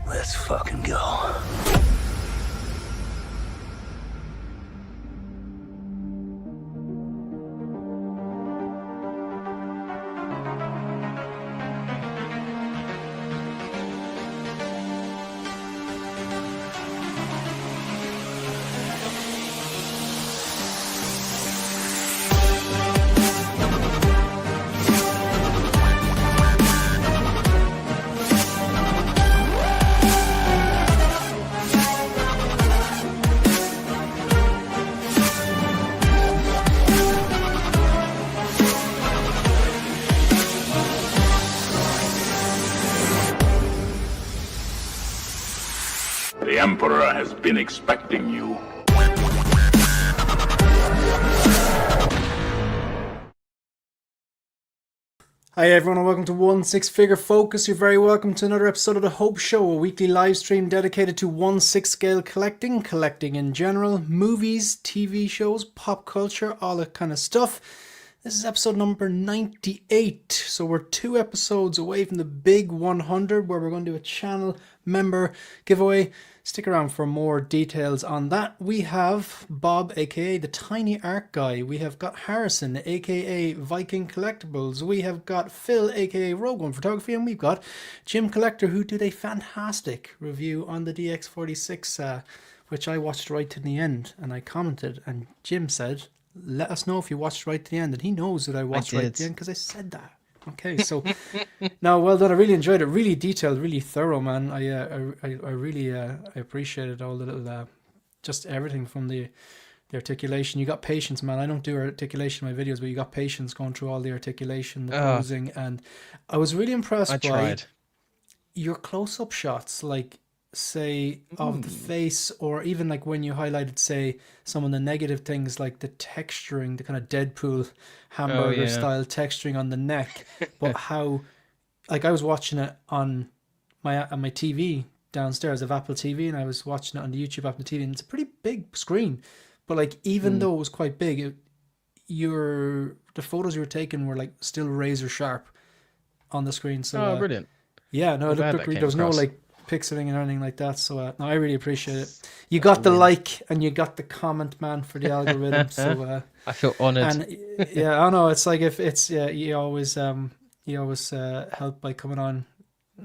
Let's fucking go. The Emperor has been expecting you. Hi everyone and welcome to One Six Figure Focus. You're very welcome to another episode of The Hope Show, a weekly live stream dedicated to 1/6 scale collecting in general, movies, TV shows, pop culture, all that kind of stuff. This is episode number 98, so we're 2 episodes away from the big 100 where we're going to do a channel member giveaway. Stick around for more details on that. We have Bob, aka the Tiny Art Guy. We have got Harrison, aka Viking Collectibles. We have got Phil, aka Rogue One Photography, and we've got Jim Collector, who did a fantastic review on the DX46, which I watched right to the end, and I commented, and Jim said, "Let us know if you watched right to the end," and he knows that I watched right to the end because I said that. Okay, so no, well done. I really enjoyed it. Really detailed, really thorough, man. I really I appreciated all the little just everything from the articulation. You got patience, man. I don't do articulation in my videos, but you got patience going through all the articulation, the posing, and I was really impressed by your close-up shots, like say of the face, or even like when you highlighted say some of the negative things like the texturing, the kind of Deadpool hamburger style texturing on the neck, but how like I was watching it on my TV downstairs of Apple TV, and I was watching it on the YouTube Apple TV, and it's a pretty big screen, but like even though it was quite big, the photos you were taking were like still razor sharp on the screen. So brilliant. Yeah, no, Glad that there came was no across. like pixeling or anything like that. So no, I really appreciate it. You got the like and you got the comment, man, for the algorithm. So I feel honoured. and yeah, I know it's like if it's you always help by coming on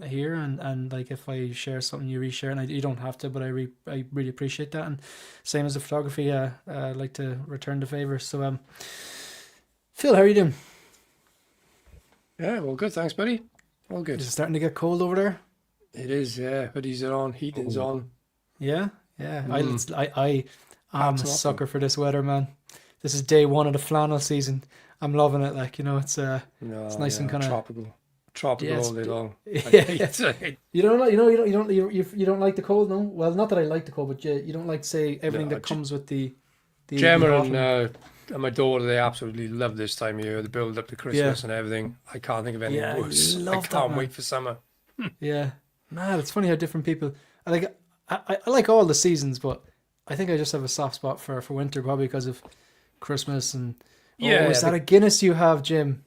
here, and like if I share something you reshare, and you don't have to, but I really appreciate that. And same as the photography, I like to return the favor. So Phil, how are you doing? Yeah, well, good. Thanks, buddy. All good. Is it starting to get cold over there? It is, yeah. Hoodies are on, heating's on. Yeah. I'm a Hats off sucker for this weather, man. This is day one of the flannel season. I'm loving it. Like, you know, it's nice and kind of tropical all day long. You don't like, you don't like the cold, no? Well, not that I like the cold, but you don't like say everything that comes with the Gemma autumn. and my daughter, they absolutely love this time of year. The build up to Christmas and everything. I can't think of anything worse. I can't wait for summer. Yeah, man, it's funny how different people. I like all the seasons, but I think I just have a soft spot for winter, probably because of Christmas and. Is that a Guinness you have, Jim?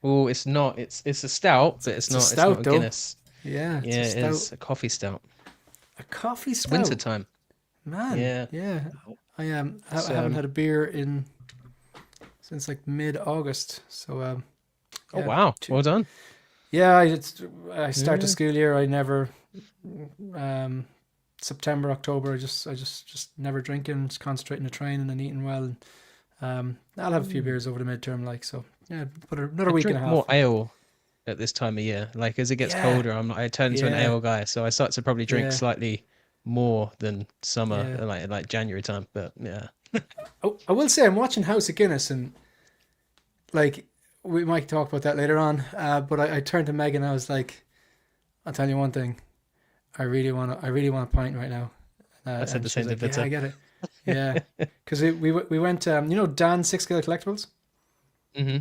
Oh, it's not. It's a stout, but it's not a Guinness. Yeah, it is a coffee stout. A coffee stout. Winter time. Man, yeah. I haven't had a beer since like mid-August. So Oh wow, well done. Yeah, I start the school year. I never September, October. I just never drinking, just concentrating on the training and eating well. And, I'll have a few beers over the midterm, like so. Yeah, put another week and a half. More ale at this time of year. Like as it gets colder, I turn into an ale guy, so I start to probably drink slightly more than summer, like January time. But yeah, I will say I'm watching House of Guinness, and like we might talk about that later on. But I turned to Megan, and I was like, "I'll tell you one thing, I really want a pint right now." I said the same thing. Yeah, I get it. Yeah, because we went. Dan 6 Scale Collectibles. Mm-hmm.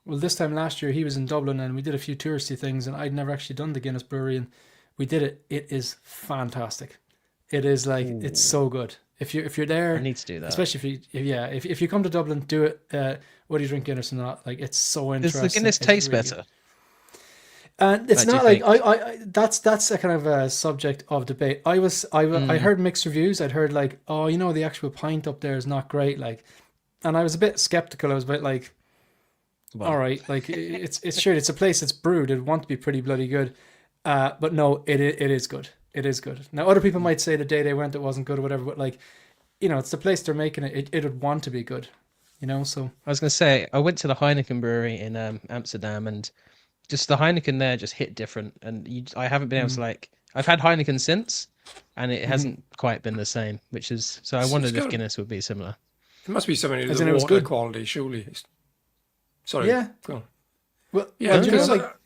Well, this time last year he was in Dublin, and we did a few touristy things, and I'd never actually done the Guinness Brewery, and we did it. It is fantastic. It is like it's so good. If you're there, I need to do that. Especially if you come to Dublin, do it. Whether you drink Guinness or not, like it's so interesting. Does the Guinness taste better? And it's What do not you like think? that's a kind of a subject of debate. I heard mixed reviews. I'd heard like, oh, the actual pint up there is not great. Like, and I was a bit skeptical. I was a bit like, all Well, right, like it's sure it's a place that's brewed. It'd want to be pretty bloody good. But no, it is good. It is good. Now other people might say the day they went it wasn't good or whatever, but like, it's the place they're making it. It would want to be good. So I was gonna say I went to the Heineken brewery in Amsterdam, and just the Heineken there just hit different. And I haven't been able to like. I've had Heineken since, and it hasn't quite been the same. Which is so. I It's wondered if got, Guinness would be similar. it must be something to do as with in it the was water good. quality, surely. Sorry. Yeah. Go on. Well, Yeah, do you because know like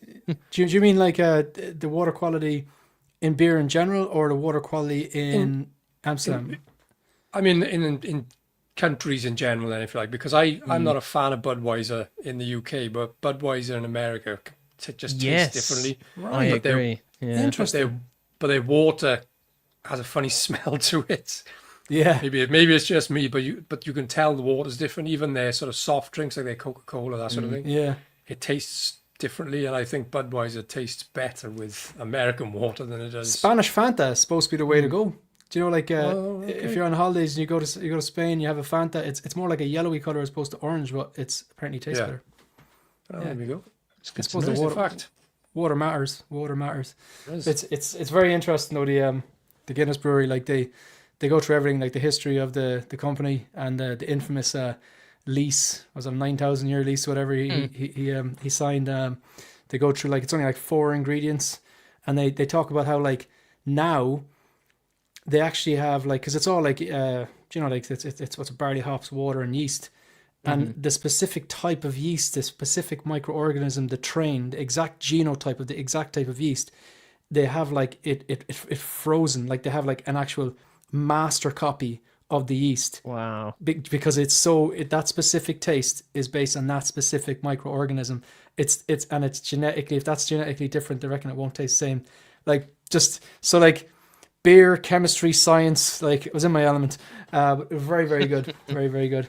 do you mean like the water quality in beer in general or the water quality in Amsterdam? I mean, in countries in general, and if you like, because I'm not a fan of Budweiser in the UK, but Budweiser in America just tastes differently. I But their- agree. Yeah. Interesting. But their water has a funny smell to it. Yeah. Maybe it's just me, but you can tell the water's different. Even their sort of soft drinks, like their Coca-Cola, that sort of thing. Yeah. It tastes differently, and I think Budweiser tastes better with American water than it does. Spanish Fanta is supposed to be the way to go. Do you know, like, Oh, okay. if you're on holidays and you go to Spain, you have a Fanta. It's more like a yellowy color as opposed to orange, but it's apparently tastes Yeah. better. Oh, there we go. It's good I to suppose know. the There's a water, fact. water matters. Water matters. It is. It's very interesting though. The Guinness Brewery, like they go through everything, like the history of the company and the infamous lease. Was it a 9,000-year lease, whatever he signed. They go through like it's only like 4 ingredients, and they talk about how like now they actually have like because it's all like like it's what's barley, hops, water, and yeast. And the specific type of yeast, the specific microorganism, the exact genotype of the exact type of yeast, they have like it frozen. Like they have like an actual master copy of the yeast. Wow. Because that specific taste is based on that specific microorganism. It's genetically, if that's genetically different, they reckon it won't taste the same. Like just so like beer, chemistry, science, like it was in my element. Very, very good. Very, very good.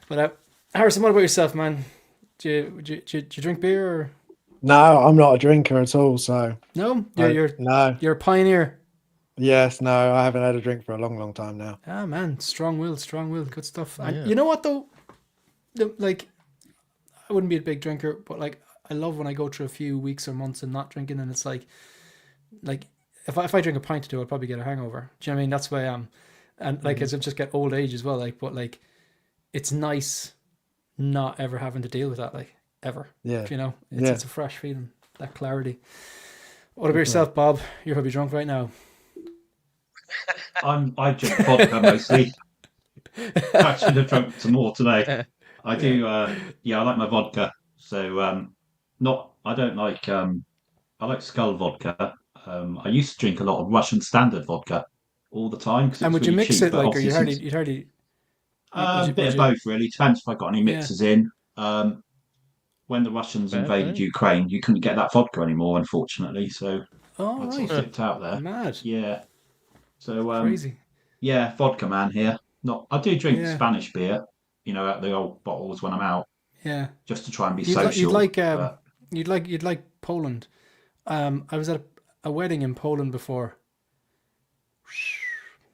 But Harrison, what about yourself, man? Do you drink beer or No, I'm not a drinker at all. So no? no, You're a pioneer. yes, no, I haven't had a drink for a long, long time now. Ah, man, strong will, good stuff. And Yeah. you know what though? Like, I wouldn't be a big drinker, but like, I love when I go through a few weeks or months of not drinking, and it's like if I drink a pint or two, I'll probably get a hangover. Do you know what I mean? That's why I am, and like as I just get old age as well. Like, but like, it's nice not ever having to deal with that, like ever. Yeah, It's a fresh feeling, that clarity. What about yourself, Bob? You're probably drunk right now. I drink vodka mostly. Actually, I've drunk some more today. I do. I like my vodka. So I don't like. I like Skull vodka. I used to drink a lot of Russian Standard vodka all the time because And it's would you really mix cheap. it But like, or obviously you'd hardly a would bit of you- both really. Depends if I got any mixes in. When the Russians Fair invaded play. Ukraine, you couldn't get that vodka anymore, unfortunately. So Oh, I sort of right. dipped out there. Mad. Yeah. So Crazy. yeah, vodka man here. Not, I do drink Yeah. Spanish beer, out the old bottles when I'm out, Yeah. just to try and be You'd social. like but you'd like Poland. I was at a wedding in Poland before.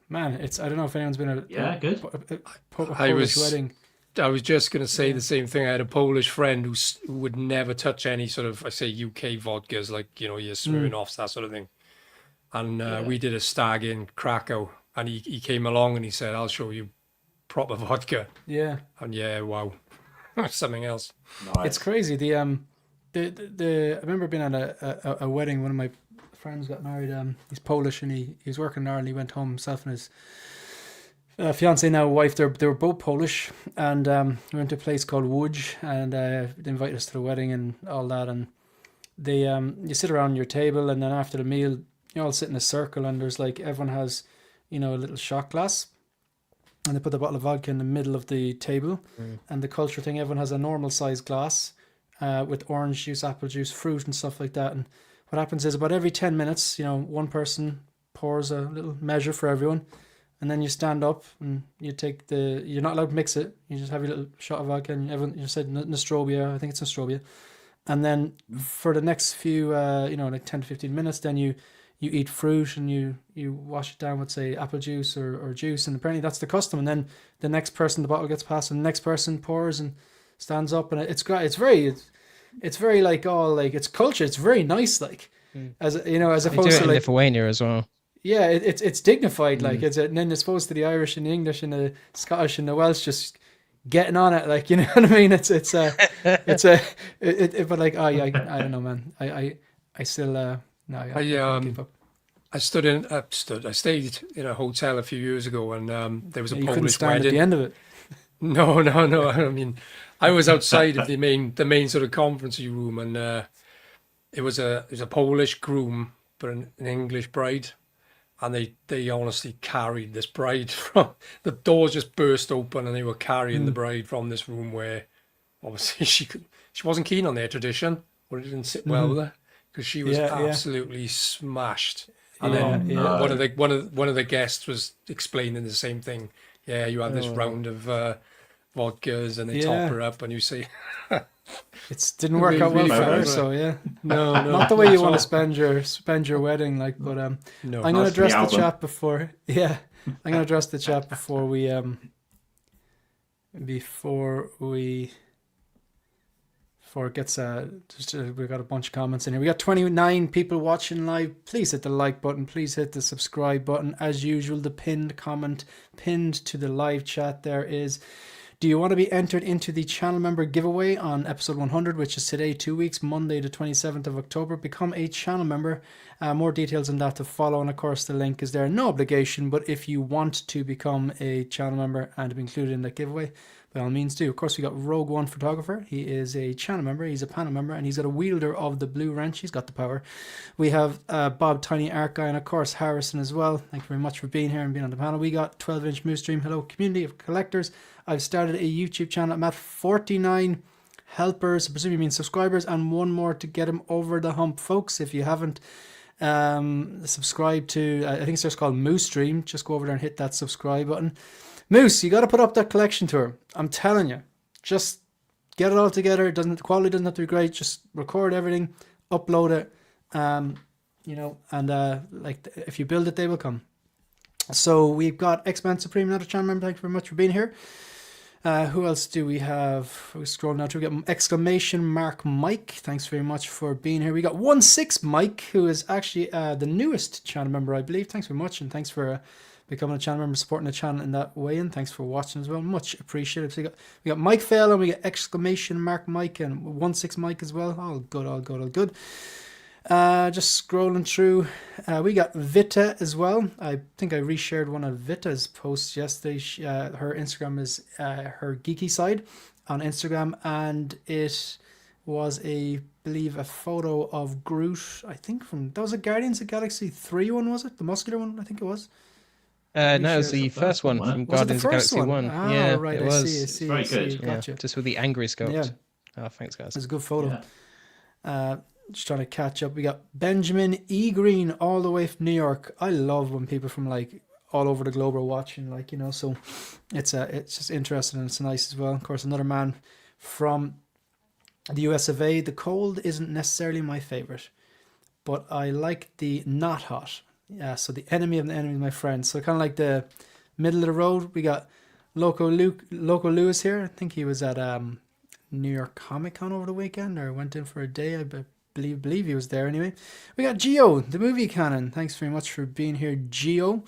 Man, I don't know if anyone's been at good. a I Polish was- wedding. I was just going to say the same thing. I had a Polish friend who would never touch any sort of, I say, UK vodkas, like, your Smirnoffs, that sort of thing. And we did a stag in Krakow, and he came along and he said, I'll show you proper vodka. Yeah. And yeah, wow. Something else. nice. It's crazy. I remember being at a wedding. One of my friends got married. He's Polish and he was working in Ireland. He went home himself and his fiance, now wife. They were both Polish, and we went to a place called Łódź, and they invited us to the wedding and all that. And they you sit around your table, and then after the meal, you all sit in a circle, and there's like everyone has a little shot glass. And they put the bottle of vodka in the middle of the table. And the culture thing, everyone has a normal size glass with orange juice, apple juice, fruit and stuff like that. And what happens is about every 10 minutes, one person pours a little measure for everyone. And then you stand up and you take you're not allowed to mix it. You just have your little shot of vodka and everyone, you said Nostrovia, I think it's Nostrovia. And then for the next few, like 10 to 15 minutes, then you eat fruit and you wash it down with, say, apple juice or juice. And apparently that's the custom. And then the next person, the bottle gets passed, and the next person pours and stands up. And it's very like all like it's culture. It's very nice, like as They opposed do to it in like Lithuania as well. yeah, it's dignified. Like and then as opposed to the Irish and the English and the Scottish and the Welsh just getting on it, like, you know what I mean? But like, oh yeah, I don't know, man. I still no, I can't keep up. I stayed in a hotel a few years ago, and there was a You couldn't Polish stand wedding. at the end of it. No. I mean, I was outside of the main sort of conference room, and it was a Polish groom but an English bride, and they honestly carried this bride from the doors just burst open, and they were carrying the bride from this room where obviously she wasn't keen on their tradition, or it didn't sit well with her because she was absolutely smashed. And then one of the guests was explaining the same thing. Yeah, you have this round of vodkas, and they top her up, and you see. It didn't work out well for her, so yeah. No, not the way you want to spend your wedding, like. But no, I'm gonna address the chat before. Yeah, I'm gonna address the chat before we before it gets we've got a bunch of comments in here. We got 29 people watching live. Please hit the like button. Please hit the subscribe button. As usual, the pinned comment pinned to the live chat there is: do you want to be entered into the channel member giveaway on episode 100, which is today, 2 weeks, Monday the 27th of October? Become a channel member. More details on that to follow, and of course the link is there. No obligation, but if you want to become a channel member and to be included in that giveaway, by all means do. Of course, we got Rogue One Photographer. He is a channel member, he's a panel member, and he's got a wielder of the blue wrench. He's got the power. We have Bob Tiny Art Guy, and of course Harrison as well. Thank you very much for being here and being on the panel. We got 12-inch Moose Stream. Hello, community of collectors. I've started a YouTube channel. I'm at 49 helpers, I presume you mean subscribers, and one more to get him over the hump. Folks, if you haven't subscribed to, I think it's just called Moose Stream, just go over there and hit that subscribe button. Moose, you got to put up that collection tour. I'm telling you, just get it all together. The quality doesn't have to be great. Just record everything, upload it, and if you build it, they will come. So we've got X-Man Supreme, another channel member. Thank you very much for being here. Who else do we have? We scroll now through. We got exclamation mark Mike. Thanks very much for being here. We got 16 Mike, who is actually the newest channel member, I believe. Thanks very much, and thanks for becoming a channel member, supporting the channel in that way, and thanks for watching as well. Much appreciated. So we got Mike Fail, and we got exclamation mark Mike, and 16 Mike as well. All good, all good, all good. Just scrolling through. We got Vita as well. I think I reshared one of Vita's posts yesterday. Her Instagram is her geeky side on Instagram, and it was believe a photo of Groot. I think that was a Guardians of the Galaxy 3 one, was it? The muscular one, I think it was. No, it was the first one from Guardians of the Galaxy 1. Yeah, right, it I was. see. Very good. Gotcha. Just with the angry sculpt. Yeah. Oh, thanks, guys. It's a good photo. Just trying to catch up. We got Benjamin E. Green all the way from New York. I love when people from like all over the globe are watching, like, you know, so it's just interesting and it's nice as well. Of course, another man from the US of A. The cold isn't necessarily my favorite, but I like the not hot. Yeah, so the enemy of the enemy is my friend. So kind of like the middle of the road. We got Loco Lewis here. I think he was at New York Comic Con over the weekend, or went in for a day. I believe he was there anyway. We got Geo, the movie canon. Thanks very much for being here, Geo.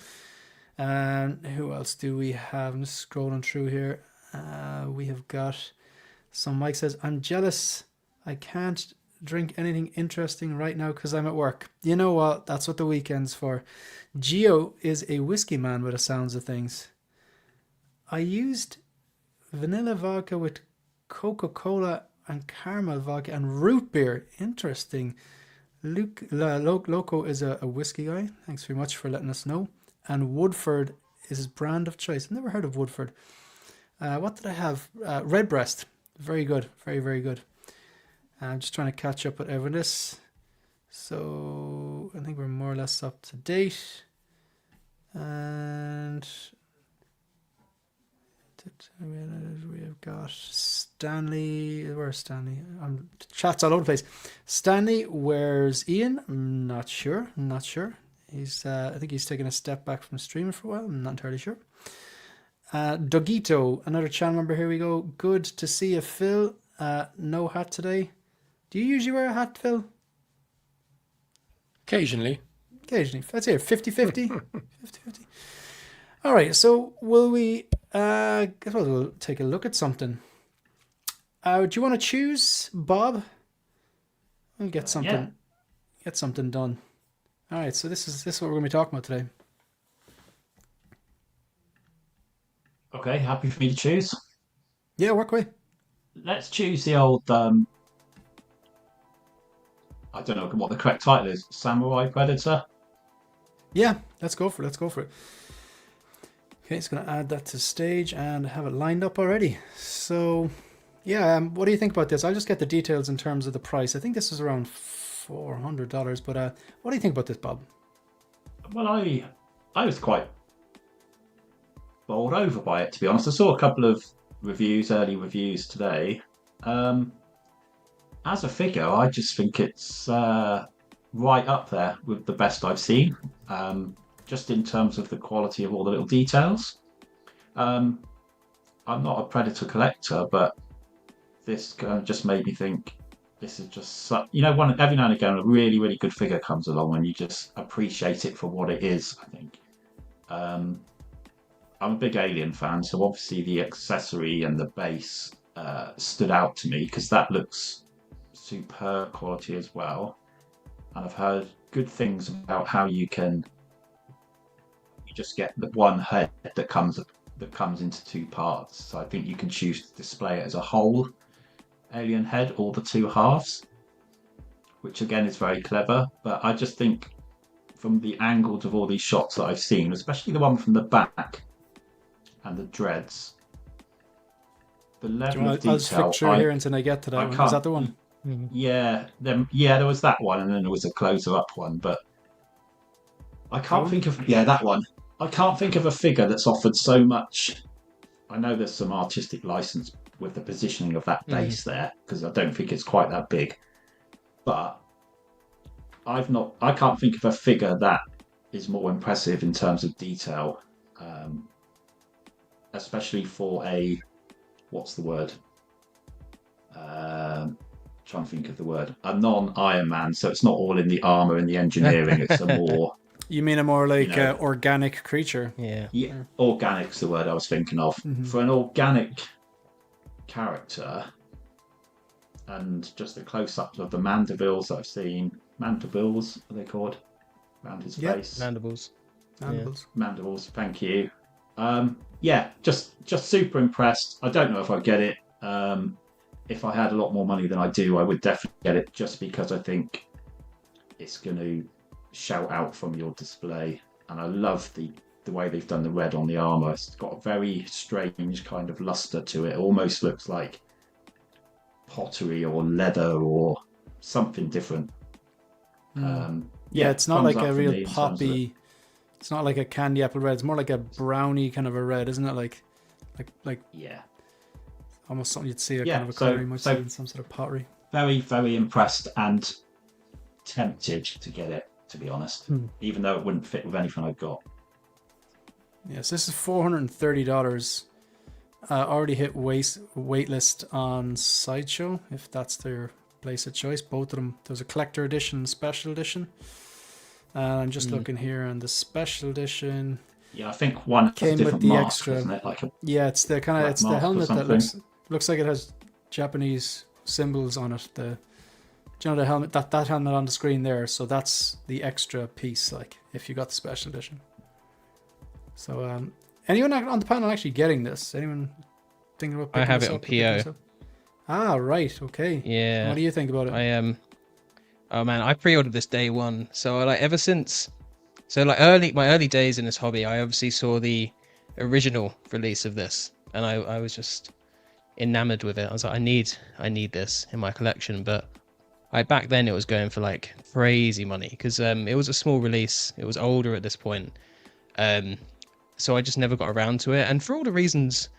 And who else do we have? I'm just scrolling through here. We have got some. Mike says, I'm jealous. I can't drink anything interesting right now because I'm at work. You know what? That's what the weekend's for. Geo is a whiskey man by the sounds of things. I used vanilla vodka with Coca-Cola and caramel vodka and root beer. Interesting. Loco is a whiskey guy. Thanks very much for letting us know. And Woodford is his brand of choice. I've never heard of Woodford. What did I have? Redbreast. Very good. Very, very good. I'm just trying to catch up with everything. So I think we're more or less up to date. And We have got Stanley. Where's Stanley? Chat's all over the place. Stanley, where's Ian? I'm not sure. Not sure. He's. I think he's taking a step back from streaming for a while. I'm not entirely sure. Dogito, another channel member. Here we go. Good to see you, Phil. No hat today. Do you usually wear a hat, Phil? Occasionally. Occasionally. That's here. 50-50. 50-50. All right. So will we? I guess we'll take a look at something. Do you want to choose, Bob? We'll get something. Yeah. Get something done. All right. So this is what we're going to be talking about today. Okay, happy for me to choose. Yeah, work away. Let's choose the old. I don't know what the correct title is. Samurai Predator. Yeah, let's go for it. Let's go for it. Okay, it's going to add that to stage and have it lined up already. So, yeah, what do you think about this? I'll just get the details in terms of the price. I think this is around $400, but what do you think about this, Bob? Well, I was quite bowled over by it, to be honest. I saw a couple of early reviews today. As a figure, I just think it's right up there with the best I've seen, just in terms of the quality of all the little details. I'm not a Predator collector, but this kind of just made me think this is just, every now and again a really, really good figure comes along and you just appreciate it for what it is, I think. I'm a big Alien fan, so obviously the accessory and the base stood out to me because that looks superb quality as well. And I've heard good things about how you just get the one head that comes into two parts. So I think you can choose to display it as a whole alien head or the two halves, which again is very clever. But I just think from the angles of all these shots that I've seen, especially the one from the back and the dreads, the level of detail. I'll just flick through here until I get to that one. Is that the one? Yeah, there was that one, and then there was a closer up one, but I can't think of that one. I can't think of a figure that's offered so much. I know there's some artistic license with the positioning of that base there, because I don't think it's quite that big. But I can't think of a figure that is more impressive in terms of detail, especially for a, what's the word? Trying to think of the word. A non-Iron Man, so it's not all in the armor and the engineering. It's a more. You mean a more like organic creature? Yeah. Organic's the word I was thinking of. For an organic character, and just the close-ups of the mandibles that I've seen. Mandibles, are they called? Around his face. Mandibles. Mandibles. Thank you. Just super impressed. I don't know if I get it. If I had a lot more money than I do, I would definitely get it, just because I think it's going to shout out from your display. And I love the way they've done the red on the armor. It's got a very strange kind of luster to it. It almost looks like pottery or leather or something different. It's not like a real poppy. It's not like a candy apple red. It's more like a brownie kind of a red, isn't it? Like yeah. Almost something you'd see a kind of a colour you might see in some sort of pottery. Very, very impressed and tempted to get it, to be honest, even though it wouldn't fit with anything I've got. Yes, this is $430. Already hit waitlist on Sideshow, if that's their place of choice. Both of them. There's a collector edition and special edition. I'm just looking here, and the special edition. Yeah, I think one came with the mask, extra. Isn't it? Like it's the kind of the helmet that looks like it has Japanese symbols on it. The helmet that helmet on the screen there. So that's the extra piece. Like if you got the special edition. So anyone on the panel actually getting this? Anyone thinking about? I have it on PO. Ah, right. Okay. Yeah. What do you think about it? I Oh man, I pre-ordered this day one. So ever since. So my early days in this hobby, I obviously saw the original release of this, and I was just enamored with it. I was like, I need this in my collection. But back then it was going for like crazy money because it was a small release. It was older at this point, so I just never got around to it. And for all the reasons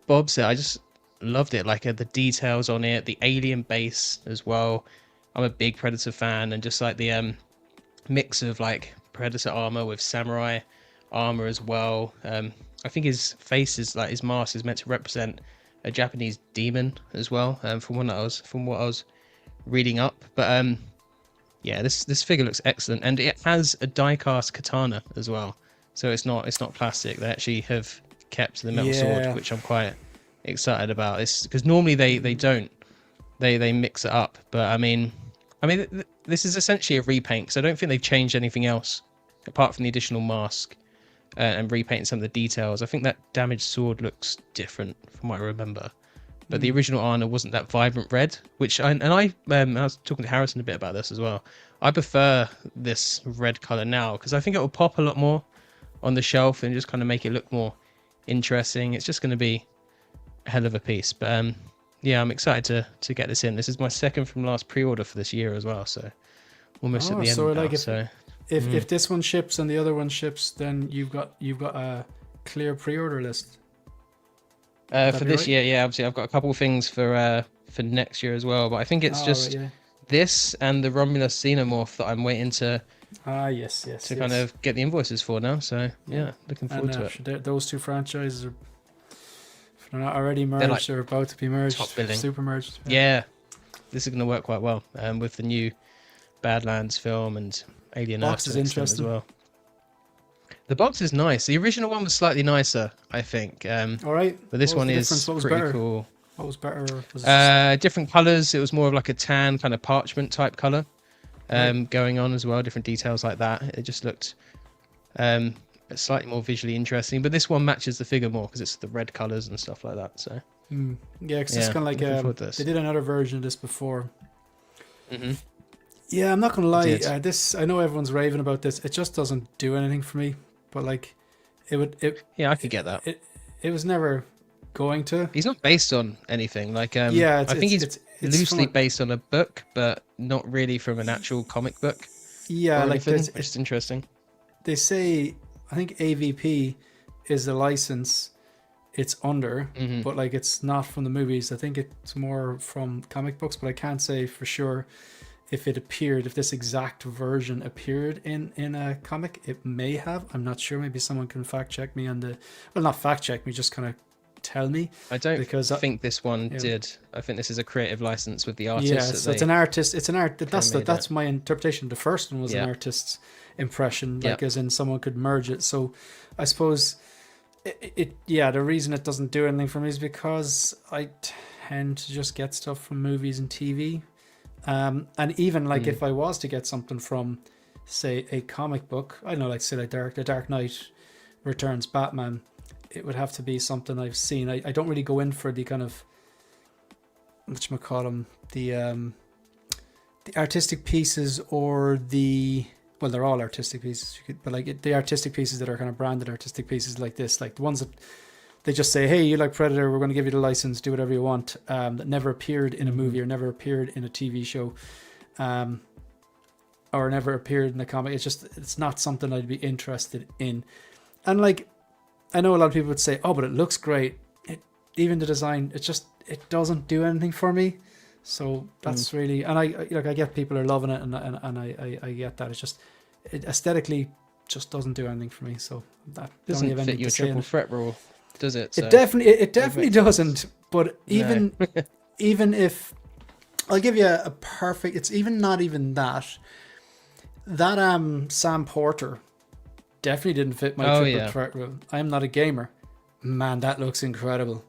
Bob said, I just loved it. Like the details on it, the alien base as well. I'm a big Predator fan, and just like the mix of like Predator armor with samurai armor as well. I think his face is like his mask is meant to represent a Japanese demon as well. From what I was reading up, but yeah, this figure looks excellent, and it has a die-cast katana as well. So it's not plastic. They actually have kept the metal sword, which I'm quite excited about. It's because normally they don't. They mix it up, but I mean, this is essentially a repaint, because I don't think they've changed anything else apart from the additional mask and repainting some of the details. I think that damaged sword looks different from what I remember, but the original Arna wasn't that vibrant red, which I was talking to Harrison a bit about this as well. I prefer this red color now because I think it will pop a lot more on the shelf and just kind of make it look more interesting. It's just going to be a hell of a piece, but yeah, I'm excited to get this in. This is my second from last pre-order for this year as well, so almost at the end so now. like if this one ships and the other one ships, then you've got a clear pre-order list. For this year, yeah, obviously I've got a couple of things for next year as well, but I think it's just this and the Romulus Xenomorph that I'm waiting to kind of get the invoices for now. So yeah, looking forward to it. Those two franchises are, if they're not already merged, they're about to be merged, top billing. super merged. Yeah, this is going to work quite well with the new Badlands film and Alien Earth is interesting as well. The box is nice. The original one was slightly nicer, I think. All right, but this one is pretty better? cool. What was better? Was it different colors. It was more of like a tan kind of parchment type color going on as well. Different details like that. It just looked slightly more visually interesting. But this one matches the figure more because it's the red colors and stuff like that. So yeah, because it's kind of like they did another version of this before. Yeah, I'm not gonna lie. This, I know everyone's raving about this. It just doesn't do anything for me. But like, yeah, I could get that. It was never going to. He's not based on anything. Like, I think it's loosely based on a book, but not really from an actual comic book. Yeah, like it's just interesting. They say, I think AVP is the license it's under, but like it's not from the movies. I think it's more from comic books, but I can't say for sure if this exact version appeared in a comic. It may have. I'm not sure. Maybe someone can fact check me not fact check me, just kind of tell me. I don't think this one did. I think this is a creative license with the artist. Yeah, so it's an artist. It's an art. That's my interpretation. The first one was an artist's impression, like as in someone could merge it. So I suppose the reason it doesn't do anything for me is because I tend to just get stuff from movies and TV. And even like if I was to get something from, say, a comic book, I know, like say like The Dark Knight Returns Batman, it would have to be something I've seen. I don't really go in for the kind of whatchamacallem, the artistic pieces or well, they're all artistic pieces, but like the artistic pieces that are kind of branded artistic pieces like this, like the ones that they just say, hey, you like Predator, we're going to give you the license, do whatever you want, that never appeared in a movie or never appeared in a TV show, or never appeared in a comic. It's not something I'd be interested in. And like, I know a lot of people would say, oh, but it looks great. Even the design, it doesn't do anything for me. So that's really, and I get people are loving it, and I get that. It's just, it aesthetically just doesn't do anything for me. So that doesn't fit your triple threat rule, does it? So it definitely doesn't. But even if I'll give you a perfect, it's even not even that. That Sam Porter definitely didn't fit my triple threat rule. I'm not a gamer. Man, that looks incredible.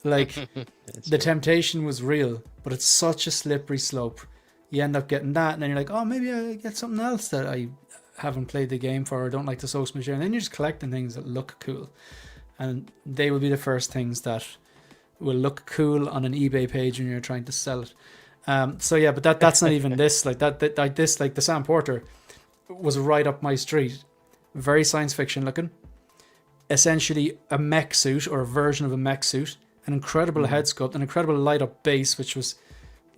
Like the temptation was real, but it's such a slippery slope. You end up getting that, and then you're like, oh, maybe I get something else that I haven't played the game for or don't like the source material. And then you're just collecting things that look cool, and they will be the first things that will look cool on an eBay page when you're trying to sell it. So yeah, but that's not even this. Like this, like the Sam Porter was right up my street. Very science fiction looking. Essentially a mech suit or a version of a mech suit. An incredible head sculpt, an incredible light up base, which was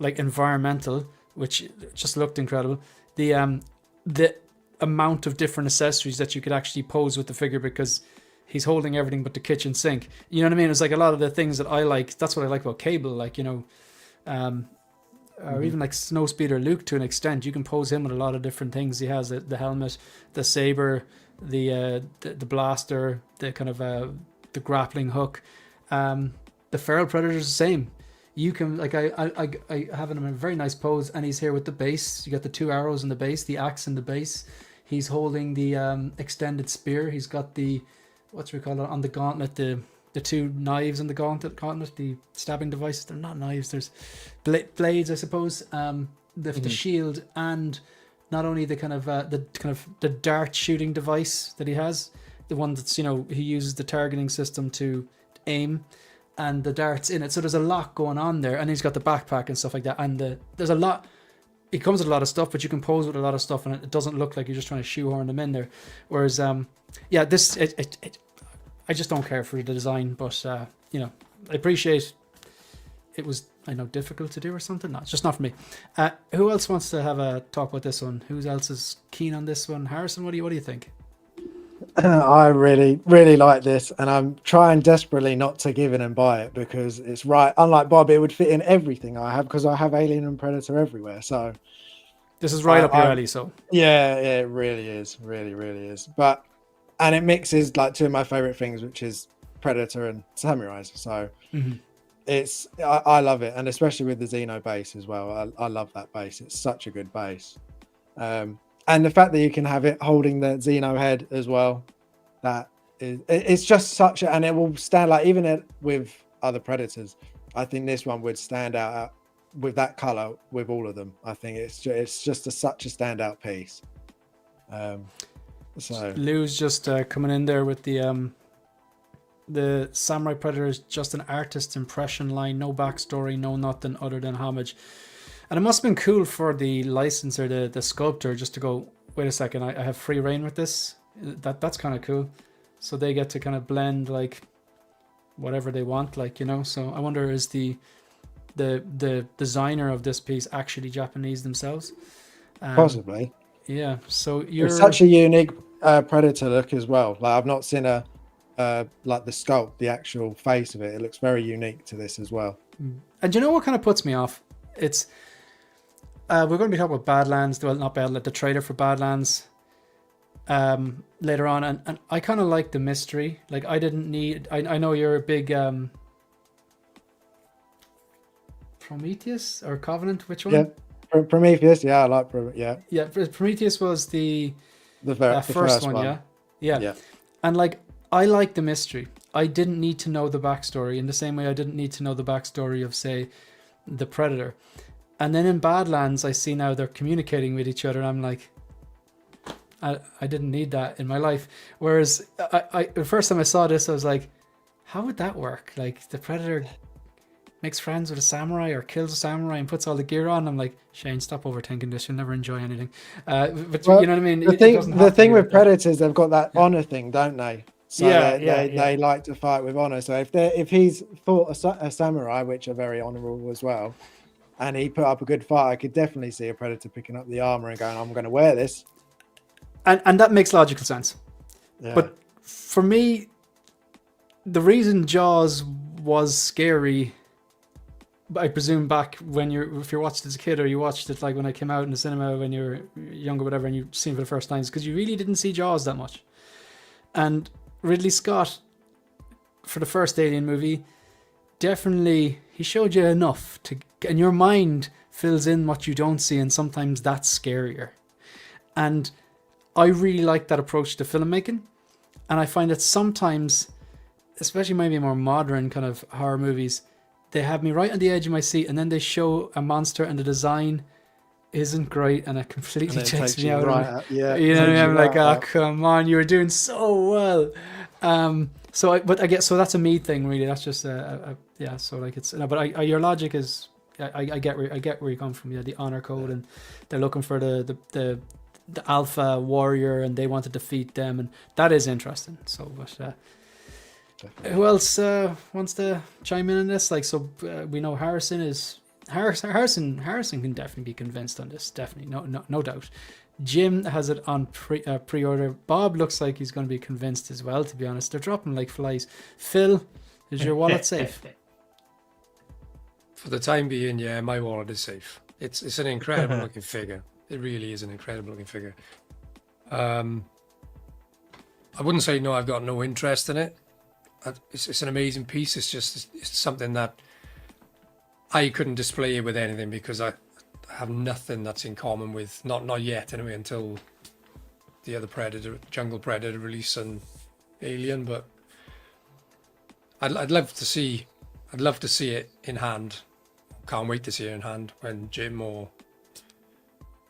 like environmental, which just looked incredible. The amount of different accessories that you could actually pose with the figure, because he's holding everything but the kitchen sink. You know what I mean? It's like a lot of the things that I like. That's what I like about Cable. Like, you know, or even like Snowspeeder Luke to an extent. You can pose him with a lot of different things. He has the helmet, the saber, the blaster, the kind of the grappling hook. The feral predator is the same. You can, like, I have him in a very nice pose, and he's here with the base. You got the 2 arrows in the base, the axe in the base. He's holding the extended spear. He's got the, what's we call it on the gauntlet, the 2 knives on the gauntlet, the stabbing devices. They're not knives. There's blades, I suppose. The shield, and not only the kind of the dart shooting device that he has, the one that's, you know, he uses the targeting system to aim, and the darts in it. So there's a lot going on there, and he's got the backpack and stuff like that. And there's a lot. It comes with a lot of stuff, but you can pose with a lot of stuff, and it doesn't look like you're just trying to shoehorn them in there. Whereas, yeah, this I just don't care for the design, but you know, I appreciate it was, I know, difficult to do or something. No, it's just not for me. Who else wants to have a talk about this one? Who else is keen on this one? Harrison, what do you think? I really, really like this, and I'm trying desperately not to give in and buy it because it's right. Unlike Bob, it would fit in everything I have because I have Alien and Predator everywhere. So this is right up your alley. So yeah, it really is, really, really is. And it mixes like 2 of my favorite things, which is Predator and Samurais. So I love it, and especially with the Xeno base as well. I love that base. It's such a good base. And the fact that you can have it holding the Xeno head as well, it's just such a, and it will stand like, even with other Predators, I think this one would stand out with that color with all of them. I think it's just such a standout piece. So Lou's just coming in there with the Samurai Predator is just an artist's impression line, no backstory, no nothing other than homage. And it must have been cool for the licensor, the sculptor, just to go, wait a second, I have free reign with this. That's kind of cool. So they get to kind of blend like whatever they want, like, you know. So I wonder, is the designer of this piece actually Japanese themselves? Possibly. Yeah. So you're it's such a unique Predator look as well. Like, I've not seen like the sculpt, the actual face of it. It looks very unique to this as well. And you know what kind of puts me off? It's we're going to be talking about Badlands, well, not Badlands, the trailer for Badlands later on, and I kind of like the mystery. Like, I didn't need. I know you're a big Prometheus or Covenant. Which one? Yeah, Prometheus. Yeah, I like Yeah, Prometheus was the first one. Yeah. And like, I like the mystery. I didn't need to know the backstory in the same way I didn't need to know the backstory of, say, the Predator. And then in Badlands, I see now they're communicating with each other, and I'm like, I didn't need that in my life. Whereas I the first time I saw this, I was like, how would that work? Like, the Predator makes friends with a samurai or kills a samurai and puts all the gear on. I'm like, Shane, stop overthinking this. You'll never enjoy anything. But well, you know what I mean? The thing with Predators, they've got that honor thing, don't they? So they like to fight with honor. So if he's fought a samurai, which are very honorable as well, and he put up a good fight, I could definitely see a Predator picking up the armor and going, I'm going to wear this. And that makes logical sense. Yeah. But for me, the reason Jaws was scary, I presume back when if you watched it as a kid, or you watched it like when it came out in the cinema when you were young or whatever, and you've seen it for the first time, is because you really didn't see Jaws that much. And Ridley Scott, for the first Alien movie, definitely, he showed you enough to, and your mind fills in what you don't see, and sometimes that's scarier. And I really like that approach to filmmaking, and I find that sometimes, especially maybe more modern kind of horror movies, they have me right on the edge of my seat, and then they show a monster and the design isn't great, and it completely takes me out. Yeah, you know what I mean? I'm like, oh, come on, you were doing so well. So that's a me thing, really. That's just yeah. So like, it's no, but your logic is, I get where you come from. Yeah, the honor code, and they're looking for the alpha warrior, and they want to defeat them, and that is interesting. So, but who else wants to chime in on this? Like, so we know Harrison is Harrison can definitely be convinced on this. Definitely, no doubt. Jim has it on pre-order. Bob looks like he's going to be convinced as well. To be honest, they're dropping like flies. Phil, is your wallet safe? For the time being, yeah, my wallet is safe. It's an incredible looking figure. It really is an incredible looking figure. I wouldn't say no, I've got no interest in it. It's an amazing piece. It's something that I couldn't display it with anything because I have nothing that's in common with, not yet anyway, until the other Jungle Predator release and Alien. But I'd love to see it in hand. Can't wait to see it in hand when Jim or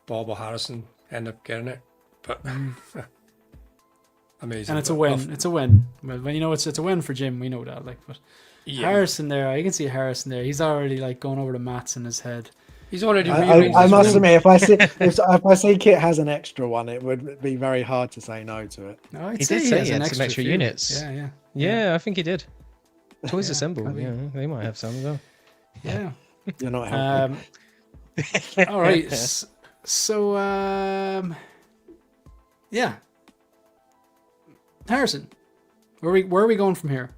Bob or Harrison end up getting it. But amazing. And it's a win. It's a win. Well, when you know it's a win for Jim, we know that. Like, but Yeah. Harrison there, I can see Harrison there. He's already like going over the maths in his head. He's already I must admit, if I see Kit has an extra one, it would be very hard to say no to it. No, I'd He say did say has he an had some extra few. units. Yeah. Yeah, I think he did. Toys Yeah, Assemble. I mean- Yeah, they might have some as well. Yeah. You're not helping. All right. So, yeah. Harrison, where are we going from here?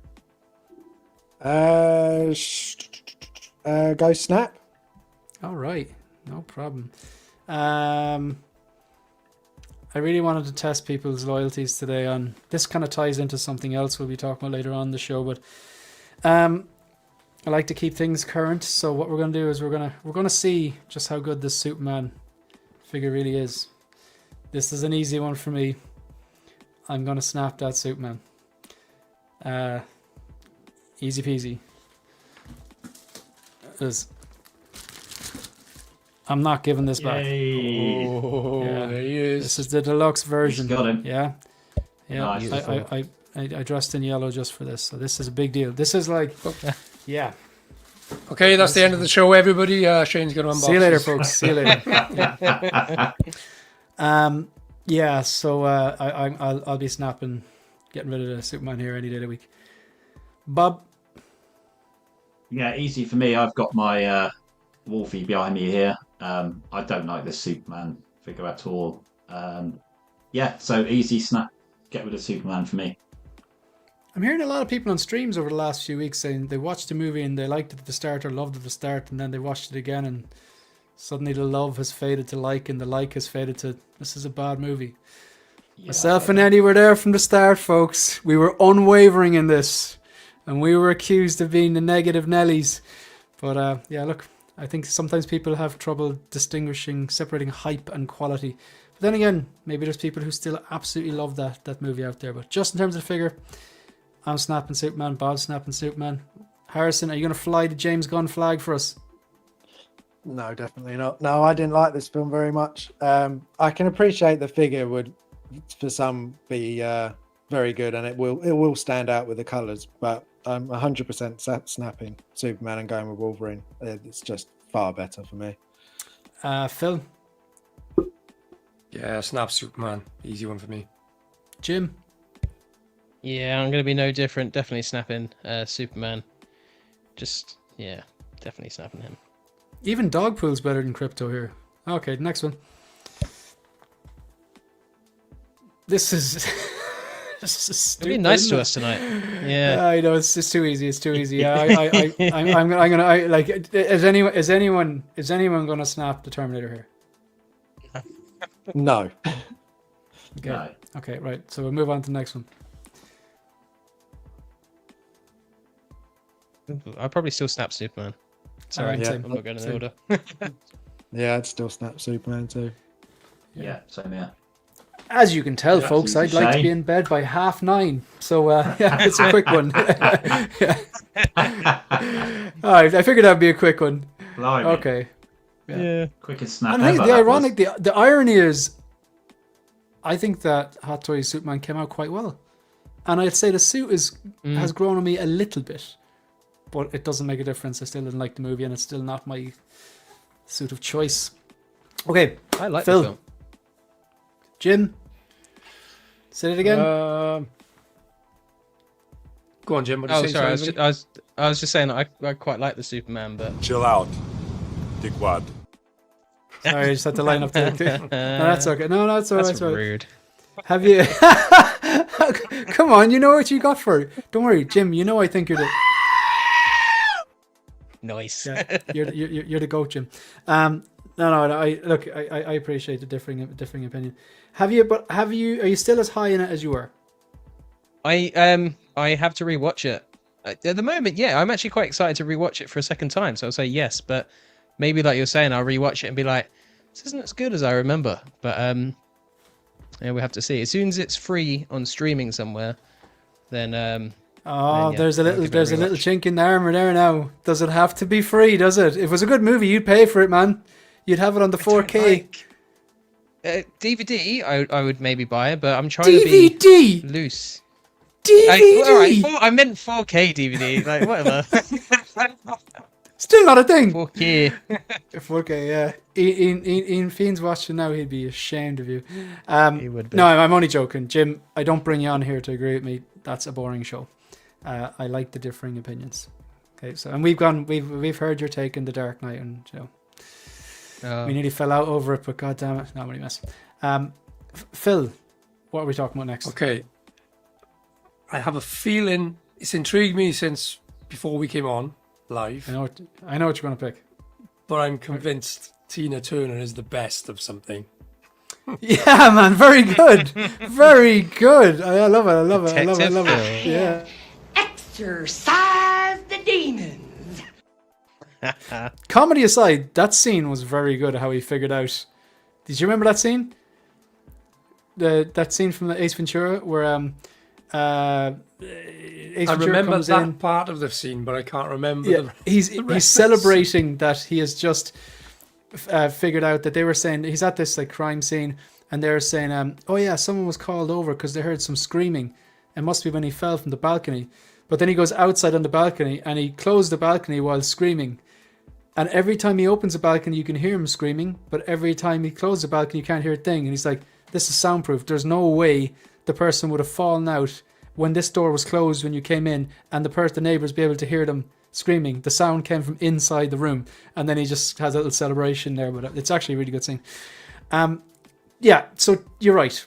Go Snap. All right, no problem. I really wanted to test people's loyalties today on this. Kind of ties into something else we'll be talking about later on in the show, but I like to keep things current. So what we're gonna do is we're gonna see just how good this Superman figure really is. This is an easy one for me. I'm gonna snap that Superman. Easy peasy. I'm not giving this back. Yay. Oh, Yeah. there he is. This is the deluxe version. He's got him. Yeah. Nice. I dressed in yellow just for this, so this is a big deal. This is like, yeah. Okay, that's the end of the show, everybody. Shane's going to unbox. See you later, this. folks. See you later. Yeah. So I'll be snapping, getting rid of the Superman here any day of the week. Bob. Yeah, easy for me. I've got my Wolfie behind me here. I don't like this Superman figure at all. Yeah, so easy snap. Get rid of Superman for me. I'm hearing a lot of people on streams over the last few weeks saying they watched the movie and they liked it at the start or loved it at the start, and then they watched it again and suddenly the love has faded to like and the like has faded to this is a bad movie. Yeah, Myself and Eddie were there from the start, folks. We were unwavering in this, and we were accused of being the negative Nellies. But yeah, look, I think sometimes people have trouble separating hype and quality. But then again, maybe there's people who still absolutely love that movie out there. But just in terms of the figure, I'm snapping Superman, Bob's snapping Superman. Harrison, are you going to fly the James Gunn flag for us? No, definitely not. No, I didn't like this film very much. I can appreciate the figure would, for some, be very good, and it will stand out with the colours. But I'm 100% snapping Superman and going with Wolverine. It's just far better for me. Phil, Yeah, snap Superman. Easy one for me. Jim, Yeah, I'm going to be no different. Definitely snapping Superman. Just, yeah, definitely snapping him. even Dogpool's better than Crypto here. Okay, next one. This is this is stupid. Be nice isn't to it? us tonight. Yeah. I know it's too easy. It's too easy. I'm gonna like. Is anyone gonna snap the Terminator here? No. Okay. No. Okay. Right. So we'll move on to the next one. I'll probably still snap Superman. Sorry, Alright, yeah. same. I'm not going in Same. order. Yeah, I'd still snap Superman too. Yeah, same here. As you can tell, Yeah, folks, I'd it's a like to shame. be in bed by 9:30. So yeah, it's a quick one. Yeah. All right, I figured that'd be a quick one. Blimey. Okay. Yeah. Quickest snap And I think ever. the that was. ironic, the irony is, I think that Hot Toys Superman came out quite well, and I'd say the suit has grown on me a little bit, but it doesn't make a difference. I still didn't like the movie, and it's still not my suit of choice. Okay, I like Phil. the film. Jim, say it again. Go on, Jim. What do you Oh, say? sorry. I was just saying that I quite like the Superman, but Chill out. Dickwad. Sorry, I just had to line up the. No, that's okay. No, that's all right. That's That's all right. rude. Have you? Come on, you know what you got for it. Don't worry, Jim. You know I think you're the. Nice. Yeah, you're the goat, Jim. No. I appreciate the differing opinion. Have you? Are you still as high in it as you were? I have to rewatch it. At the moment, yeah, I'm actually quite excited to rewatch it for a second time. So I'll say yes, but maybe like you're saying, I'll rewatch it and be like, this isn't as good as I remember. But yeah, we have to see. As soon as it's free on streaming somewhere, then Oh, yeah, there's a I'll give it a little rewatch. chink in the armor there now. Does it have to be free? Does it? If it was a good movie, you'd pay for it, man. You'd have it on the 4K. DVD, I would maybe buy it, but I'm trying to be DVD. loose. DVD. All right, I meant 4K DVD, like whatever. Still not a thing. 4K. 4K, yeah. Ian Fiend's watching now. He'd be ashamed of you. He would be. No, I'm only joking, Jim. I don't bring you on here to agree with me. That's a boring show. I like the differing opinions. Okay, so and we've heard your take in The Dark Knight, and you know, we nearly fell out over it, but god damn it, not really mess. Phil, what are we talking about next? Okay. I have a feeling it's intrigued me since before we came on live, I know what you're going to pick. but I'm convinced Tina Turner is the best of something. Yeah, man, very good, very good. I love it. I love it. I love it. I love it. Detective Yeah. Exorcise the demons. Comedy aside, that scene was very good. How he figured out. Did you remember that scene? That scene from the Ace Ventura where Ace I Ventura remember comes that in. part of the scene, but I can't remember. Yeah, he's celebrating that he has just figured out that they were saying he's at this like crime scene, and they're saying, "Oh yeah, someone was called over because they heard some screaming. It must be when he fell from the balcony." But then he goes outside on the balcony and he closed the balcony while screaming. And every time he opens the balcony, you can hear him screaming. But every time he closes the balcony, you can't hear a thing. And he's like, "This is soundproof. There's no way the person would have fallen out when this door was closed when you came in, and the neighbors be able to hear them screaming. The sound came from inside the room." And then he just has a little celebration there, but it's actually a really good scene. Yeah, so you're right.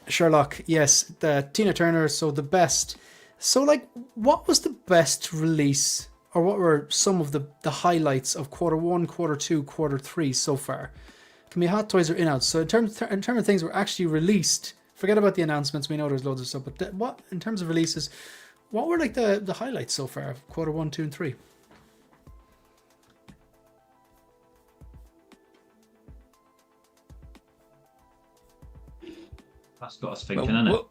Sherlock, yes, the Tina Turner, so the best. So like, what was the best release, or what were some of the highlights of Q1, Q2, Q3 so far? Can be Hot Toys or in-outs. So in terms of things that were actually released, forget about the announcements. We know there's loads of stuff, but what in terms of releases, what were like the highlights so far of Q1, 2, and 3? That's got us thinking, isn't it?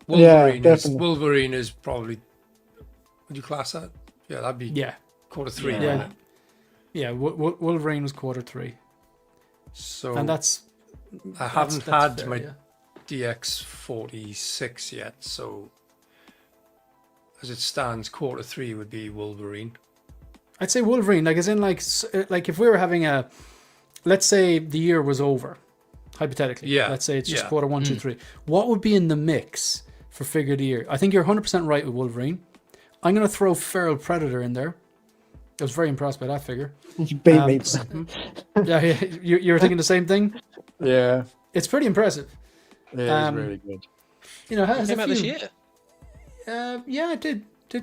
Wolverine is probably. Would you class that? Yeah, that'd be Q3. Yeah. Yeah, Wolverine was Q3. So and that's I haven't had fair, my DX46 yet, so as it stands, Q3 would be Wolverine. I'd say Wolverine, like as in like if we were having let's say the year was over, hypothetically. Yeah. Let's say it's just Q1, 2, 3. What would be in the mix for figure of the year? I think you're 100% right with Wolverine. I'm going to throw Feral Predator in there. I was very impressed by that figure. You beat me. Yeah, you were thinking the same thing? Yeah, It's pretty impressive. it is really good. You know, has Came a out few, this year. Yeah, it did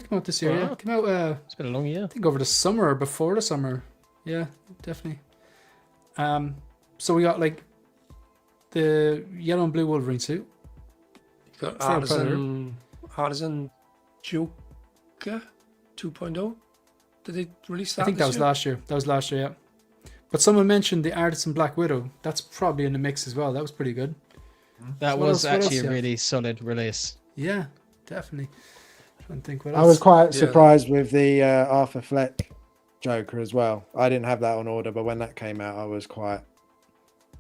come out this year. Yeah, Wow. it came out. It's been a long year. I think over the summer or before the summer. Yeah, definitely. So we got like the yellow and blue Wolverine suit. You got Feral Artisan Joker 2.0. Did they release that? I think that was last year. That was last year, yeah. But someone mentioned the Artisan Black Widow. That's probably in the mix as well. That was pretty good. That What was else- what actually else a you have? really solid release. Yeah, definitely. Trying to think what I else. was quite Yeah. surprised with the Arthur Fleck Joker as well. I didn't have that on order, but when that came out, I was quite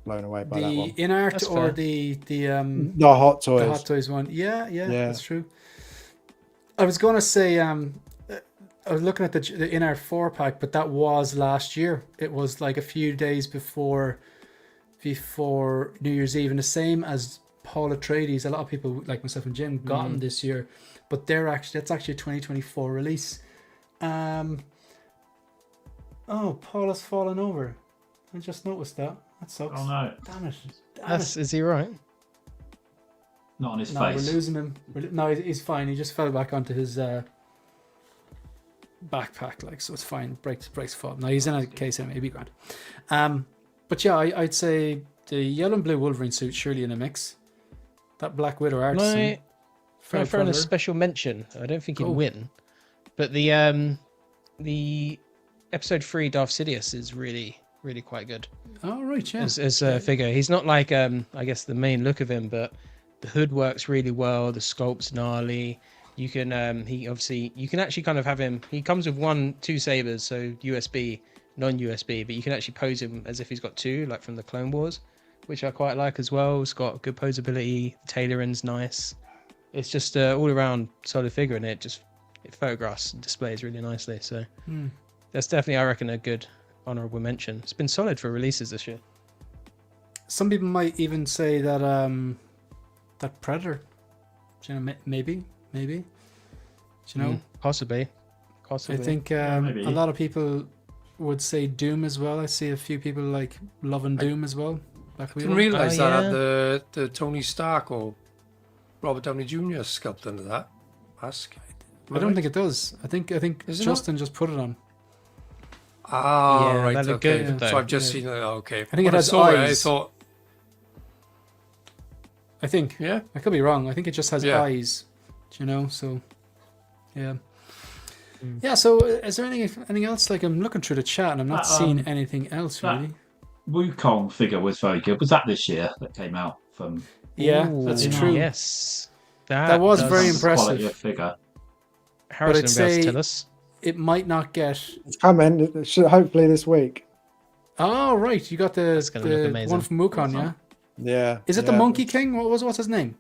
blown away by that the one. in-art That's or fair. the The Hot Toys. The Hot Toys one. Yeah, Yeah. that's true. I was going to say, I was looking at the in-art 4-pack, but that was last year. It was like a few days before New Year's Eve. And the same as Paul Atreides, a lot of people like myself and Jim got them this year. But that's actually a 2024 release. Oh, Paul has fallen over. I just noticed that. That sucks. Oh no, Damn it. Is he right? not on his No, face. we're losing him. No, he's fine. He just fell back onto his backpack, like, so it's fine. Breaks fall. No, he's in a case anyway. He'll be grand. But yeah, I'd say the yellow and blue Wolverine suit surely in a mix. That Black Widow art. Can I throw in a special mention? I don't think he'd win, but the episode 3 Darth Sidious is really quite good. Oh right, yeah. As a figure, he's not like I guess the main look of him, but the hood works really well. The sculpt's gnarly. You can you can actually kind of have him. He comes with two sabers, so USB, non-USB, but you can actually pose him as if he's got two, like from the Clone Wars, which I quite like as well. It's got good posability. The tailoring's nice. It's just all around solid figure, and it photographs and displays really nicely. So that's definitely, I reckon, a good honorable mention. It's been solid for releases this year. Some people might even say that that Predator, you know, maybe, you know, possibly. I think a lot of people would say Doom as well. I see a few people like loving Doom as well. I didn't realise that had the Tony Stark or Robert Downey Jr. sculpt under that mask. I don't think it does. I think Justin just put it on. Ah, yeah, right. Okay. Good, so I've just seen it. Okay. I think it has eyes. I think. Yeah. I could be wrong. I think it just has eyes. You know. So. Yeah. Yeah. So, is there anything else? Like, I'm looking through the chat and I'm not seeing anything else really. Wukong figure was very good. Was that this year that came out from? Yeah, that's true. Yes, that was very impressive. Quality of figure. Harrison will be able to tell us. It might not get. It's coming. It should hopefully this week. Oh right, you got the one from Wukong, yeah. Yeah. Is it the Monkey King? What's his name?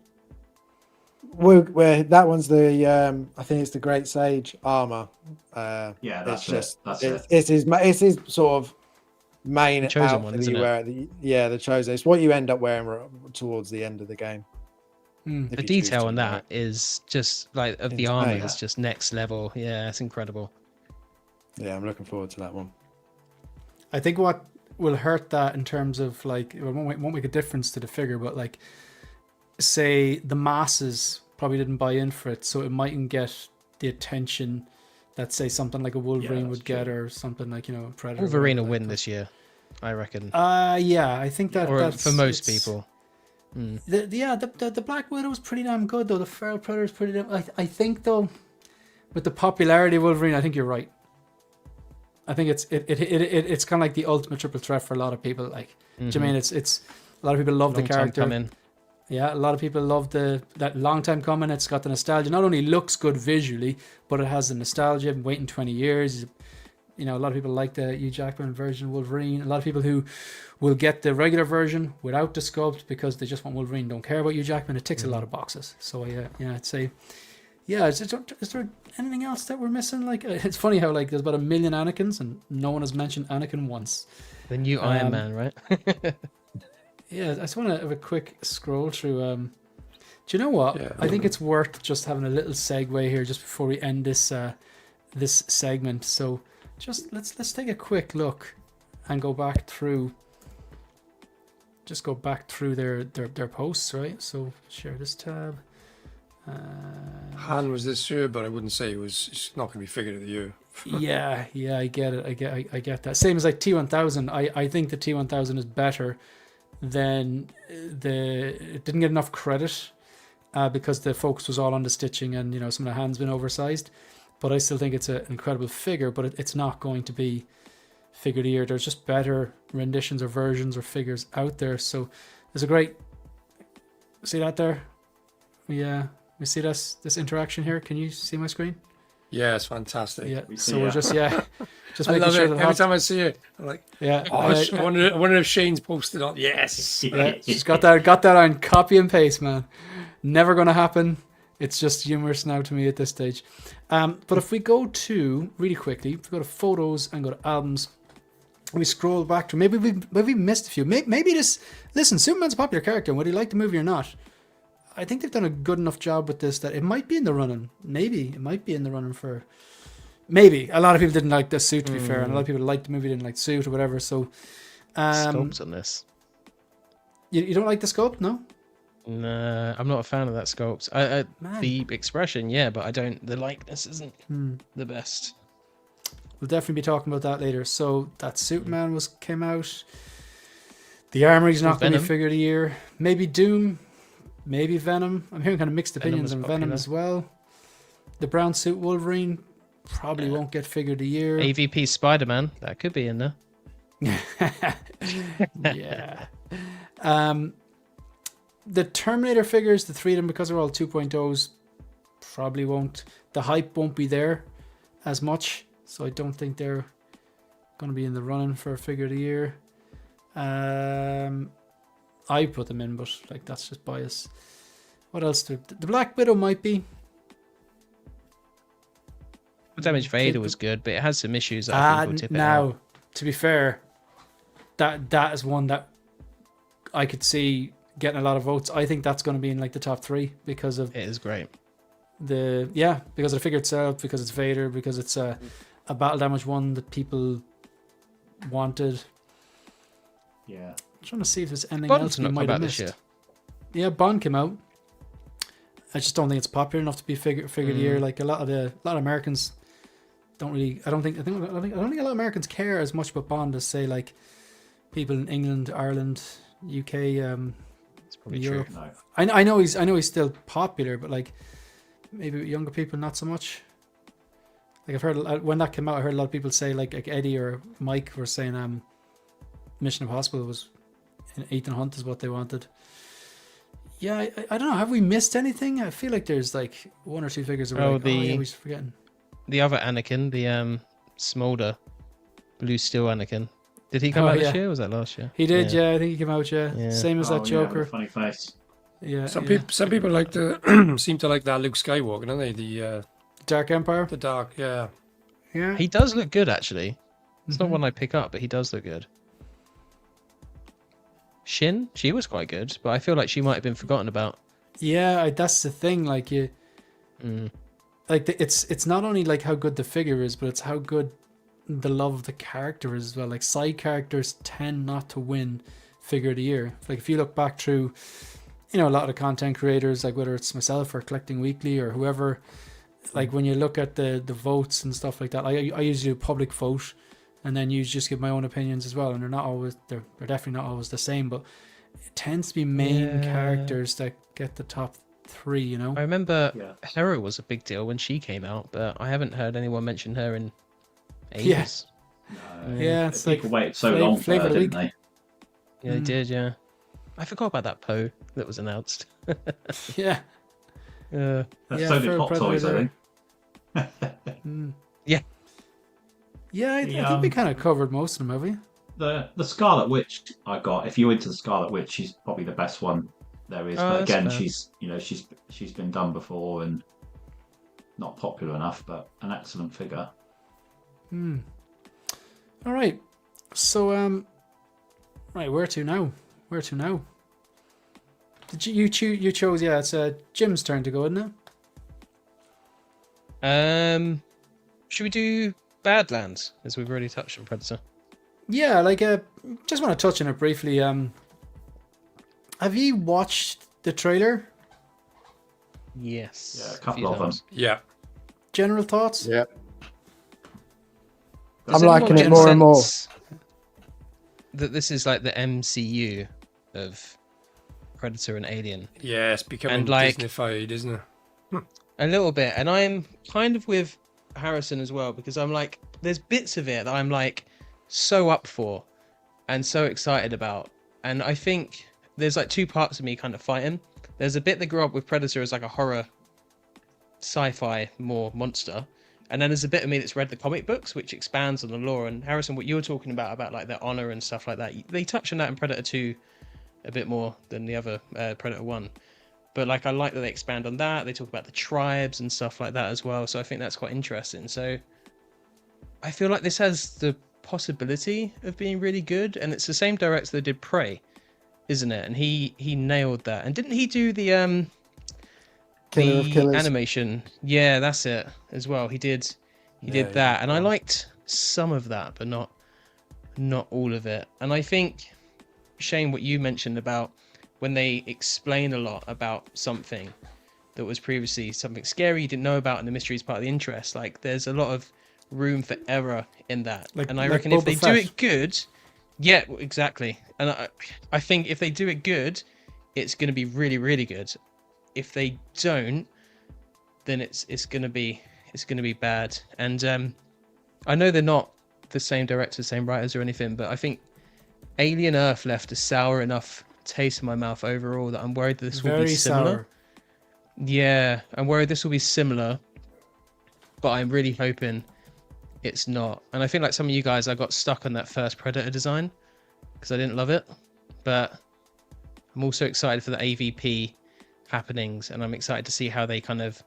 Where that one's the I think it's the Great Sage armor. Yeah, that's it's his sort of main the chosen outfit one, isn't you it? wear. The chosen. It's what you end up wearing towards the end of the game. The detail on that is just like of the armor is just next level. Yeah, it's incredible. Yeah, I'm looking forward to that one. I think what will hurt that in terms of like it won't make a difference to the figure, but like say the masses probably didn't buy in for it, so it mightn't get the attention that say something like a Wolverine would get, or something like, you know, Predator. Wolverine will win this year, I reckon. Yeah, I think that's for most people. The Black Widow was pretty damn good though. The Feral Predator is pretty damn. I think though, with the popularity of Wolverine, I think you're right. I think it's kind of like the ultimate triple threat for a lot of people. Like, do you mean it's a lot of people love the character. Coming. Yeah, a lot of people love that long time coming. It's got the nostalgia. Not only looks good visually, but it has the nostalgia. Been waiting 20 years. You know, a lot of people like the Hugh Jackman version of Wolverine. A lot of people who will get the regular version without the sculpt because they just want Wolverine, don't care about Hugh Jackman. It ticks a lot of boxes. So I'd say, yeah. Is there anything else that we're missing? Like, it's funny how like there's about 1 million Anakins and no one has mentioned Anakin once. The new Iron Man, right? Yeah, I just want to have a quick scroll through. Do you know what? Yeah. I think it's worth just having a little segue here just before we end this this segment. So just let's take a quick look and go back through. Just go back through their posts, right? So share this tab. Han was this year, but I wouldn't say it's not going to be figure of the year. yeah, I get it. I get that. Same as like T1000. I think the T1000 is better than it didn't get enough credit because the focus was all on the stitching and, you know, some of the hands been oversized. But I still think it's an incredible figure, but it's not going to be figure of the year. There's just better renditions or versions or figures out there. So there's a great, see that there? Yeah, we see this interaction here. Can you see my screen? Yeah, it's fantastic. Yeah, so we're just just I making love sure it. that Every time I see it, I'm like, yeah. I wonder if Shane's posted on. Yes, yeah, she's got that on copy and paste, man. Never gonna happen. It's just humorous now to me at this stage. But if we go to really quickly, if we go to photos and go to albums, we scroll back to maybe we missed a few. Maybe this. Listen, Superman's a popular character, whether you like the movie or not. I think they've done a good enough job with this that it might be in the running. Maybe it might be in the running for Maybe a lot of people didn't like the suit, to be fair, and a lot of people liked the movie, didn't like the suit or whatever. So, Sculpts on this. you don't like the sculpt, no? Nah, I'm not a fan of that sculpt. Man. The expression, yeah, but I don't. The likeness isn't the best. We'll definitely be talking about that later. So that Superman came out. The Armory's not going to be Venom. figure of the year. Maybe Doom, maybe Venom. I'm hearing kind of mixed Venom opinions was on Venom popular. as well. The brown suit Wolverine probably won't get figure of the year. AVP Spider-Man, that could be in there. Yeah. The Terminator figures, the three of them, because they're all 2.0s, probably won't. The hype won't be there as much, so I don't think they're going to be in the running for a figure of the year. I put them in, but like that's just bias. What else? The Black Widow might be. Damage Vader was good, but it has some issues that I think will tip it out. Now, to be fair, that is one that I could see getting a lot of votes. I think that's going to be in like the top 3 because of It is great. because of the figure itself, because it's Vader, because it's a battle damage one that people wanted. Yeah. I'm trying to see if there's anything Bond's else we not come might have out this missed. year. Yeah, Bond came out. I just don't think it's popular enough to be figure of the year. Like a lot of Americans don't really. I don't think a lot of Americans care as much about Bond as say like people in England, Ireland, UK, It's probably Europe. true. No. I know he's still popular, but like maybe with younger people not so much. Like I've heard when that came out, I heard a lot of people say like Eddie or Mike were saying Mission Impossible was Ethan Hunt is what they wanted. Yeah, I don't know. Have we missed anything? I feel like there's like 1 or 2 figures that we're we're just forgetting. The other Anakin, the Smolder, Blue Steel Anakin. Did he come out this year or was that last year? He did, yeah. I think he came out, yeah. Same as that Yeah, Joker. with a funny face. Yeah. Some yeah. people like to seem to like that Luke Skywalker, don't they? The Dark Empire. the dark, yeah. Yeah. He does look good, actually. It's not one I pick up, but he does look good. Shin, she was quite good, but I feel like she might have been forgotten about. Yeah, that's the thing. Like you, like it's not only like how good the figure is, but it's how good the love of the character is as well. Like side characters tend not to win figure of the year. Like if you look back through, a lot of the content creators, like whether it's myself or Collecting Weekly or whoever, like when you look at the votes and stuff like that, I usually do public vote. And then you just give my own opinions as well, and they're definitely not always the same, but it tends to be main characters that get the top 3. I remember Hera was a big deal when she came out, but I haven't heard anyone mention her in ages. Yeah, it's People like waited so long for her, didn't they? Yeah, they did. Yeah, I forgot about that Poe that was announced. yeah, Yeah. So did Hot Toys, I think. Yeah. Yeah, I think we kind of covered most of them, have we? The Scarlet Witch I got. If you're into the Scarlet Witch, she's probably the best one there is. Oh, But that's again, fair. she's been done before and not popular enough, but an excellent figure. All right. So, right, where to now? Did you chose? Yeah, it's Jim's turn to go, isn't it? Should we do Badlands, as we've already touched on Predator? Yeah, like just want to touch on it briefly. Have you watched the trailer? Yes. Yeah, a few couple of them. times. Yeah. General thoughts? Yeah. Does I'm anyone liking get it a more and more. sense that this is like the MCU of Predator and Alien. Yeah, it's becoming And, like- Disney-fied, isn't it? A little bit, and I'm kind of with Harrison as well, because I'm like, there's bits of it that I'm like so up for and so excited about, and I think there's like 2 parts of me kind of fighting. There's a bit that grew up with Predator as like a horror sci-fi more monster, and then there's a bit of me that's read the comic books, which expands on the lore. And Harrison, what you were talking about like their honor and stuff like that, they touch on that in Predator 2 a bit more than the other Predator 1. But like, I like that they expand on that. They talk about the tribes and stuff like that as well. So I think that's quite interesting. So I feel like this has the possibility of being really good. And it's the same director that did Prey, isn't it? And he nailed that. And didn't he do the Killer of Killers. animation? Yeah, that's it as well. He did He did that, and I liked some of that, but not all of it. And I think, Shane, what you mentioned about when they explain a lot about something that was previously something scary you didn't know about, and the mystery is part of the interest. Like, there's a lot of room for error in that, and I reckon if they do it good, yeah, exactly. And I think if they do it good, it's going to be really, really good. If they don't, then it's going to be bad. And I know they're not the same directors, same writers or anything, but I think Alien Earth left a sour enough taste in my mouth overall that I'm worried that this will be similar. Sour. Yeah, I'm worried this will be similar, but I'm really hoping it's not. And I think like some of you guys, I got stuck on that first Predator design because I didn't love it, but I'm also excited for the AVP happenings, and I'm excited to see how they kind of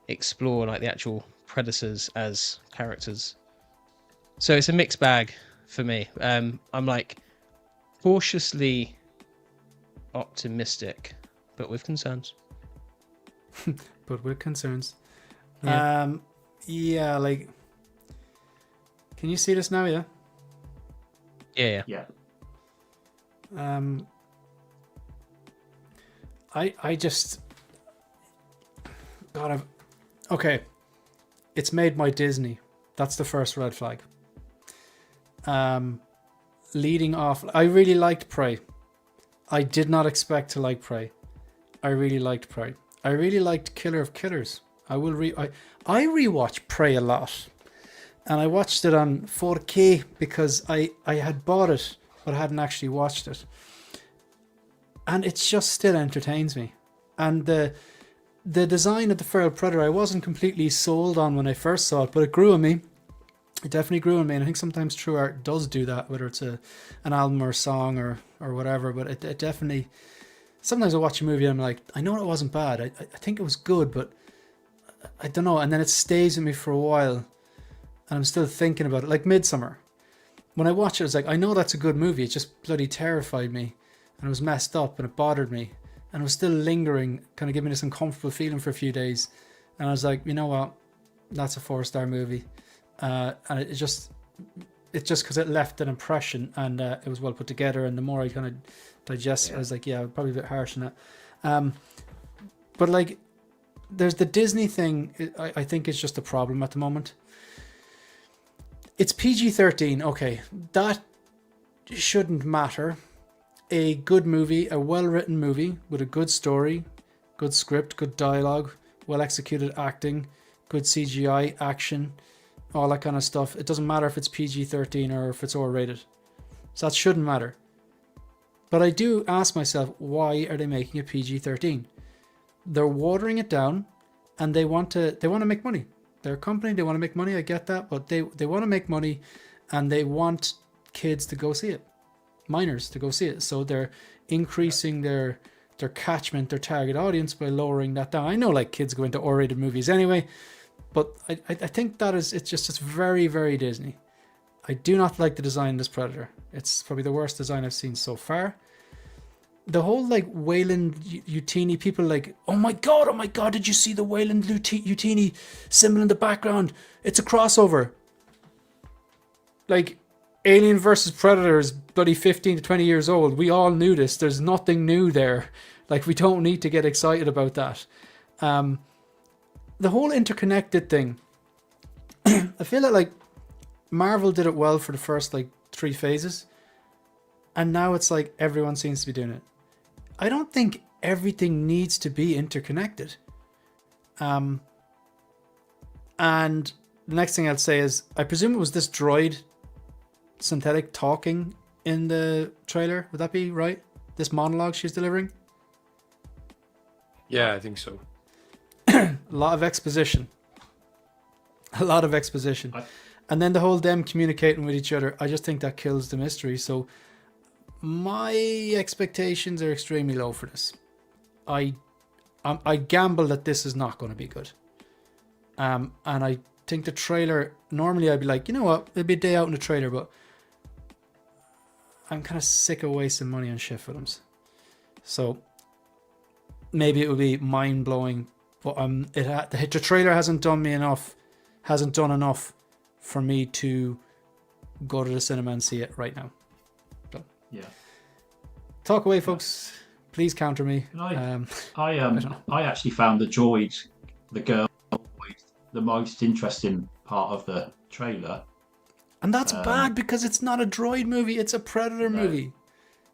explore like the actual Predators as characters. So it's a mixed bag for me. I'm like cautiously optimistic, but with concerns. But with concerns. Yeah. Like, can you see this now? Yeah. Yeah. I just okay. It's made by Disney. That's the first red flag. Leading off, I really liked Prey. I did not expect to like Prey. I really liked Prey. I really liked Killer of Killers. I rewatch Prey a lot, and I watched it on 4K because I had bought it but I hadn't actually watched it, and it just still entertains me. And the design of the feral predator I wasn't completely sold on when I first saw it, but it grew on me. It definitely grew on me, and I think sometimes true art does do that, whether it's an album or a song or whatever. But it definitely. Sometimes I watch a movie and I'm like, I know it wasn't bad. I think it was good, but I don't know. And then it stays with me for a while, and I'm still thinking about it. Like Midsummer. When I watch it, I was like, I know that's a good movie. It just bloody terrified me, and it was messed up, and it bothered me, and it was still lingering, kind of giving me this uncomfortable feeling for a few days. And I was like, you know what? That's a 4-star movie. And it just because it left an impression, and it was well put together. And the more I kind of digest it, I was like, yeah, probably a bit harsh on that. But like, there's the Disney thing. I think is just a problem at the moment. It's PG-13. Okay, that shouldn't matter. A good movie, a well-written movie with a good story, good script, good dialogue, well-executed acting, good CGI, action, all that kind of stuff. It doesn't matter if it's PG-13 or if it's R-rated. So that shouldn't matter. But I do ask myself, why are they making it PG-13? They're watering it down, and they want to make money. They're a company, they want to make money, I get that, but they want to make money, and they want kids to go see it. Minors to go see it. So they're increasing their catchment, their target audience, by lowering that down. I know like kids go into R-rated movies anyway, but I think it's very, very Disney. I do not like the design of this Predator. It's probably the worst design I've seen so far. The whole like Wayland Utini, people like, oh my god, did you see the Wayland Utini symbol in the background? It's a crossover. Like, Alien versus Predator is bloody 15 to 20 years old. We all knew this. There's nothing new there. Like, we don't need to get excited about that. The whole interconnected thing, I feel like Marvel did it well for the first like 3 phases, and now it's like everyone seems to be doing it. I don't think everything needs to be interconnected. And the next thing I'd say is, I presume it was this droid synthetic talking in the trailer. Would that be right? This monologue she's delivering? Yeah, I think so. A lot of exposition. And then the whole them communicating with each other, I just think that kills the mystery. So my expectations are extremely low for this. I gamble that this is not going to be good. And I think the trailer, normally I'd be like, you know what, it'll be a day out in the trailer, but I'm kind of sick of wasting money on shit films. So maybe it will be mind blowing, but the trailer hasn't done me enough, hasn't done enough for me to go to the cinema and see it right now. So, Yeah. talk away, folks. Please counter me. I actually found the droid, the girl, the most interesting part of the trailer. And that's bad because it's not a droid movie, it's a predator movie.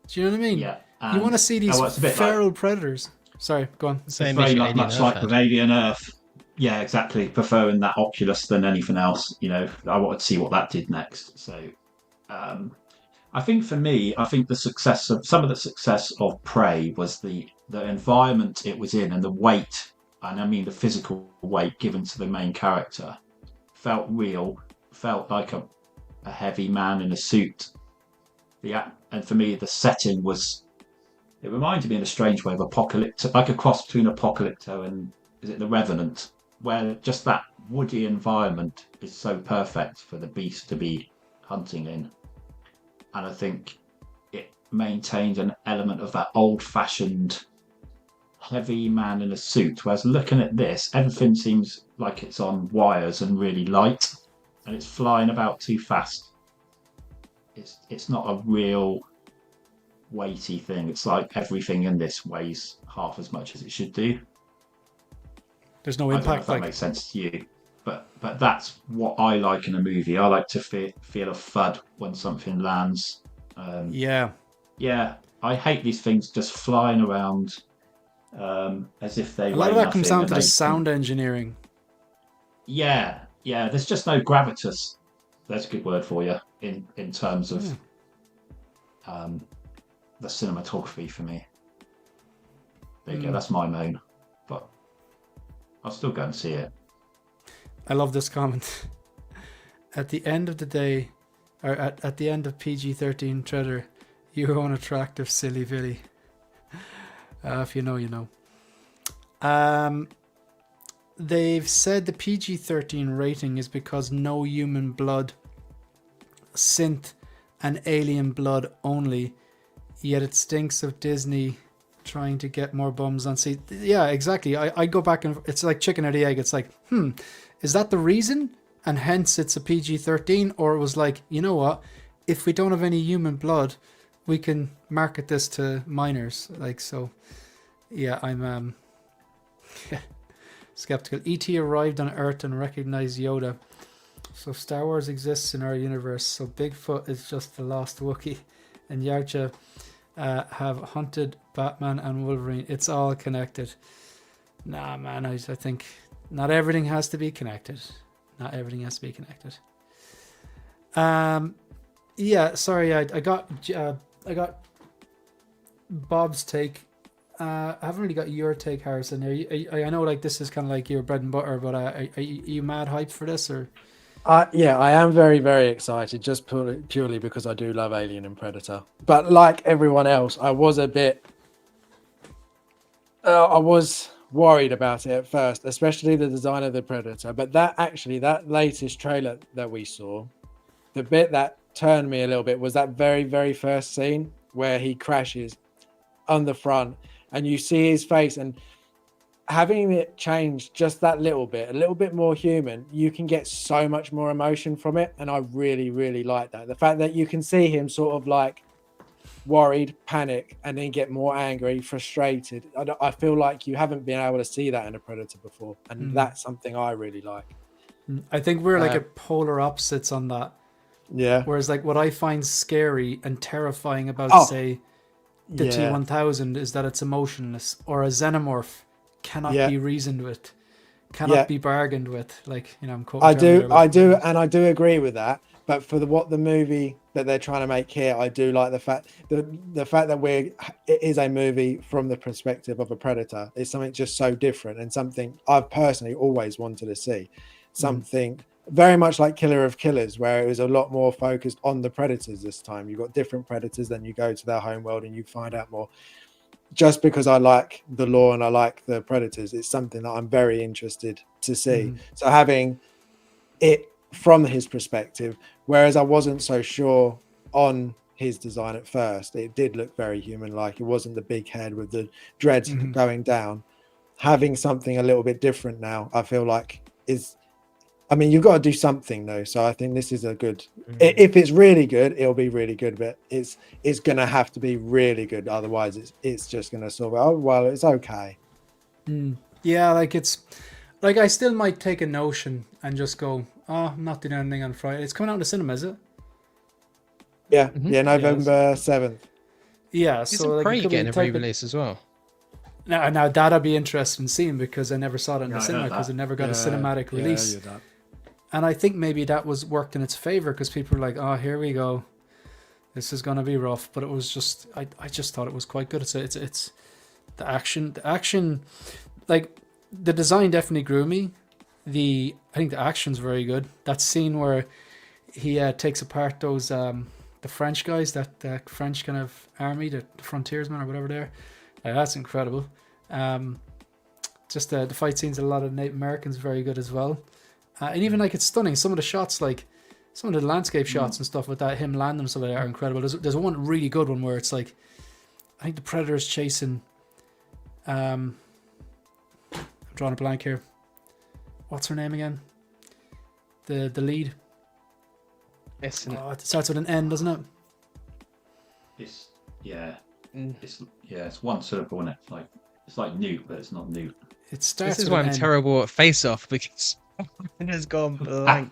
Do you know what I mean? Yeah. You want to see these feral predators. Sorry, go on. Same it's very issue much Alien like Earth with had. Alien Earth. Yeah, exactly. Preferring that Oculus than anything else. You know, I wanted to see what that did next. So, I think for me, the success of Prey was the environment it was in and the weight, and I mean the physical weight given to the main character, felt real, felt like a heavy man in a suit. And for me, the setting was. It reminded me in a strange way of Apocalypto, like a cross between Apocalypto and is it The Revenant, where just that woody environment is so perfect for the beast to be hunting in. And I think it maintained an element of that old-fashioned heavy man in a suit. Whereas looking at this, everything seems like it's on wires and really light, and it's flying about too fast. It's not a real weighty thing. It's like everything in this weighs half as much as it should do. There's no I don't know impact. if that makes sense to you, but that's what I like in a movie. I like to feel a thud when something lands. Yeah. I hate these things just flying around as if they. A lot of that comes down to the sound engineering. Yeah. There's just no gravitas. That's a good word for you in terms of the cinematography for me. There you go. That's my moan, but I'll still go and see it. I love this comment. At the end of the day, or at the end of PG-13 Treader, you're unattractive, silly Billy. If you know, you know. They've said the PG-13 rating is because no human blood, synth and alien blood only, yet it stinks of Disney trying to get more bums on seat. Yeah, exactly. I go back and it's like chicken or the egg. It's like, is that the reason? And hence it's a PG-13, or it was like, you know what? If we don't have any human blood, we can market this to minors. Like, so, yeah, I'm skeptical. E.T. arrived on Earth and recognized Yoda. So Star Wars exists in our universe. So Bigfoot is just the lost Wookiee. And Yarcha have hunted Batman and Wolverine. It's all connected. Nah, man, I think not everything has to be connected. Not everything has to be connected. Yeah, sorry, I got Bob's take. I haven't really got your take, Harrison. I know like this is kind of like your bread and butter, but are you mad hyped for this or? Yeah, I am very, very excited just purely because I do love Alien and Predator. But like everyone else, I was a bit... I was worried about it at first, especially the design of the Predator. But that latest trailer that we saw, the bit that turned me a little bit was that very, very first scene where he crashes on the front and you see his face, and having it change just that little bit, a little bit more human, you can get so much more emotion from it. And I really, really like that. The fact that you can see him sort of like worried, panic, and then get more angry, frustrated. I feel like you haven't been able to see that in a Predator before. And that's something I really like. I think we're like at polar opposites on that. Yeah. Whereas like what I find scary and terrifying about, say, the T-1000 is that it's emotionless, or a xenomorph cannot be reasoned with, cannot be bargained with. Like, you know, I'm quoting I do agree with that. But for what the movie that they're trying to make here, I do like the fact that it is a movie from the perspective of a predator. It's something just so different, and something I've personally always wanted to see. Something very much like Killer of Killers, where it was a lot more focused on the predators this time. You've got different predators, then you go to their home world and you find out more. Just because I like the lore and I like the predators, it's something that I'm very interested to see. So having it from his perspective, whereas I wasn't so sure on his design at first, it did look very human-like. It wasn't the big head with the dreads going down. Having something a little bit different now, I feel like I mean, you've got to do something though. So I think this is a good. If it's really good, it'll be really good. But it's gonna have to be really good. Otherwise, it's just gonna sort of, oh well, it's okay. Yeah, like it's like I still might take a notion and just go, oh, I'm not doing anything on Friday. It's coming out in the cinema, is it? Yeah, yeah, November 7th. Yeah, Isn't so like, Prey it could be getting a the type of- re-release as well? Now that I'd be interested in seeing because I never saw it in the I cinema heard because that. it never got a cinematic release. Yeah, that. And I think maybe that was worked in its favor because people were like, oh, here we go. This is going to be rough. But it was just, I just thought it was quite good. It's the action, like the design definitely grew me. I think the action's very good. That scene where he takes apart those, the French guys, that French kind of army, the frontiersmen or whatever they're, that's incredible. Just the fight scenes, a lot of Native Americans, very good as well. And even like it's stunning. Some of the shots, like some of the landscape shots and stuff with that, him landing and stuff like that are incredible. There's one really good one where it's like, I think the Predator is chasing. I'm drawing a blank here. What's her name again? The lead. It It starts with an N, doesn't it? It's it's one syllable, isn't it? It's like Newt, but it's not Newt. It starts. This is with why an I'm N. terrible at Face Off because it has gone blank.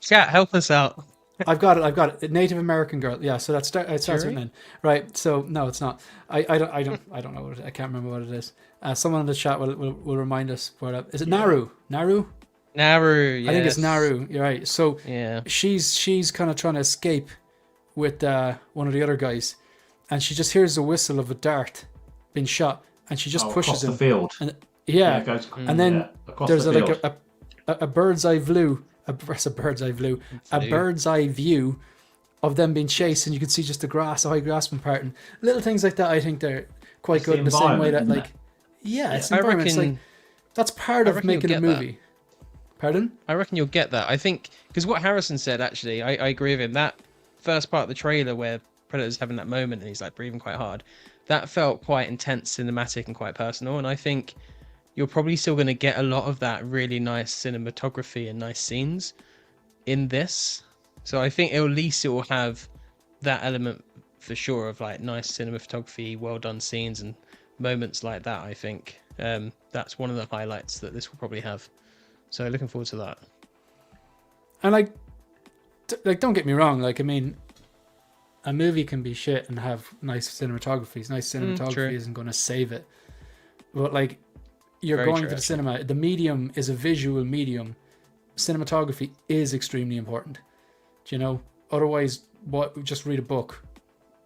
Chat, help us out. I've got it. Native American girl. Yeah, so it starts with an N. Right. So no, it's not. I don't know what I can't remember what it is. Someone in the chat will remind us what it is. It Naru? Naru, yes. I think it's Naru. You're right. So Yeah. she's kind of trying to escape with one of the other guys, and she just hears the whistle of a dart being shot, and she just pushes across him. the field. And It goes, and then across there's the field. a bird's eye view. A bird's eye view of them being chased, and you can see just the high grass being parting. Little things like that, I think they're quite It's good the in the same way that, environment, like, it's I environment. It's reckon- like that's part I of reckon you'll making a get that. movie. Pardon? I reckon you'll get that. I think because what Harrison said, actually, I agree with him. That first part of the trailer where Predator's having that moment and he's like breathing quite hard, that felt quite intense, cinematic, and quite personal. And I think you're probably still going to get a lot of that really nice cinematography and nice scenes in this. So I think at least it will have that element for sure of like nice cinematography, well done scenes, and moments like that. I think that's one of the highlights that this will probably have. So looking forward to that. And like don't get me wrong. Like, I mean, a movie can be shit and have nice cinematography. Nice cinematography true. isn't going to save it. But like, you're Very going true, to the actually. cinema. The medium is a visual medium. Cinematography is extremely important. Do you know? Otherwise, just read a book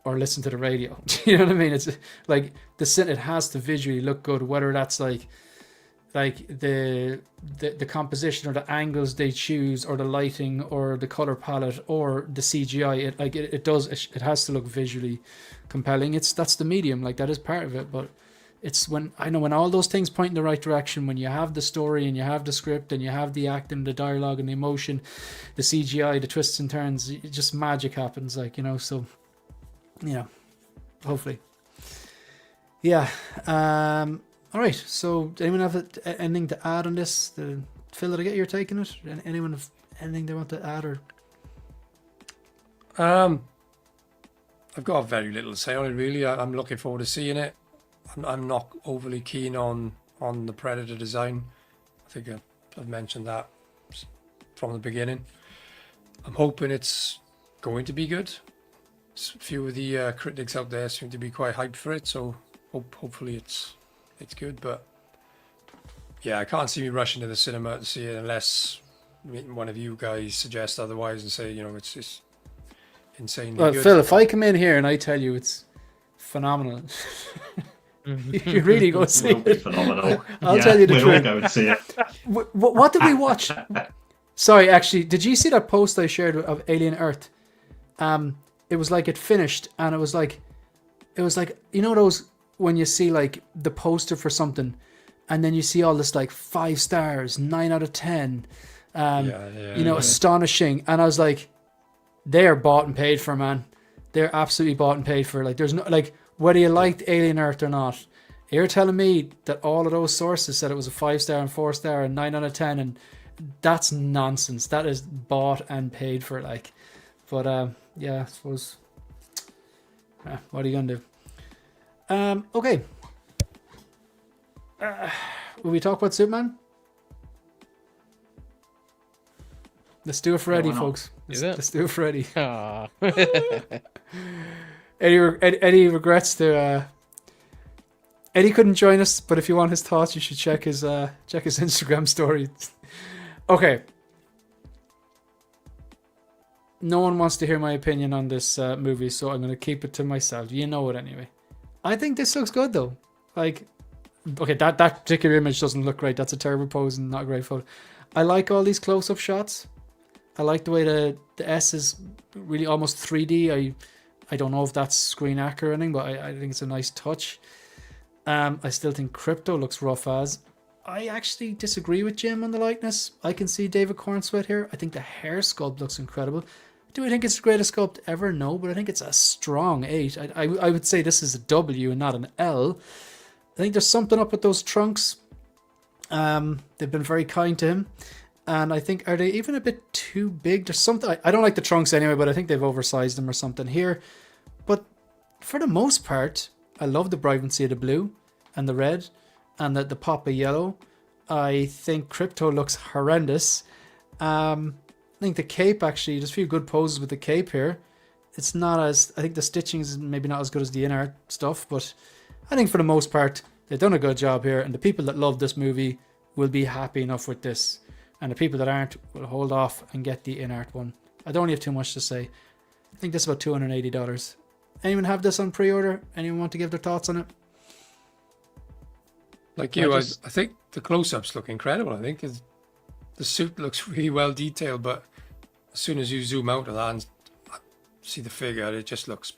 or listen to the radio. Do you know what I mean? It's like it has to visually look good, whether that's like the composition or the angles they choose or the lighting or the color palette or the CGI. It has to look visually compelling. That's the medium. Like, that is part of it, but it's when all those things point in the right direction, when you have the story and you have the script and you have the acting, the dialogue and the emotion, the CGI, the twists and turns, just magic happens, like, so, hopefully. Yeah. All right. So anyone have anything to add on this? Phil, did I get your take on it? Anyone have anything they want to add or? I've got very little to say on it, really. I'm looking forward to seeing it. I'm not overly keen on the Predator design. I think I've mentioned that from the beginning. I'm hoping it's going to be good. A few of the critics out there seem to be quite hyped for it, so hopefully it's good. But yeah, I can't see me rushing to the cinema to see it unless one of you guys suggest otherwise and say, it's insanely Well, good. Phil, if I come in here and I tell you it's phenomenal, you really go see Will be it. phenomenal. I'll tell you the we'll all truth. go and see it. What did we watch? Sorry, actually, did you see that post I shared of Alien Earth? It was like it finished, and it was like those when you see like the poster for something, and then you see all this like 5 stars, 9 out of 10, astonishing, and I was like, they are bought and paid for, man. They're absolutely bought and paid for. Like, there's no like, whether you liked Alien Earth or not, you're telling me that all of those sources said it was a 5 star and 4 star and 9 out of 10, and that's nonsense. That is bought and paid for, like. But yeah, I suppose. What are you gonna do? Okay. Will we talk about Superman? Let's do it for Eddie, why not? folks. Is it? Let's do it for Eddie. Aw. Eddie regrets to. Eddie couldn't join us, but if you want his thoughts, you should check his Instagram story. Okay. No one wants to hear my opinion on this movie, so I'm going to keep it to myself. You know it anyway. I think this looks good, though. Like, okay, that particular image doesn't look great. That's a terrible pose and not a great photo. I like all these close-up shots. I like the way the S is really almost 3D. I don't know if that's screen accurate or anything, but I think it's a nice touch. I still think Crypto looks rough as. I actually disagree with Jim on the likeness. I can see David Cornsweet here. I think the hair sculpt looks incredible. Do I think it's the greatest sculpt ever? No, but I think it's a strong 8. I would say this is a W and not an L. I think there's something up with those trunks. They've been very kind to him. And I think, are they even a bit too big? There's something, I don't like the trunks anyway, but I think they've oversized them or something here. But for the most part, I love the vibrancy of the blue and the red and the pop of yellow. I think Crypto looks horrendous. I think the cape, actually, there's a few good poses with the cape here. It's not as, I think the stitching is maybe not as good as the INART stuff, but I think for the most part, they've done a good job here. And the people that love this movie will be happy enough with this. And the people that aren't will hold off and get the INART one. I don't have too much to say. I think this is about $280. Anyone have this on pre-order? Anyone want to give their thoughts on it? Like you, I think the close-ups look incredible. I think the suit looks really well detailed, but as soon as you zoom out of that and see the figure, it just looks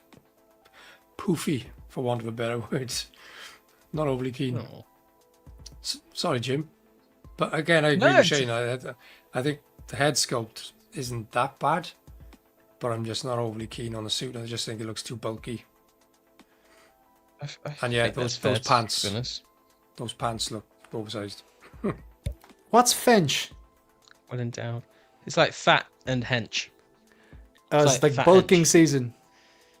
poofy, for want of a better word. Not overly keen. Oh. Sorry, Jim. But again, I agree with Shane. I think the head sculpt isn't that bad, but I'm just not overly keen on the suit. I just think it looks too bulky. And yeah, those pants. Those pants look oversized. What's Finch? Well endowed. It's like fat and hench. It's like fat bulking hench. season.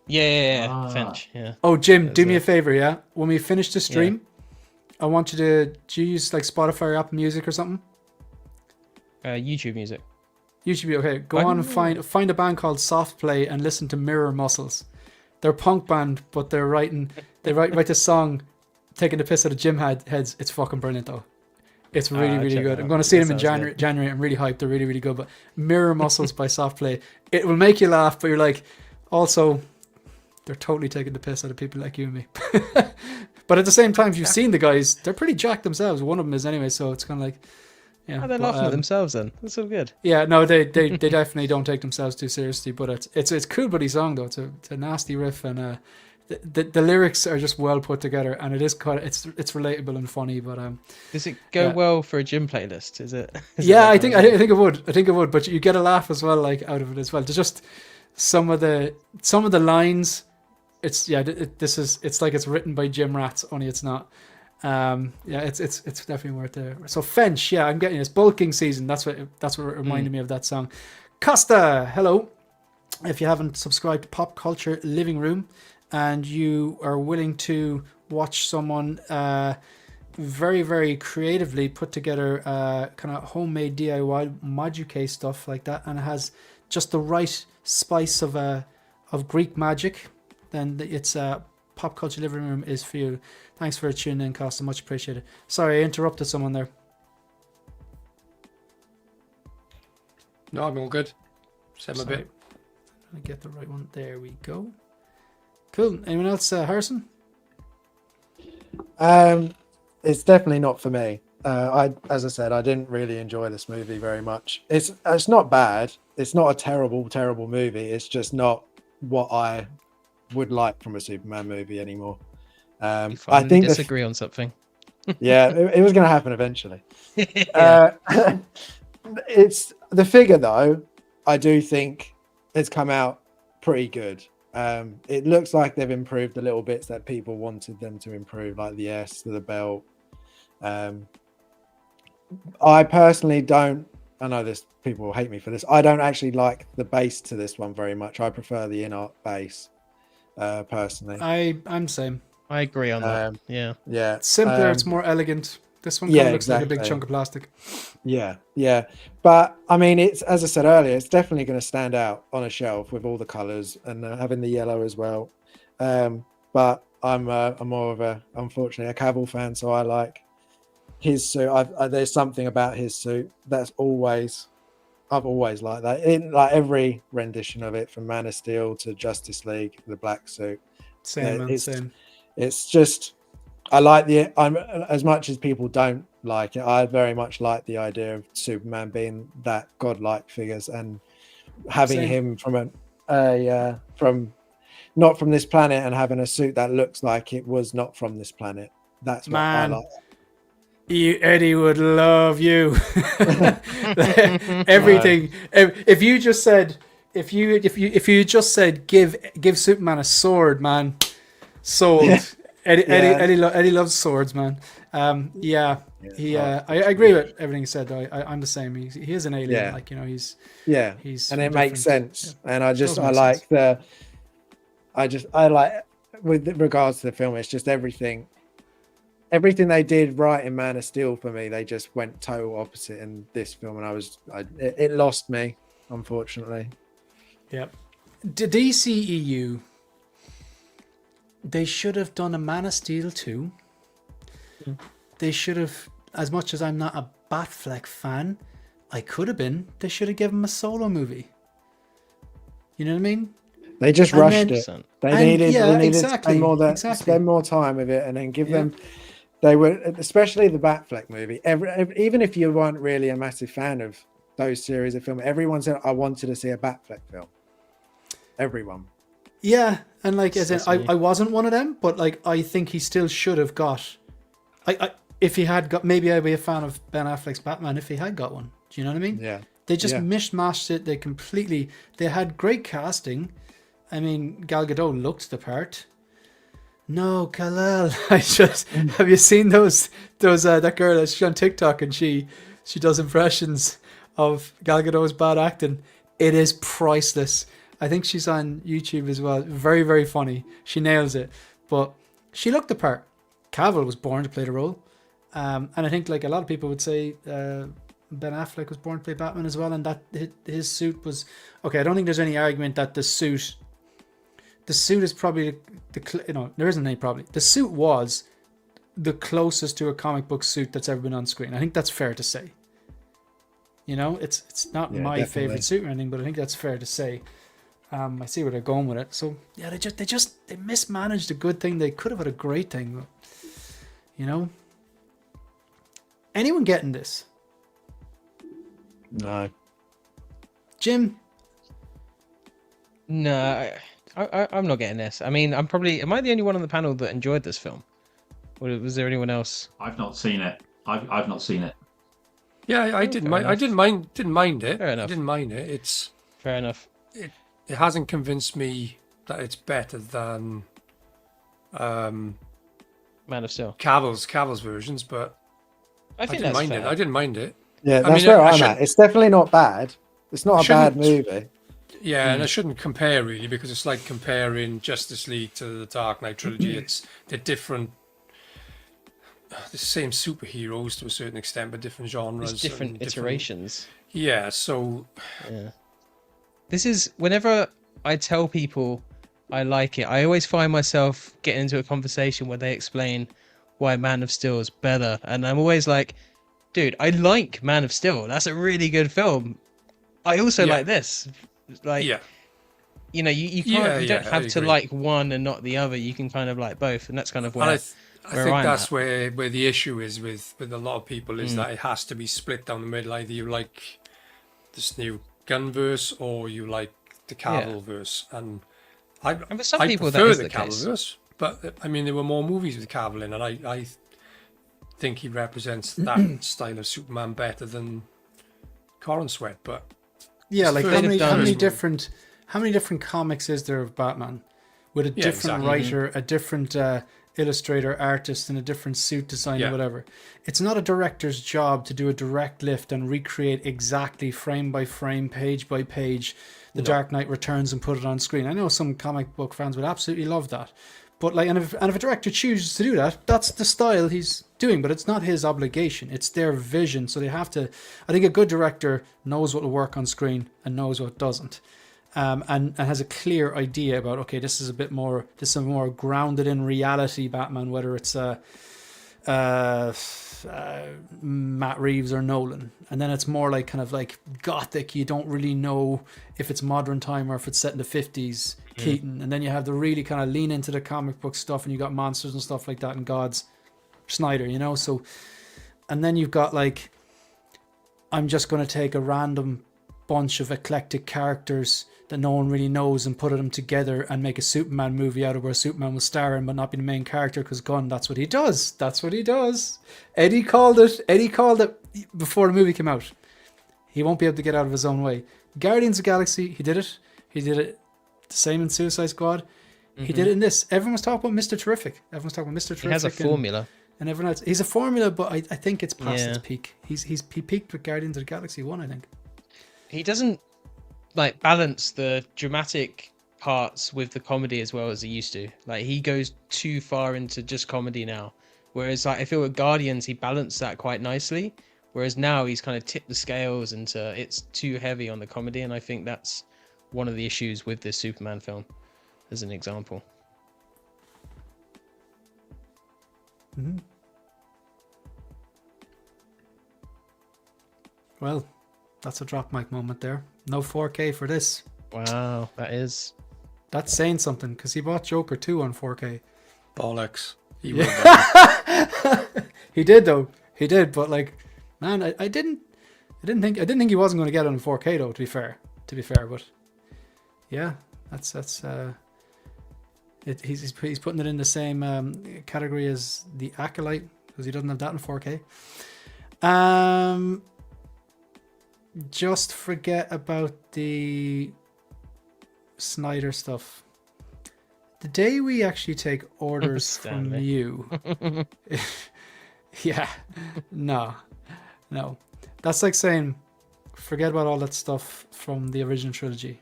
Yeah, Finch. Yeah. Oh, Jim, do me a favor, yeah? When we finish the stream, I want you to, do you use like Spotify or Apple Music or something? YouTube music. YouTube, okay. Go on and find a band called Soft Play and listen to Mirror Muscles. They're a punk band, but they write this song taking the piss out of gym heads. It's fucking brilliant though. It's really, really good. I'm going to see them in January. I'm really hyped. They're really, really good. But Mirror Muscles by Soft Play. It will make you laugh, but you're like, also, they're totally taking the piss out of people like you and me. But at the same time, if you've seen the guys, they're pretty jacked themselves. One of them is anyway, so it's kind of like, yeah. Oh, they're laughing at themselves then. That's all good. Yeah, no, they definitely don't take themselves too seriously. But it's a cool buddy song though. It's a nasty riff, and the lyrics are just well put together, and it is it's relatable and funny. But does it go well for a gym playlist? Is it? I think it would. I think it would. But you get a laugh as well, like out of it as well. There's just some of the lines. It's it's like it's written by gym rats, only it's not. It's definitely worth it. So Finch, yeah, I'm getting this bulking season. That's what reminded me of that song. Costa, hello. If you haven't subscribed to Pop Culture Living Room and you are willing to watch someone very, very creatively put together kind of homemade DIY Maduke stuff like that, and it has just the right spice of Greek magic, then it's Pop Culture Living Room is for you. Thanks for tuning in, Costa. Much appreciated. Sorry, I interrupted someone there. No, I'm all good. Same a bit. I get the right one. There we go. Cool. Anyone else? Harrison? It's definitely not for me. As I said, I didn't really enjoy this movie very much. It's not bad. It's not a terrible movie. It's just not what I would like from a Superman movie anymore. I think disagree on something. Yeah, it was going to happen eventually. It's the figure though. I do think it's come out pretty good. It looks like they've improved the little bits that people wanted them to improve, like the S to the belt. I personally don't I know this people will hate me for this. I don't actually like the base to this one very much. I prefer the INART base, personally. I'm same. I agree on that. Yeah. Yeah, It's simpler. It's more elegant. This one kind yeah, of looks like a big exactly. chunk of plastic. yeah. But I mean, it's, as I said earlier, it's definitely going to stand out on a shelf with all the colours and having the yellow as well. But I'm more of a, unfortunately, a Cavill fan, so I like his suit. There's something about his suit that's I've always liked that. In like every rendition of it, from Man of Steel to Justice League, the black suit. Same, man, same. It's just, I like I'm as much as people don't like it. I very much like the idea of Superman being that godlike figures and having him from from not from this planet and having a suit that looks like it was not from this planet. That's what I like. Eddie would love you. Everything. If you just said, if you just said, give Superman a sword, man, sold. Eddie loves swords, man. I agree with everything you said. I'm the same. He is an alien. Yeah. Like, you know, he's and it makes sense. Yeah. And I like with regards to the film, it's just everything they did right in Man of Steel for me, they just went total opposite in this film, and it lost me, unfortunately. Yep. The DCEU, they should have done a Man of Steel 2. They should have, as much as I'm not a Batfleck fan, I could have been, they should have given him a solo movie. You know what I mean? They just rushed it. They needed to spend more time with it, and then give them. They were, especially the Batfleck movie. Even if you weren't really a massive fan of those series of film, everyone said, "I wanted to see a Batfleck film." Everyone. Yeah, and like, as in, I wasn't one of them, but like, I think he still should have got. If he had got, maybe I'd be a fan of Ben Affleck's Batman if he had got one. Do you know what I mean? Yeah. They just mishmashed it. They had great casting. I mean, Gal Gadot looked the part. No, Kal-El. Have you seen those that girl? She's on TikTok and she does impressions of Gal Gadot's bad acting. It is priceless. I think she's on YouTube as well. Very, very funny. She nails it. But she looked the part. Cavill was born to play the role. And I think, like, a lot of people would say, Ben Affleck was born to play Batman as well, and that his suit was okay. I don't think there's any argument that the suit is probably there isn't any probably. The suit was the closest to a comic book suit that's ever been on screen. I think that's fair to say. You know, it's not my favorite suit or anything, but I think that's fair to say. I see where they're going with it. So yeah, they mismanaged a good thing. They could have had a great thing, but, you know. Anyone getting this? No. Jim? No, I'm not getting this. I mean, am I the only one on the panel that enjoyed this film? Or was there anyone else? I've not seen it. I've not seen it. Yeah, I didn't mind. I didn't mind it. Fair enough. I didn't mind it. It's fair enough. It hasn't convinced me that it's better than Man of Steel. Cavill's versions, but I think didn't that's mind fair. it. I didn't mind it. Yeah, that's where I'm at. It's definitely not bad. It's not a bad movie. Yeah, and I shouldn't compare really, because it's like comparing Justice League to the Dark Knight trilogy. They're different, the same superheroes to a certain extent, but different genres. It's different iterations. Yeah, so... Yeah. This is, whenever I tell people I like it, I always find myself getting into a conversation where they explain why Man of Steel is better. And I'm always like, dude, I like Man of Steel. That's a really good film. I also like this. Like, you know, you can't, you don't have to like one and not the other. You can kind of like both, and that's kind of where I think that's where the issue is with a lot of people is that it has to be split down the middle. Either you like this new Gunverse or you like the Cavill verse, and for some people prefer that is the the Cavill case. verse. But I mean, there were more movies with Cavill in, and I think he represents that style of Superman better than Corran Sweat. But yeah, like how many different comics is there of Batman with a different writer, a illustrator, artist in a different suit design or Yeah. whatever. It's not a director's job to do a direct lift and recreate exactly frame by frame, page by page, The Dark Knight Returns and put it on screen. I know some comic book fans would absolutely love that. But like, and if a director chooses to do that, that's the style he's doing. But it's not his obligation; it's their vision. So they have to. I think a good director knows what will work on screen and knows what doesn't, and has a clear idea about, okay, this is a more grounded in reality Batman, whether it's Matt Reeves or Nolan, and then it's more like kind of like gothic. You don't really know if it's modern time or if it's set in the 50s. Keaton, and then you have the really kind of lean into the comic book stuff, and you got monsters and stuff like that, and God's Snyder, you know. So, and then you've got like, I'm just going to take a random bunch of eclectic characters that no one really knows and put them together and make a Superman movie out of where Superman was starring but not be the main character, because Gunn, that's what he does. That's what he does. Eddie called it before the movie came out. He won't be able to get out of his own way. Guardians of the Galaxy, he did it. The same in Suicide Squad. He did it in this. Everyone was talking about Mr. Terrific. Everyone's talking about Mr. Terrific. He has a formula. And everyone else. He's a formula, but I think it's past its peak. He peaked with Guardians of the Galaxy 1, I think. He doesn't like balance the dramatic parts with the comedy as well as he used to. Like, he goes too far into just comedy now. Whereas like, I feel with Guardians, he balanced that quite nicely. Whereas now he's kind of tipped the scales into it's too heavy on the comedy, and I think that's one of the issues with this Superman film, as an example. Well, that's a drop mic moment there. No 4K for this. Wow, that's saying something, because he bought Joker 2 on 4K. Bollocks. He He did though. He did, but like, man, I didn't think he wasn't going to get it on 4K though. To be fair, but yeah, that's he's putting it in the same category as the Acolyte, because he doesn't have that in 4K. Just forget about the Snyder stuff. The day we actually take orders from you. Yeah. No. That's like saying, forget about all that stuff from the original trilogy.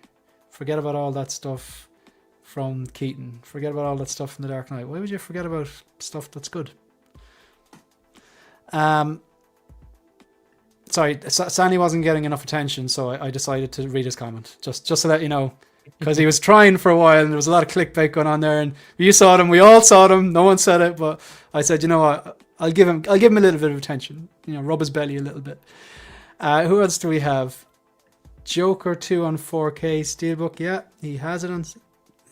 Forget about all that stuff from Keaton. Forget about all that stuff from The Dark Knight. Why would you forget about stuff that's good? Sorry, Sandy wasn't getting enough attention, so I decided to read his comment. Just to let you know. Because he was trying for a while, and there was a lot of clickbait going on there, and you saw them, we all saw them, no one said it, but I said, you know what, I'll give him a little bit of attention, you know, rub his belly a little bit. Who else do we have? Joker 2 on 4K Steelbook. Yeah, he has it on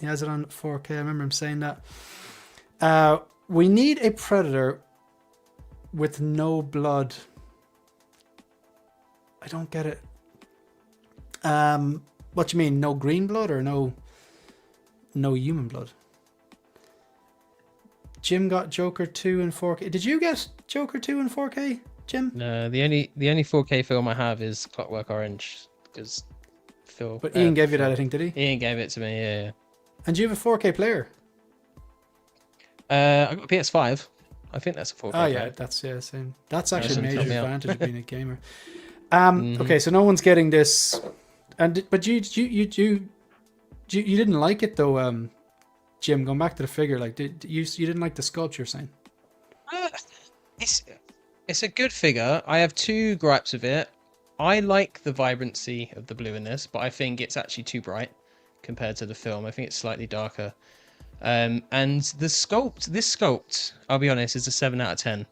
4K. I remember him saying that. We need a Predator with no blood. I don't get it. What do you mean? No green blood or no human blood? Jim got Joker 2 in 4K. Did you get Joker 2 in 4K, Jim? No, the only 4K film I have is Clockwork Orange, because Phil. But Ian gave you that, I think, did he? Ian gave it to me, yeah. And do you have a 4K player? I got a PS5. I think that's a 4K. Oh yeah, player. same. That's actually a major advantage of being a gamer. Mm-hmm. Okay, so no one's getting this, but you didn't like it though, Jim. Going back to the figure, like, you didn't like the sculpture, you're saying? It's a good figure. I have two gripes with it. I like the vibrancy of the blue in this, but I think it's actually too bright compared to the film. I think it's slightly darker. And this sculpt, I'll be honest, is a 7 out of 10,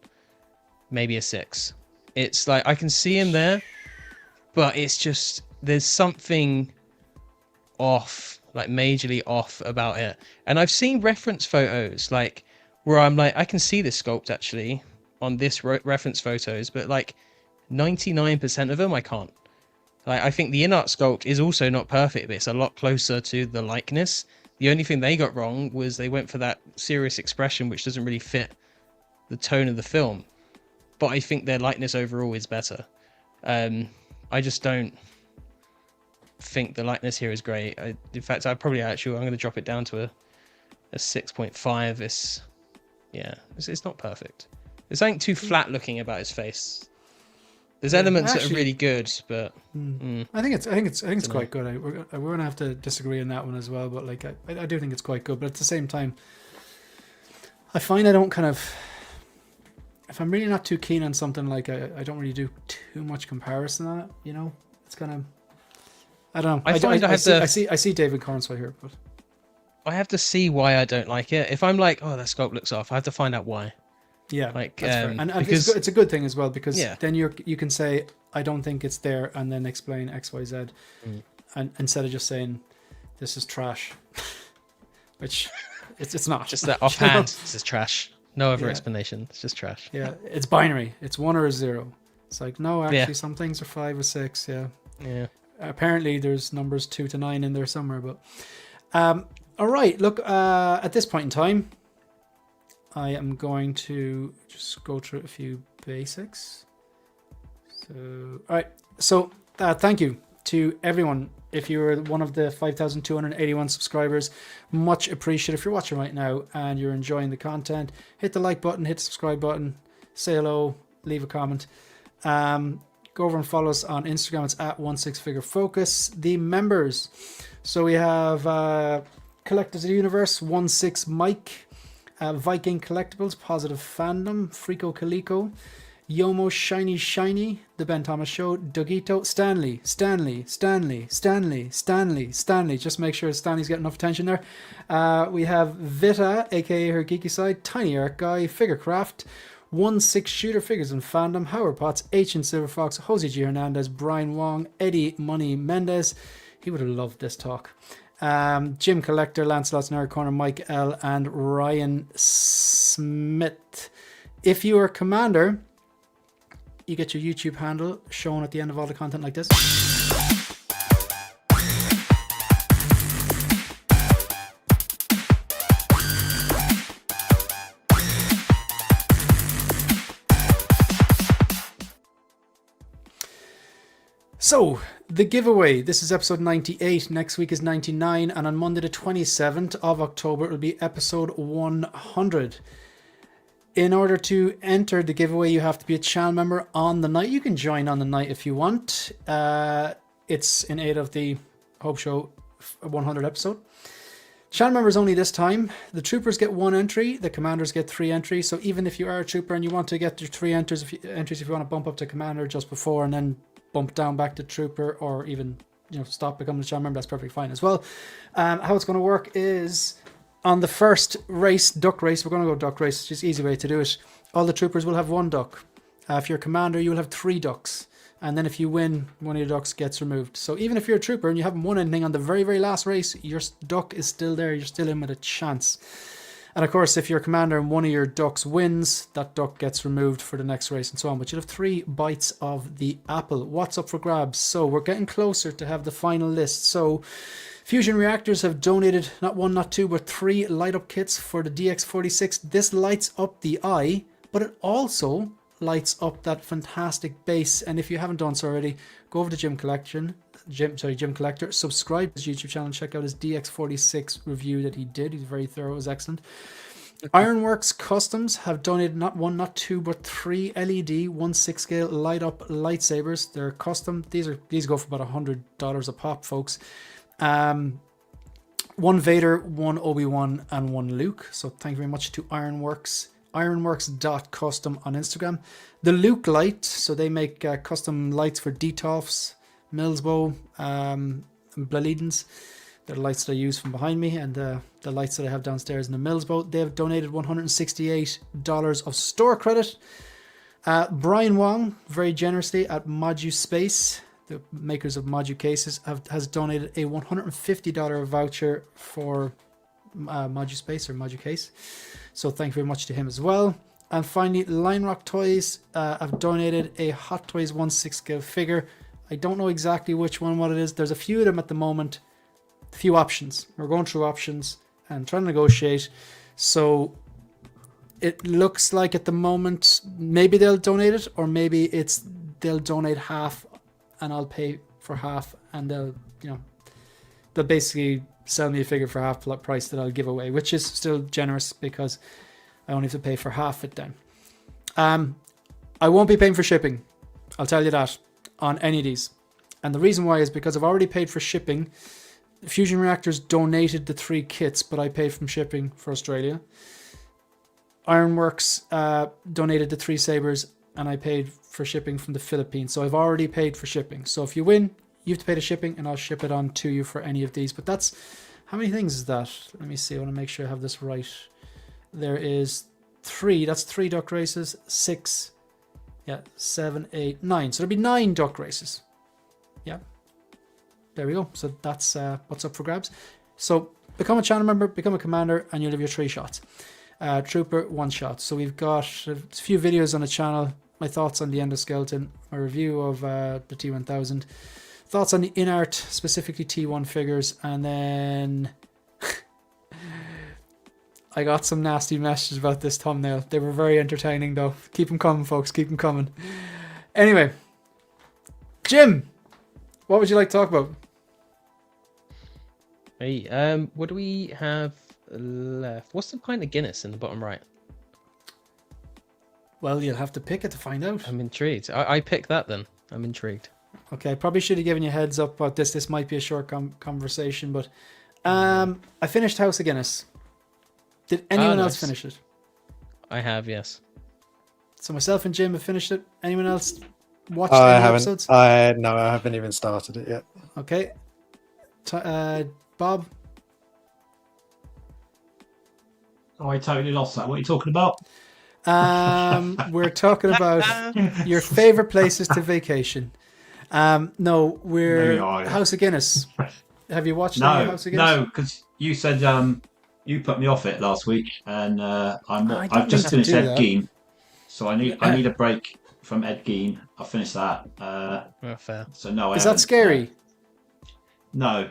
maybe a 6. It's like, I can see him there, but it's just, there's something off, like majorly off about it. And I've seen reference photos, like, where I'm like, I can see this sculpt actually on this reference photos, but like 99% of them I can't. Like, I think the INART sculpt is also not perfect, but it's a lot closer to the likeness. The only thing they got wrong was they went for that serious expression, which doesn't really fit the tone of the film. But I think their likeness overall is better. I just don't think the likeness here is great. In fact, I'm going to drop it down to a 6.5. Yeah, it's not perfect. There's something too flat looking about his face. There's Yeah, elements that actually- are really good, but I think it's quite good. We're gonna have to disagree on that one as well, but like I do think it's quite good. But at the same time, I find I don't kind of, if I'm really not too keen on something, like I don't really do too much comparison on it. You know, it's kind of, I don't know. I see David Cornsway here, but I have to see why I don't like it. If I'm like, oh, that sculpt looks off, I have to find out why. yeah, Like, that's fair. And because it's a good thing as well, because Yeah. then you can say I don't think it's there, and then explain X, Y, Z, and instead of just saying this is trash, which it's not. just that offhand, this is trash. No other Yeah. explanation. It's just trash. Yeah, it's binary. It's 1 or a 0. It's like, no, actually, Yeah. some things are 5 or 6. Yeah. Yeah. Apparently, there's numbers 2 to 9 in there somewhere. But all right. Look, at this point in time, I am going to just go through a few basics. So, all right. So, thank you to everyone. If you're one of the 5,281 subscribers, much appreciated. If you're watching right now and you're enjoying the content, hit the like button, hit the subscribe button, say hello, leave a comment. Go over and follow us on Instagram. It's at 16figurefocus. The members. So we have Collectors of the Universe, 16 Mike, Viking Collectibles, Positive Fandom, Frico Calico, Yomo Shiny, The Ben Thomas Show, Dogito, Stanley. Just make sure Stanley's getting enough attention there. We have Vita, aka her geeky side, Tiny Art Guy, Figurecraft, 16 Shooter Figures and Fandom, Howard Potts, Ancient Silver Fox, Jose G. Hernandez, Brian Wong, Eddie Money Mendez. He would have loved this talk. Jim Collector, Lancelot's Nerd Corner, Mike L. and Ryan Smith. If you are Commander, you get your YouTube handle shown at the end of all the content like this. So, the giveaway. This is episode 98. Next week is 99. And on Monday the 27th of October, it will be episode 100. In order to enter the giveaway, you have to be a channel member on the night. You can join on the night if you want. It's in aid of the Hope Show 100 episode. Channel members only this time. The troopers get 1 entry. The commanders get 3 entries. So even if you are a trooper and you want to get your 3 entries, if you want to bump up to commander just before and then bump down back to trooper, or even stop becoming a channel member, that's perfectly fine as well. How it's going to work is, on the first race, duck race, we're going to go duck race. It's just an easy way to do it. All the troopers will have 1 duck. If you're a commander, you'll have 3 ducks. And then if you win, one of your ducks gets removed. So even if you're a trooper and you haven't won anything on the very, very last race, your duck is still there. You're still in with a chance. And of course, if you're a commander and one of your ducks wins, that duck gets removed for the next race and so on. But you'll have 3 bites of the apple. What's up for grabs? So we're getting closer to have the final list. So Fusion Reactors have donated not 1, not 2, but 3 light up kits for the DX46. This lights up the eye, but it also lights up that fantastic base. And if you haven't done so already, go over to Jim Collector, subscribe to his YouTube channel and check out his DX46 review that he did. He's very thorough, it was excellent. Ironworks Customs have donated not 1, not 2, but 3 LED 1/6 scale light up lightsabers. They're custom. These go for about $100 a pop, folks. 1 Vader, 1 Obi-Wan, and 1 Luke. So thank you very much to Ironworks. Ironworks.custom on Instagram. The Luke light, so they make custom lights for Detolfs, Millsbow, and Bladens. They're the lights that I use from behind me, and the lights that I have downstairs in the Millsbow. They have donated $168 of store credit. Brian Wong, very generously at Modu Space, the makers of Modu cases, has donated a $150 voucher for Modu Space or Modu Case. So thank you very much to him as well. And finally, Line Rock Toys have donated a Hot Toys 1/6 scale figure. I don't know exactly what it is. There's a few of them at the moment. A few options. We're going through options and trying to negotiate. So it looks like at the moment, maybe they'll donate it, or maybe they'll donate half and I'll pay for half, and they'll basically sell me a figure for half price that I'll give away, which is still generous because I only have to pay for half it then. I won't be paying for shipping. I'll tell you that on any of these. And the reason why is because I've already paid for shipping. Fusion Reactors donated the 3 kits, but I paid from shipping for Australia. Ironworks donated the 3 sabers, and I paid for shipping from the Philippines. So I've already paid for shipping. So if you win, you have to pay the shipping, and I'll ship it on to you for any of these. But that's, how many things is that? Let me see. I want to make sure I have this right. There is 3. That's 3 duck races. 6. Yeah, 7, 8, 9. So there'll be 9 duck races. Yeah. There we go. So that's what's up for grabs. So become a channel member, become a commander, and you'll have your 3 shots. Trooper, 1 shot. So we've got a few videos on the channel. My thoughts on the endoskeleton, my review of the T1000, thoughts on the INART, specifically T1 figures, and then I got some nasty messages about this thumbnail. They were very entertaining though. Keep them coming, folks. Keep them coming. Anyway, Jim, what would you like to talk about? Hey, what do we have left? What's the pint of Guinness in the bottom right? Well, you'll have to pick it to find out. I'm intrigued. I picked that then. I'm intrigued. Okay, probably should have given you a heads up about this. This might be a short conversation, but I finished House of Guinness. Did anyone else finish it? I have, yes. So myself and Jim have finished it. Anyone else watched any episodes? No, I haven't even started it yet. Okay. Bob? Oh, I totally lost that. What are you talking about? We're talking about your favorite places to vacation. No, we're House of Guinness. Have you watched any House of Guinness? No, because you said you put me off it last week, and I've just finished Ed Gein, so I need a break from Ed Gein. I finished that. Fair. So no, is that scary? No,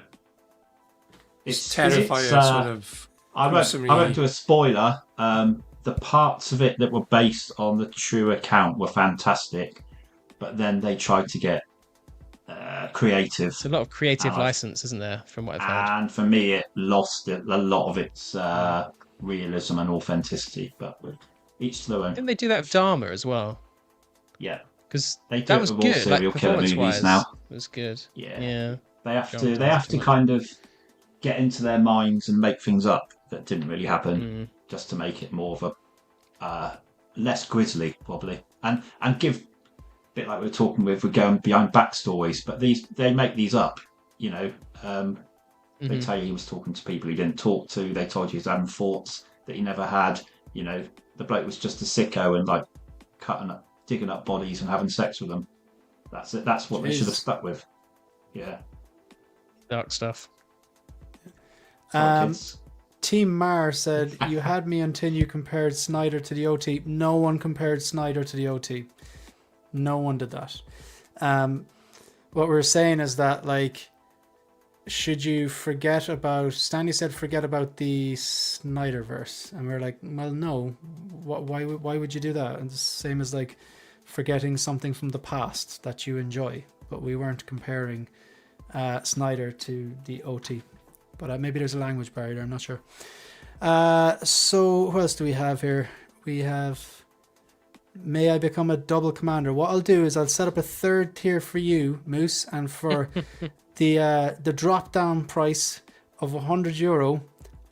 it's terrifying. Sort of. I won't do a spoiler. The parts of it that were based on the true account were fantastic, but then they tried to get creative. It's a lot of creative license, isn't there, from what I've heard? And for me, it lost a lot of its realism and authenticity, but with each to their own. Didn't they do that with Dharma as well? Yeah. Because that was good. Serial killer movies now. It was good. Yeah. They have to kind of get into their minds and make things up that didn't really happen, just to make it more of a less grisly, probably, and give a bit like we're going behind backstories. But they make these up, you know. They tell you he was talking to people he didn't talk to. They told you he was having thoughts that he never had. You know, the bloke was just a sicko and like digging up bodies and having sex with them. That's it. That's what they should have stuck with. Yeah. Dark stuff. Team Mar said, you had me until you compared Snyder to the OT. No one compared Snyder to the OT. No one did that. What we're saying is that, like, should you forget about... Stanley said forget about the Snyderverse. And we're like, well, no. Why would you do that? And the same as, like, forgetting something from the past that you enjoy. But we weren't comparing Snyder to the OT. But maybe there's a language barrier there, I'm not sure. So what else do we have here? We have, may I become a double commander? What I'll do is I'll set up a 3rd tier for you, Moose, and for the drop down price of €100,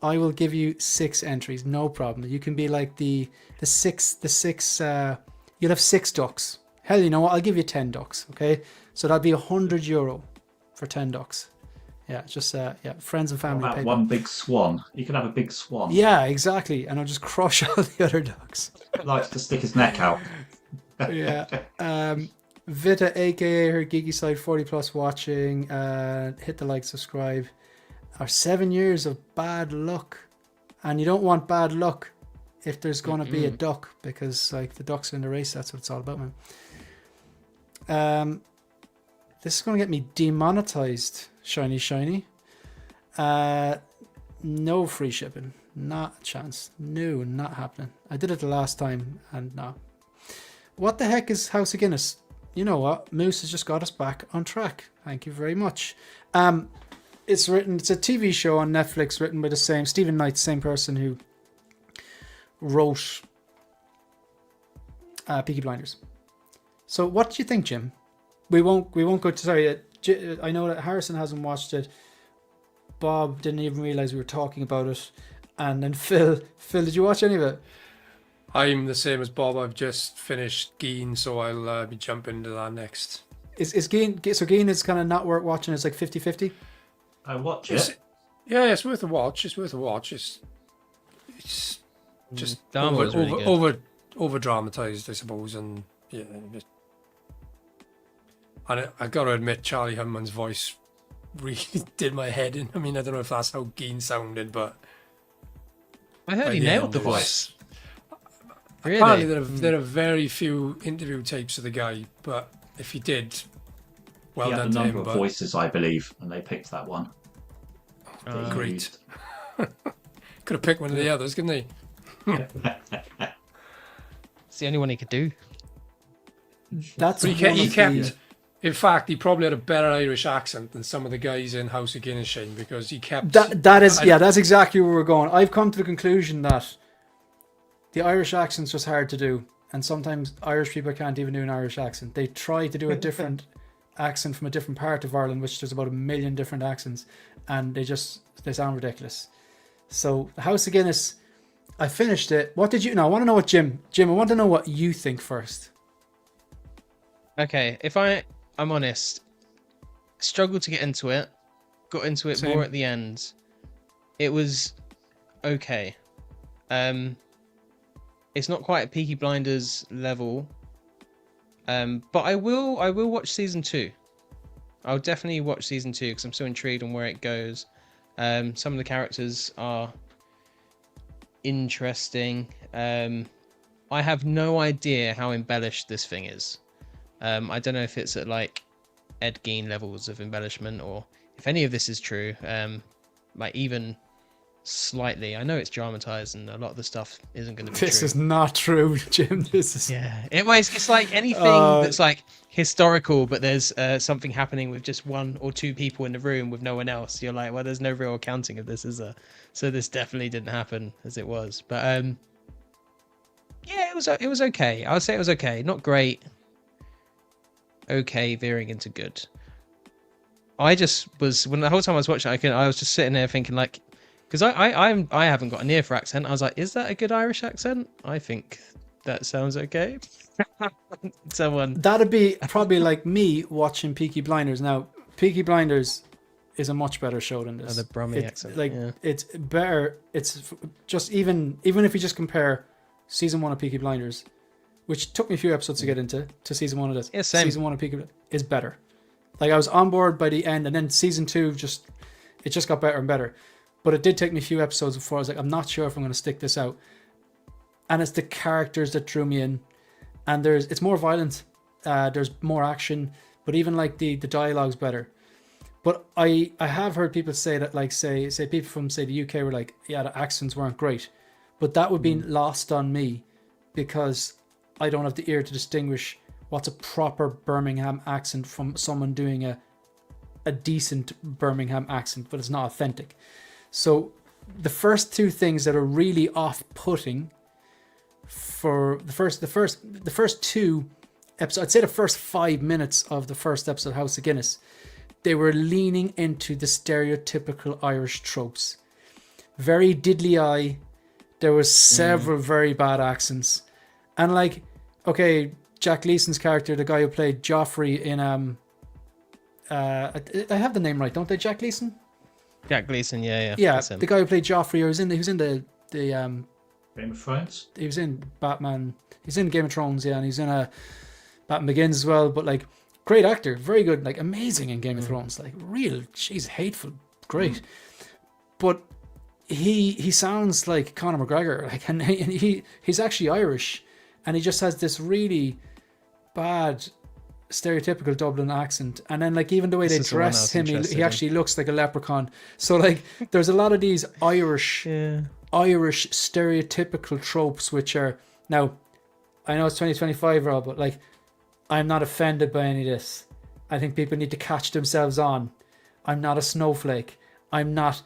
I will give you 6 entries, no problem. You can be like the six. You'll have 6 ducks. Hell, you know what? I'll give you 10 ducks. Okay, so that'd be €100 for 10 ducks. Yeah, just friends and family. What about one big swan? You can have a big swan. Yeah, exactly. And I'll just crush all the other ducks. Likes to stick his neck out. Yeah. Vita, aka her geeky side, 40+ watching. Hit the like, subscribe. Our 7 years of bad luck, and you don't want bad luck if there's going to be a duck, because like the ducks are in the race. That's what it's all about, man. This is going to get me demonetized. Shiny. No free shipping. Not a chance. No, not happening. I did it the last time and no. What the heck is House of Guinness? You know what? Moose has just got us back on track. Thank you very much. It's a TV show on Netflix written by the same Stephen Knight, same person who wrote Peaky Blinders. So what do you think, Jim? We won't go to, sorry, I know that Harrison hasn't watched it. Bob didn't even realize we were talking about it. And then Phil, did you watch any of it? I'm the same as Bob. I've just finished Geen, so I'll be jumping into that next. Is Geen, so Geen is kind of not worth watching. It's like 50-50. I watch it. Yeah, it's worth a watch. It's worth a watch. It's just Dharma was really good. over dramatized, I suppose, and yeah. And I got to admit, Charlie Hunnam's voice really did my head in. I mean, I don't know if that's how Geen sounded, but I heard he nailed the voice. Really? Apparently, there are very few interview tapes of the guy, but if he did, well He had done a to number him. of voices, I believe, and they picked that one. They Great. used- Could have picked one of the others, couldn't he? It's the only one he could do. That's But he kept. In fact, he probably had a better Irish accent than some of the guys in House of Guinness, Shane, because he kept. That's exactly where we're going. I've come to the conclusion that the Irish accent's just hard to do, and sometimes Irish people can't even do an Irish accent. They try to do a different accent from a different part of Ireland, which there's about 1 million different accents, and they sound ridiculous. So the House of Guinness, I finished it. What did you? No, I want to know what Jim. I want to know what you think first. Okay, if I'm honest, struggled to get into it. Got into it Same. more at the end. It was okay. It's not quite at Peaky Blinders level. But I will watch season 2. I'll definitely watch season 2 because I'm so intrigued on where it goes. Some of the characters are interesting. I have no idea how embellished this thing is. I don't know if it's at like Ed Gein levels of embellishment or if any of this is true. Like even slightly. I know it's dramatized and a lot of the stuff isn't going to be This true. is not true, Jim. This is It's like anything that's like historical, but there's something happening with just one or two people in the room with no one else. You're like, well, there's no real accounting of this, is there? So this definitely didn't happen as it was. But yeah, it was okay. I would say it was okay. Not great. Okay, veering into good. I just was when the whole time I was watching, I was just sitting there thinking like, because I haven't got an ear for accent. I was like, is that a good Irish accent? I think that sounds okay. That'd be probably like me watching Peaky Blinders. Now, Peaky Blinders is a much better show than this. The Brummie accent. Like yeah. it's better. It's just even if you just compare season 1 of Peaky Blinders, which took me a few episodes to get into, to season 1 of this. Yeah, same. Season 1 of Peaky Blinders is better. Like I was on board by the end, and then season 2 just got better and better. But it did take me a few episodes before I was like, I'm not sure if I'm going to stick this out. And it's the characters that drew me in, and it's more violent. There's more action, but even like the dialogue's better. But I have heard people say that, like say people from say the UK were like, yeah, the accents weren't great, but that would be lost on me because I don't have the ear to distinguish what's a proper Birmingham accent from someone doing a decent Birmingham accent, but it's not authentic. So the first two things that are really off-putting for the first two episodes, I'd say the first 5 minutes of the first episode of House of Guinness, they were leaning into the stereotypical Irish tropes. Very diddly eye. There was several very bad accents. And like, okay, Jack Leeson's character, the guy who played Joffrey in I have the name right, don't they? Jack Leeson? Jack Gleason, yeah. Yeah, That's him. the guy who played Joffrey, he was in the Game of Thrones. he was in Batman. He's in Game of Thrones, yeah, and he's in Batman Begins as well. But like, great actor, very good, like amazing in Game of Thrones, like real, she's hateful, great. But he sounds like Conor McGregor, like, and he's actually Irish, and he just has this really bad stereotypical Dublin accent, and then like even the way This they is the one I dress was him, interested he in. actually looks like a leprechaun. So like, there's a lot of these Irish stereotypical tropes, which are, now I know it's 2025, Rob, but like, I'm not offended by any of this. I think people need to catch themselves on. I'm not a snowflake. I'm not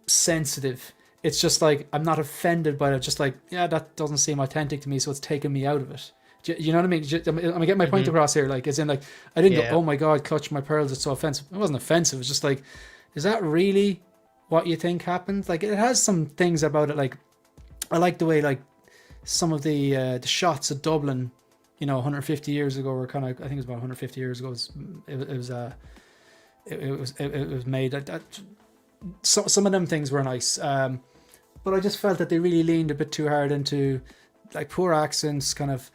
sensitive. it's just like I'm not offended by it. Just like, yeah, that doesn't seem authentic to me, so it's taking me out of it. Do you know what I mean? I'm getting my point across here. Like, as in, like, I didn't go, oh my god, clutch my pearls, it's so offensive. It wasn't offensive. It's just like, is that really what you think happened? Like, it has some things about it. Like, I like the way, like, some of the shots of Dublin, 150 years ago were kind of, I think it was about 150 years ago. It was made. Some of them things were nice, but I just felt that they really leaned a bit too hard into like poor accents, kind of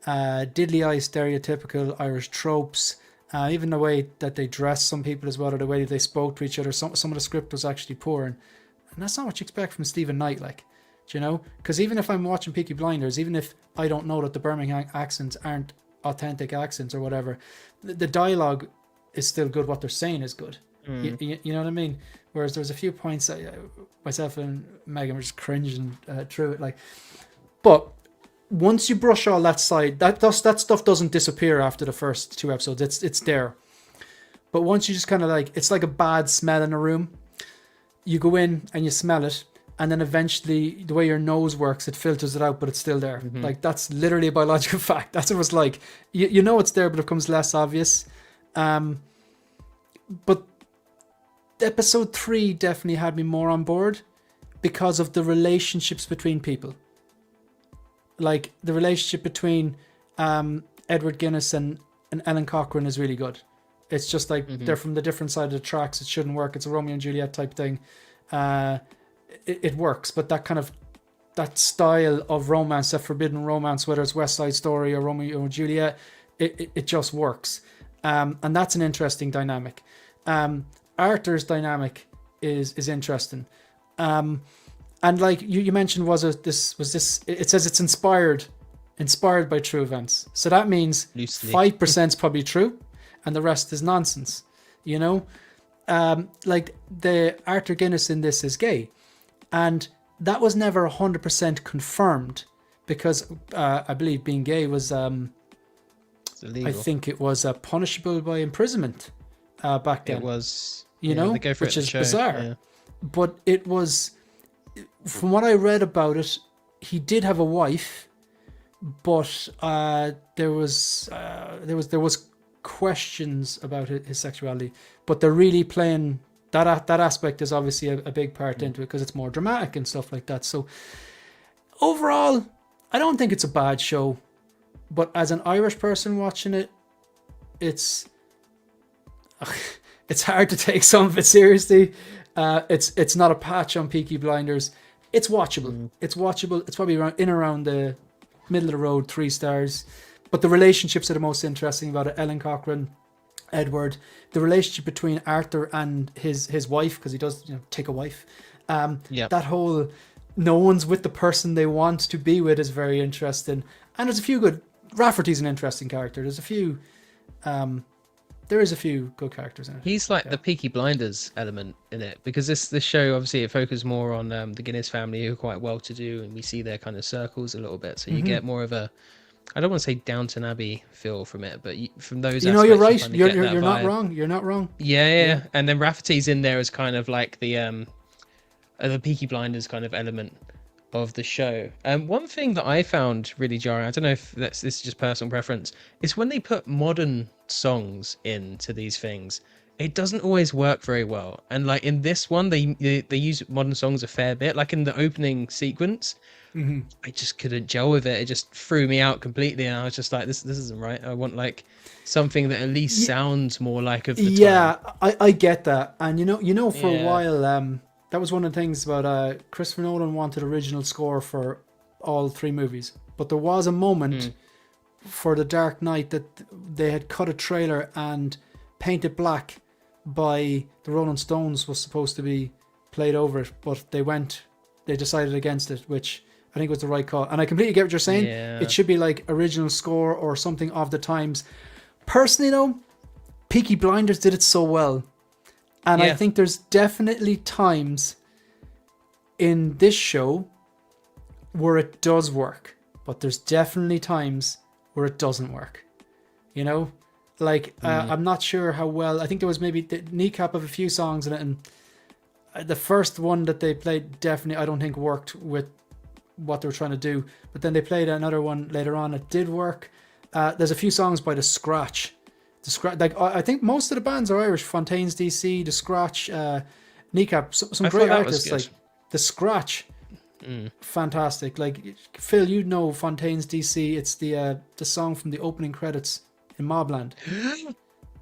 diddly-eye stereotypical Irish tropes. Even the way that they dressed some people as well, or the way that they spoke to each other. Some of the script was actually poor, and that's not what you expect from Stephen Knight, like, because even if I'm watching Peaky Blinders, even if I don't know that the Birmingham accents aren't authentic accents or whatever, the dialogue is still good. What they're saying is good. You know what I mean? Whereas there's a few points that myself and Megan were just cringing through it, like. But once you brush all that side, that stuff doesn't disappear after the first 2 episodes. It's there. But once you just kind of like, it's like a bad smell in a room. You go in and you smell it, and then eventually the way your nose works, it filters it out, but it's still there. Like, that's literally a biological fact. That's what it's like. You know it's there, but it becomes less obvious. But episode 3 definitely had me more on board because of the relationships between people. Like, the relationship between Edward Guinness and Ellen Cochrane is really good. It's just like they're from the different side of the tracks. It shouldn't work. It's a Romeo and Juliet type thing. It works, but that style of romance, that forbidden romance, whether it's West Side Story or Romeo and Juliet, it just works. And that's an interesting dynamic. Arthur's dynamic is interesting. And like you mentioned, it says it's inspired by true events. So that means loosely 5% is probably true and the rest is nonsense. Like the Arthur Guinness in this is gay, and that was never 100% confirmed because I believe being gay was illegal. I think it was punishable by imprisonment back then. It was, they go for which is bizarre. Yeah. But it was, from what I read about it, he did have a wife, but there was questions about his sexuality. But they're really playing that aspect is obviously a big part into it because it's more dramatic and stuff like that. So overall, I don't think it's a bad show. But as an Irish person watching it, it's hard to take some of it seriously. It's not a patch on Peaky Blinders. It's watchable. It's watchable. It's probably around the middle of the road, 3 stars. But the relationships are the most interesting about it. Ellen Cochrane, Edward, the relationship between Arthur and his wife, because he does take a wife. That whole no one's with the person they want to be with is very interesting. And there's a few good. Rafferty's an interesting character. There is a few good characters in it. He's like the Peaky Blinders element in it, because this show obviously it focuses more on the Guinness family, who are quite well to do, and we see their kind of circles a little bit. So you get more of a, I don't want to say Downton Abbey feel from it, but from those aspects, you're right. You you're not wrong. You're not wrong. Yeah. And then Rafferty's in there as kind of like the Peaky Blinders kind of element of the show. One thing that I found really jarring, I don't know if this is just personal preference, is when they put modern songs into these things, it doesn't always work very well. And like in this one, they use modern songs a fair bit. Like in the opening sequence, I just couldn't gel with it. It just threw me out completely, and I was just like, this isn't right. I want like something that at least sounds more like of the time. Yeah, I get that. And for a while, that was one of the things about Christopher Nolan wanted original score for all 3 movies. But there was a moment for The Dark Knight that they had cut a trailer and Paint It Black by the Rolling Stones was supposed to be played over it, but they decided against it, which I think was the right call. And I completely get what you're saying. Yeah. It should be like original score or something of the times. Personally though, Peaky Blinders did it so well. And I think there's definitely times in this show where it does work, but there's definitely times where it doesn't work. I'm not sure how well. I think there was maybe the kneecap of a few songs in it, and the first one that they played definitely I don't think worked with what they were trying to do, but then they played another one later on that did work. There's a few songs by The Scratch. Like I think most of the bands are Irish. Fontaines DC, The Scratch, Kneecap, some great artists like The Scratch. Fantastic. Like Phil, you know Fontaines DC. It's the song from the opening credits in Mobland.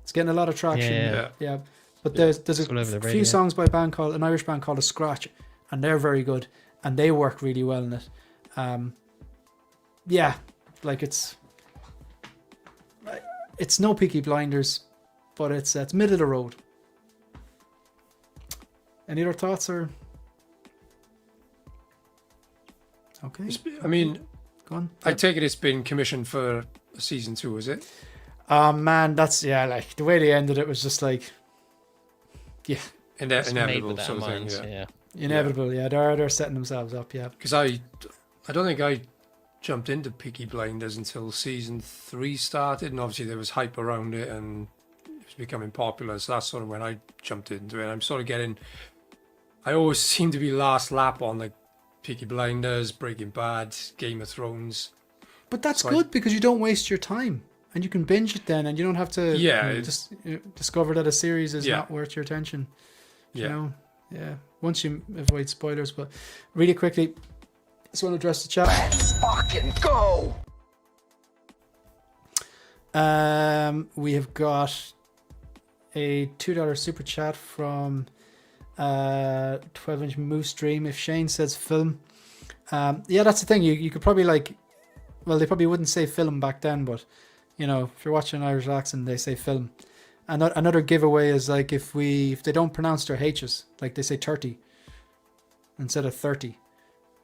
It's getting a lot of traction. Yeah. But there's a few songs by an Irish band called The Scratch, and they're very good, and they work really well in it. Like it's no Peaky Blinders, but it's middle of the road. Any other thoughts or? Okay. I mean, go on. I take it it's been commissioned for season 2, is it? Man, that's like the way they ended it was just like, inevitable sort of thing. Inevitable. They're setting themselves up. Because I don't think I jumped into Peaky Blinders until season 3 started, and obviously there was hype around it and it was becoming popular. So that's sort of when I jumped into it. I'm sort of I always seem to be last lap on like Peaky Blinders, Breaking Bad, Game of Thrones. But that's good because you don't waste your time and you can binge it then, and you don't have to just discover that a series is not worth your attention. You know? Yeah. Once you avoid spoilers, but really quickly, just want to address the chat. Let's fucking go. We have got a $2 super chat from 12-inch Moose Dream. If Shane says film, that's the thing. You could probably they probably wouldn't say film back then, but if you're watching an Irish accent, they say film. And another giveaway is like if they don't pronounce their H's, like they say 30 instead of 30.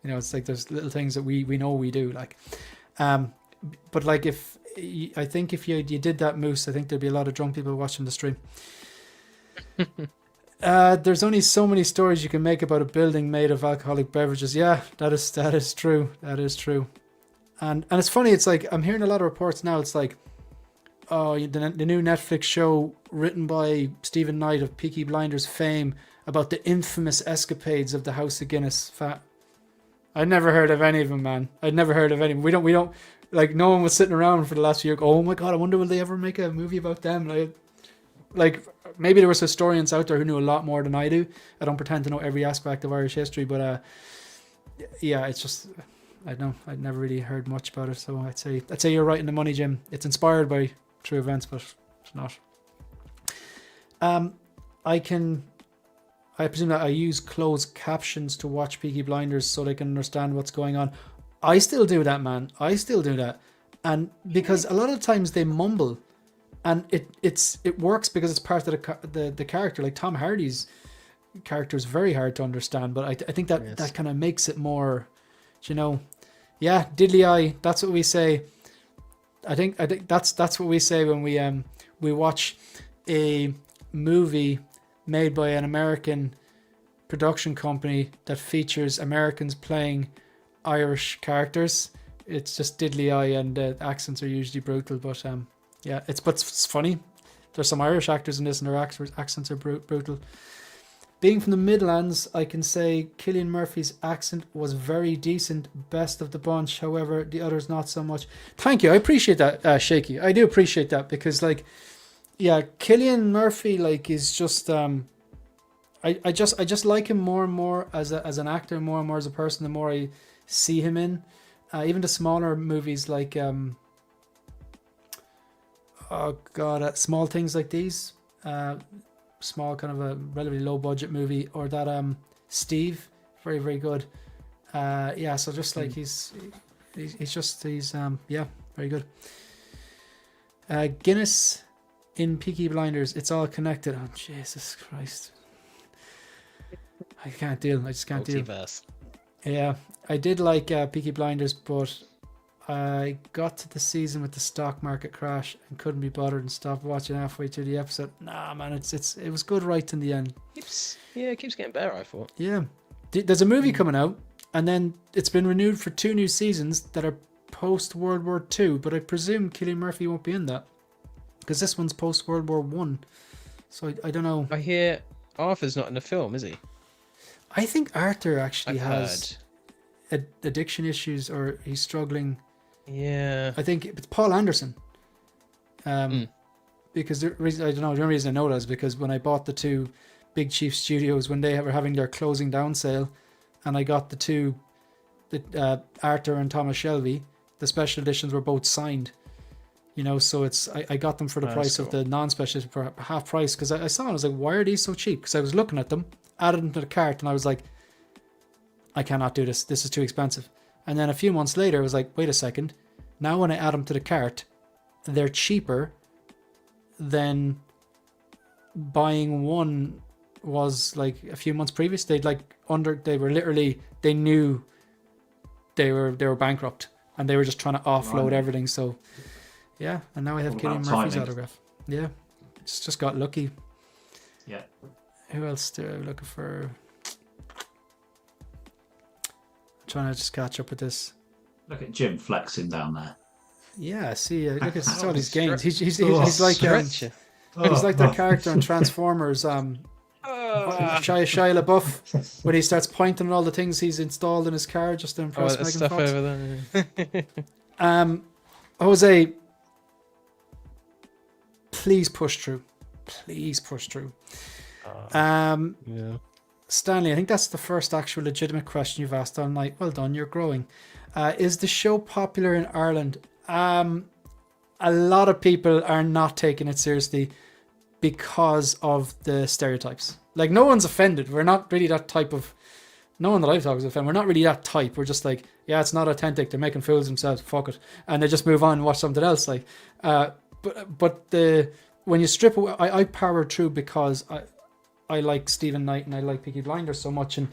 It's like there's little things that we know we do, like, but like if you did that, Moose, I think there'd be a lot of drunk people watching the stream. There's only so many stories you can make about a building made of alcoholic beverages. Yeah, that is true. That is true. And it's funny. It's like I'm hearing a lot of reports now. It's like, the new Netflix show written by Stephen Knight of Peaky Blinders fame about the infamous escapades of the House of Guinness. I'd never heard of any of them, man. I'd never heard of any. We don't like. No one was sitting around for the last year. Oh my god! I wonder will they ever make a movie about them? Like maybe there was historians out there who knew a lot more than I do. I don't pretend to know every aspect of Irish history, but it's just I don't know. I'd never really heard much about it. So I'd say you're right in the money, Jim. It's inspired by true events, but it's not. I presume that I use closed captions to watch Peaky Blinders so they can understand what's going on. I still do that, man. I still do that. And because a lot of times they mumble, and it works because it's part of the character. Like Tom Hardy's character is very hard to understand, but I think that kind of makes it more, diddly eye. That's what we say. I think that's what we say when we watch a movie made by an American production company that features Americans playing Irish characters. It's just diddly eye, and the accents are usually brutal, but it's funny. There's some Irish actors in this and their accents are brutal. Being from the Midlands, I can say Cillian Murphy's accent was very decent, best of the bunch. However, the others not so much. Thank you, I appreciate that, Shaky. I do appreciate that because, Cillian Murphy, is just I just like him more and more as an actor, more and more as a person. The more I see him in, even the smaller movies like Small Things Like These. Small, kind of a relatively low budget movie, or that Steve, very very good. So just like he's very good. Guinness in Peaky Blinders, it's all connected. Oh Jesus Christ, I can't deal. I just can't deal. Yeah, I did like Peaky Blinders, but I got to the season with the stock market crash and couldn't be bothered and stopped watching halfway through the episode. Nah, man, it was good right in the end. It keeps getting better, I thought. Yeah. There's a movie coming out, and then it's been renewed for 2 new seasons that are post World War II, but I presume Cillian Murphy won't be in that because this one's post World War I. So I don't know. I hear Arthur's not in the film, is he? I think Arthur actually I've has addiction issues, or he's struggling. Yeah. I think it's Paul Anderson. Because the reason I don't know, the only reason I know that is because when I bought the two Big Chief Studios when they were having their closing down sale, and I got the two, Arthur and Thomas Shelby, the special editions were both signed. You know, so it's I got them for the price of the non-special for half price, because I saw it, I was like, why are these so cheap? Because I was looking at them, added them to the cart, and I was like, I cannot do this. This is too expensive. And then a few months later, I was like, wait a second. Now when I add them to the cart, they're cheaper than buying one was like a few months previous. They knew they were bankrupt, and they were just trying to offload everything. So yeah, and now I have Cillian Murphy's autograph. Yeah, just got lucky. Yeah. Who else do I looking for? I'm trying to just catch up with this. Look at Jim flexing down there. Yeah, see, look at all these games. He's like Stretch. he's like that character in Transformers, Shia LaBeouf, when he starts pointing at all the things he's installed in his car just to impress Megan stuff Fox. over there. Jose, please push through. Please push through. Yeah. Stanley, I think that's the first actual legitimate question you've asked all night. Well done, you're growing. Is the show popular in Ireland? A lot of people are not taking it seriously because of the stereotypes. Like, no one's offended. We're not really that type of... No one that I've talked to is offended. We're not really that type. We're just like, yeah, it's not authentic. They're making fools of themselves. Fuck it. And they just move on and watch something else. Like, when you strip away... I powered through because I like Stephen Knight and I like Peaky Blinders so much, and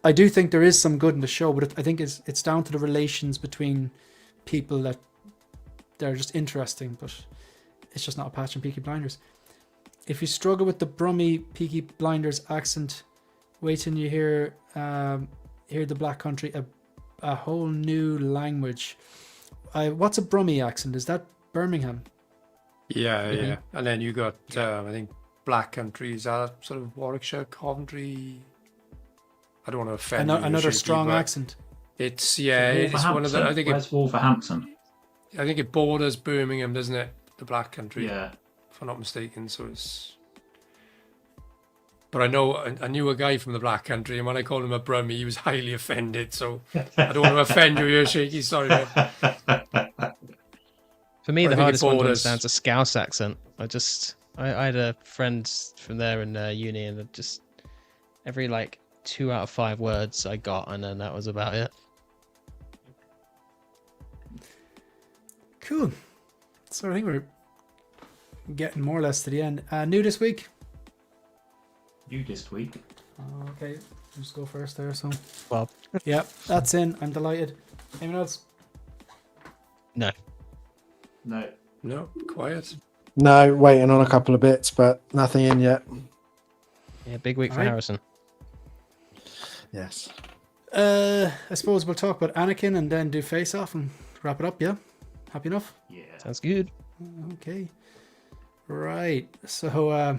I do think there is some good in the show, but I think it's down to the relations between people that they're just interesting, but it's just not a patch in Peaky Blinders. If you struggle with the Brummy Peaky Blinders accent, wait till you hear the Black Country, a whole new language. What's a Brummy accent? Is that Birmingham? Yeah. And then you got, I think, Black Country, is that sort of Warwickshire, Coventry? I don't want to offend another Shaky, strong but accent. It's one of the. I think Where's Wolverhampton? I think it borders Birmingham, doesn't it? The Black Country, Yeah. if I'm not mistaken. So it's. But I knew a guy from the Black Country, and when I called him a Brummie, he was highly offended. So I don't want to offend you here, Shaky. Sorry, mate. For me, the hardest one to borders. understand is a Scouse accent. I had a friend from there in uni, and just every 2 out of 5 words I got, and then that was about it. Cool. So I think we're getting more or less to the end. New this week? You this week. Okay, just go first there. So, Well, yeah, that's in. I'm delighted. Anyone else? no. No, quiet. No, waiting on a couple of bits, but nothing in yet. Yeah, big week for Alright. Harrison. Yes. I suppose we'll talk about Anakin and then do Face Off and wrap it up. Yeah, happy enough. Yeah. Sounds good. Okay. Right. So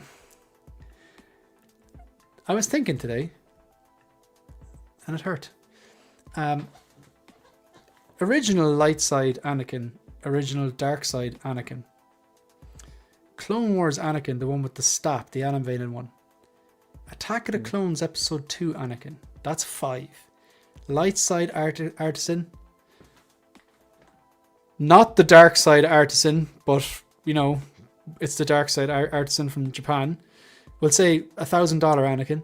I was thinking today, and it hurt. Original light side Anakin, original dark side Anakin. Clone Wars Anakin, the one with the staff, the animated one. Attack of the Clones Episode 2 Anakin. That's 5. Light side artisan. Not the dark side artisan, but it's the dark side artisan from Japan. We'll say $1,000 Anakin.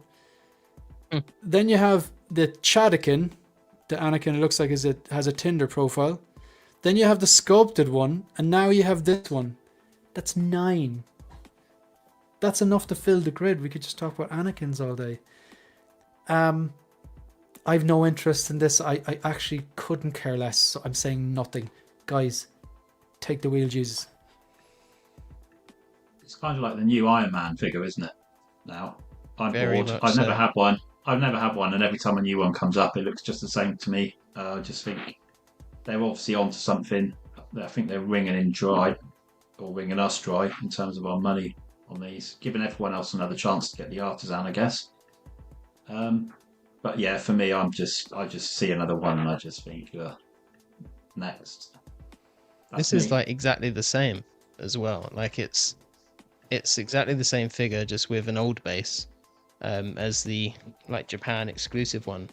Then you have the Chadakin, the Anakin. It looks like has a Tinder profile. Then you have the sculpted one, and now you have this one. That's 9. That's enough to fill the grid. We could just talk about Anakins all day. I've no interest in this. I actually couldn't care less. So I'm saying nothing. Guys, take the wheel, Jesus. It's kind of like the new Iron Man figure, isn't it? Now, I'm Very bored. much I've never so. had one. And every time a new one comes up, it looks just the same to me. I just think they're obviously onto something. I think they're wringing in dry, or wringing us dry in terms of our money on these, giving everyone else another chance to get the artisan, I guess. But yeah, for me, I just see another one and I just think, next. That's This is me. like exactly the same as well. Like it's exactly the same figure, just with an old base, as the like Japan exclusive one.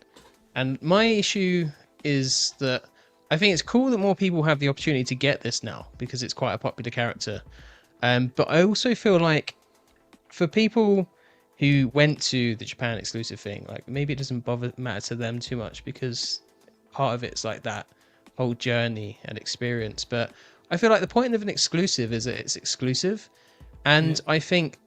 And my issue is that I think it's cool that more people have the opportunity to get this now because it's quite a popular character. But I also feel like for people who went to the Japan exclusive thing, like maybe it doesn't matter to them too much because part of it's like that whole journey and experience. But I feel like the point of an exclusive is that it's exclusive, and I think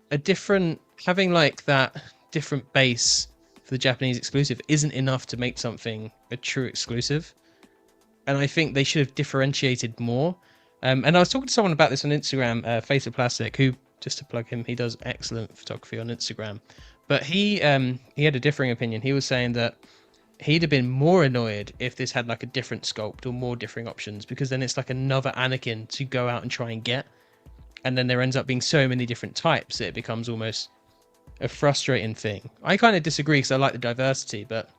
having like that different base for the Japanese exclusive isn't enough to make something a true exclusive. And I think they should have differentiated more. And I was talking to someone about this on Instagram, Face of Plastic, who, just to plug him, he does excellent photography on Instagram. But he had a differing opinion. He was saying that he'd have been more annoyed if this had like a different sculpt or more differing options, because then it's like another Anakin to go out and try and get. And then there ends up being so many different types that it becomes almost a frustrating thing. I kind of disagree because I like the diversity, but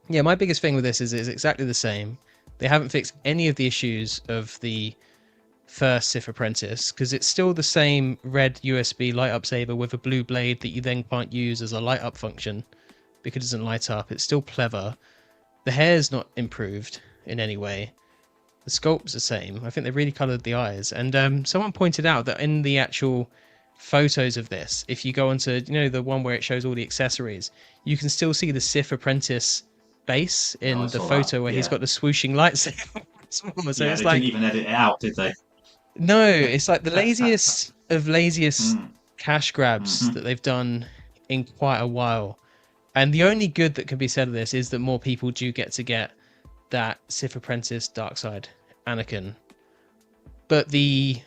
yeah, my biggest thing with this is it's exactly the same. They haven't fixed any of the issues of the first Sith Apprentice, because it's still the same red USB light up saber with a blue blade that you then can't use as a light up function because it doesn't light up. It's still pleather. The hair's not improved in any way. The sculpt's the same. I think they really coloured the eyes. And someone pointed out that in the actual photos of this, if you go onto, the one where it shows all the accessories, you can still see the Sith Apprentice base in the photo where he's got the swooshing lightsaber. So yeah, it's they like, didn't even edit it out, did they? no, it's like the laziest of laziest cash grabs that they've done in quite a while. And the only good that can be said of this is that more people do get that Sith Apprentice Dark Side Anakin. But the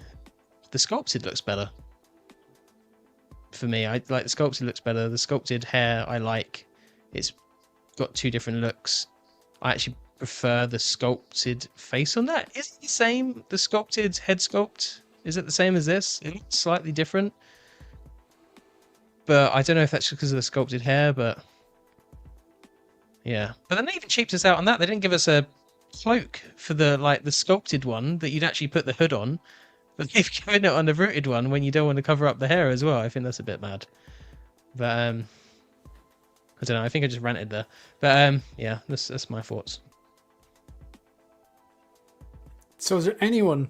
sculpted looks better. For me, I like the sculpted looks better. The sculpted hair I like. It's got two different looks. I actually prefer the sculpted face on that. Is it the same? The sculpted head sculpt, is it the same as this? It looks slightly different. But I don't know if that's just because of the sculpted hair, but yeah. But then they even cheaped us out on that. They didn't give us a cloak for the sculpted one that you'd actually put the hood on. But they've given it on the rooted one when you don't want to cover up the hair as well. I think that's a bit mad. But I don't know. I think I just ranted there. But yeah, that's my thoughts. So is there anyone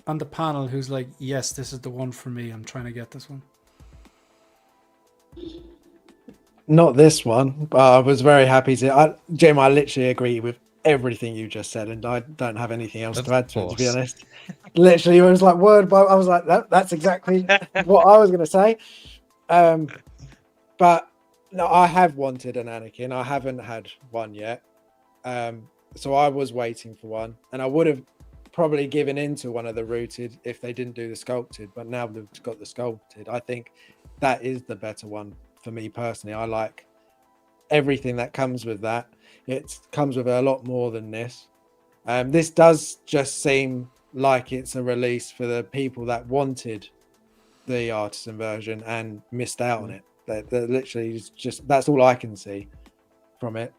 on the panel who's like, yes, this is the one for me. I'm trying to get this one. Not this one, but I was very happy to. Jim, I literally agree with everything you just said, and I don't have anything else to add to it, to be honest. Literally, it was like word by. I was like, that's exactly what I was going to say. But no, I have wanted an Anakin. I haven't had one yet. So I was waiting for one, and I would have probably given into one of the rooted if they didn't do the sculpted. But now they've got the sculpted. I think that is the better one for me personally. I like everything that comes with that. It comes with a lot more than this. This does just seem like it's a release for the people that wanted the artisan version and missed out on it. They're literally just that's all I can see from it.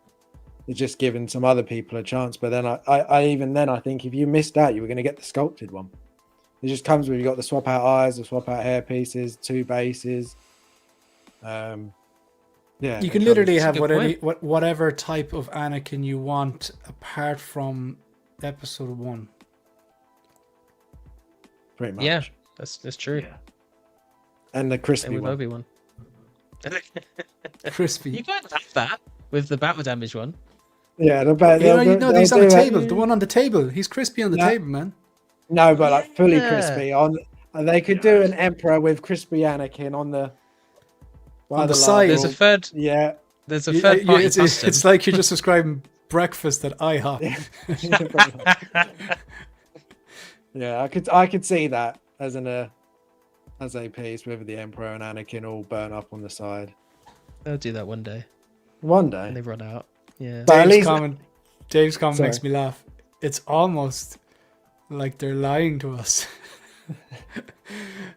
It's just giving some other people a chance. But then I think if you missed out, you were going to get the sculpted one. It just comes with, you got the swap out eyes, the swap out hair pieces, 2 bases. Yeah, you can literally have whatever type of Anakin you want, apart from episode 1. Pretty much. Yeah, that's true. Yeah. And the crispy one. Obi-Wan. Crispy. You can't have that with the battle damage one. Yeah, he's on the table. The one on the table. He's crispy on the table, man. No, but like fully crispy on. And they could do an Emperor with crispy Anakin on the side. There's a third. Yeah, there's a third party. It's like you're just describing breakfast at IHOP. Yeah, I could see that as a piece with the Emperor and Anakin all burnt up on the side. They'll do that one day. One day. And they run out. Yeah. But Dave's comment makes me laugh. It's almost like they're lying to us.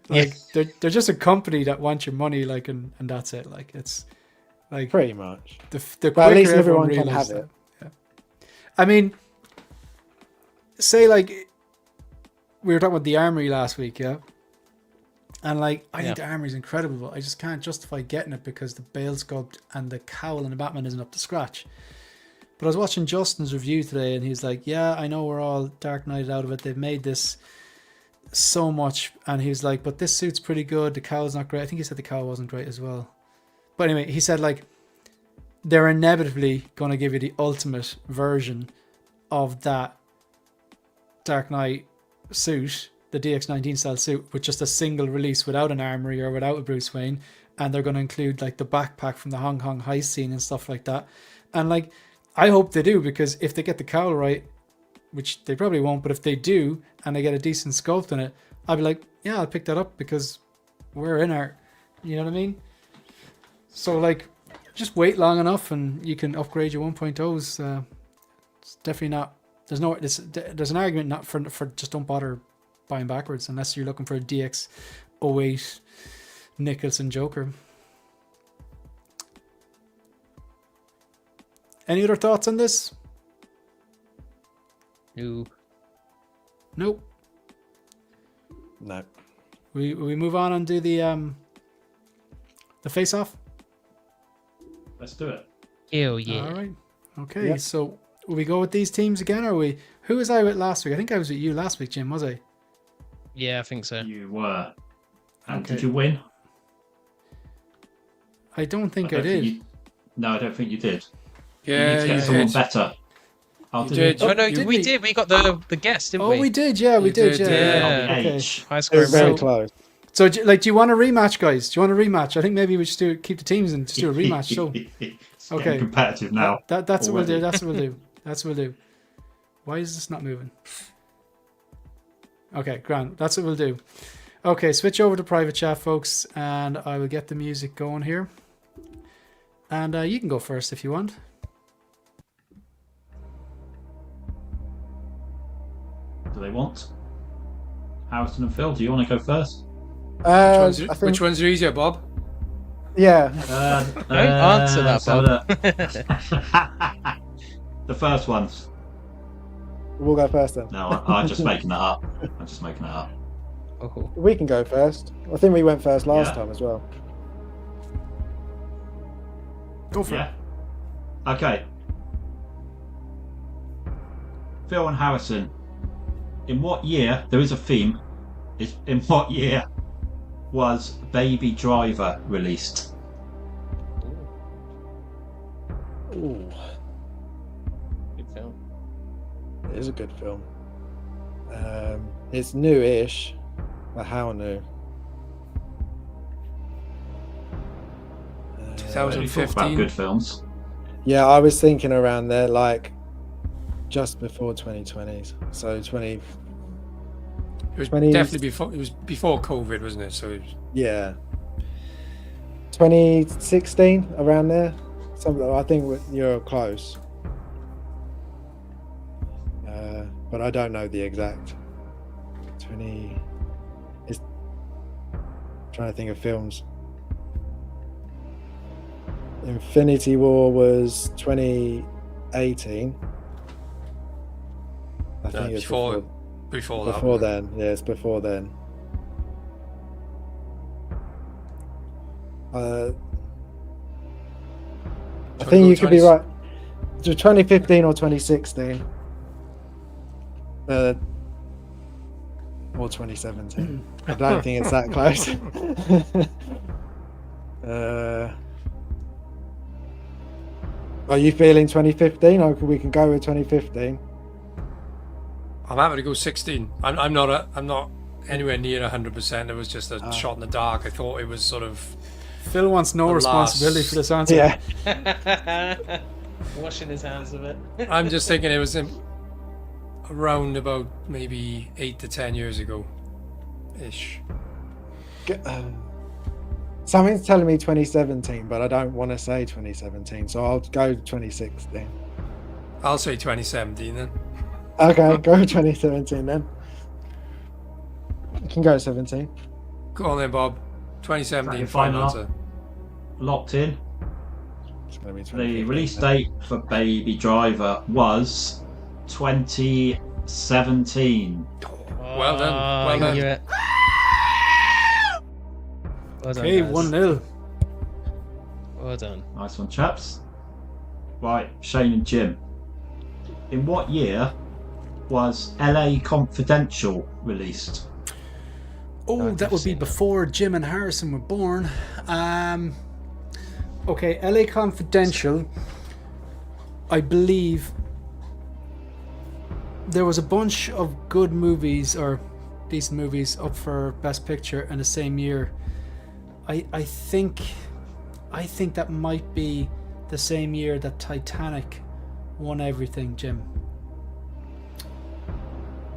Like they're just a company that wants your money, like, and that's it. Like, it's Like Pretty much. the But quicker at least everyone can realized have it. that. Yeah. I mean, say like we were talking about the armory last week, yeah. And like I think the armory is incredible, but I just can't justify getting it because the Bale sculpt and the cowl and the Batman isn't up to scratch. But I was watching Justin's review today, and he's like, "Yeah, I know we're all Dark Knighted out of it. They've made this so much," and he was like, "But this suit's pretty good. The cowl's not great." I think he said the cowl wasn't great as well. But anyway, he said like they're inevitably going to give you the ultimate version of that Dark Knight suit, the DX19 style suit, with just a single release without an armory or without a Bruce Wayne, and they're going to include like the backpack from the Hong Kong heist scene and stuff like that. And like I hope they do, because if they get the cowl right, which they probably won't, but if they do and they get a decent sculpt in it, I'll be like, yeah, I'll pick that up because we're in art. You know what I mean? So like, just wait long enough and you can upgrade your 1.0s. It's definitely not. There's an argument not for just don't bother buying backwards unless you're looking for a DX08 Nicholson Joker. Any other thoughts on this? No. Nope. No. We move on and do the face off. Let's do it. Hell yeah. All right. Okay. Yep. So will we go with these teams again, or we? Who was I with last week? I think I was with you last week, Jim. Was I? Yeah, I think so. You were. And Okay. did you win? I don't think I don't did. think no, I don't think you did. You need Yeah, to get you someone did. better. You did. Oh no, did we we? did. We got the guest, didn't Oh, we? we did. Yeah, we You did. did, Yeah. yeah. Okay. H. High It score. was very So- close. So, do you want a rematch, guys? Do you want a rematch? I think maybe we just keep the teams and just do a rematch. So, It's Okay. getting competitive now. that's what we'll do. already. That's what we'll do. That's what we'll do. Why is this not moving? Okay, grand. That's what we'll do. Okay, switch over to private chat, folks, and I will get the music going here. And you can go first if you want. Do they want? Harrison and Phil, do you want to go first? I think, Which ones are easier, Bob? yeah. Don't answer that, Bob. The first ones. We'll go first then. No, I'm just making that up. I'm just making that up. Oh. We can go first. I think we went first last Yeah. time as well. Go for it. Yeah. Okay. Phil and Harrison. In what year? There is a theme. In what year was Baby Driver released? Ooh, Good film. it is a good film. It's new-ish, but how new? Really talk about 2015. good films. Yeah, I was thinking around there, like just before 2020s. So 20. It was 20 definitely before. It was before COVID, wasn't it? So it was, Yeah. 2016, around there. Something. I think you're close. But I don't know the exact. 20. It's trying to think of films. Infinity War was 2018. I think it's before before that. then. Yeah, it's before then. I think you could be right. So 2015 or 2016. Or 2017. I don't think it's that close. Are you feeling 2015? Or we can go with 2015. I'm happy to go 16. I'm not anywhere near 100%. It was just a shot in the dark. I thought it was sort of. Phil wants no The responsibility last- for this answer. Yeah. Washing his hands of it. I'm just thinking it was around about maybe 8 to 10 years ago, ish. Something's telling me 2017, but I don't want to say 2017, so I'll go 2016. I'll say 2017 then. Okay, go 2017 then. You can go 17. Go on then, Bob. 2017 Second final final. answer. Locked in. It's going to be The 2015 release then. date for Baby Driver was 2017. Well done. Well I done. knew it. Well done, Okay, guys. 1-0. Well done. Nice one, chaps. Right, Shane and Jim. In what year was LA Confidential released? Oh, I've that would be seen that. before Jim and Harrison were born. Okay, LA Confidential. I believe there was a bunch of good movies or decent movies up for Best Picture in the same year. I think that might be the same year that Titanic won everything, Jim.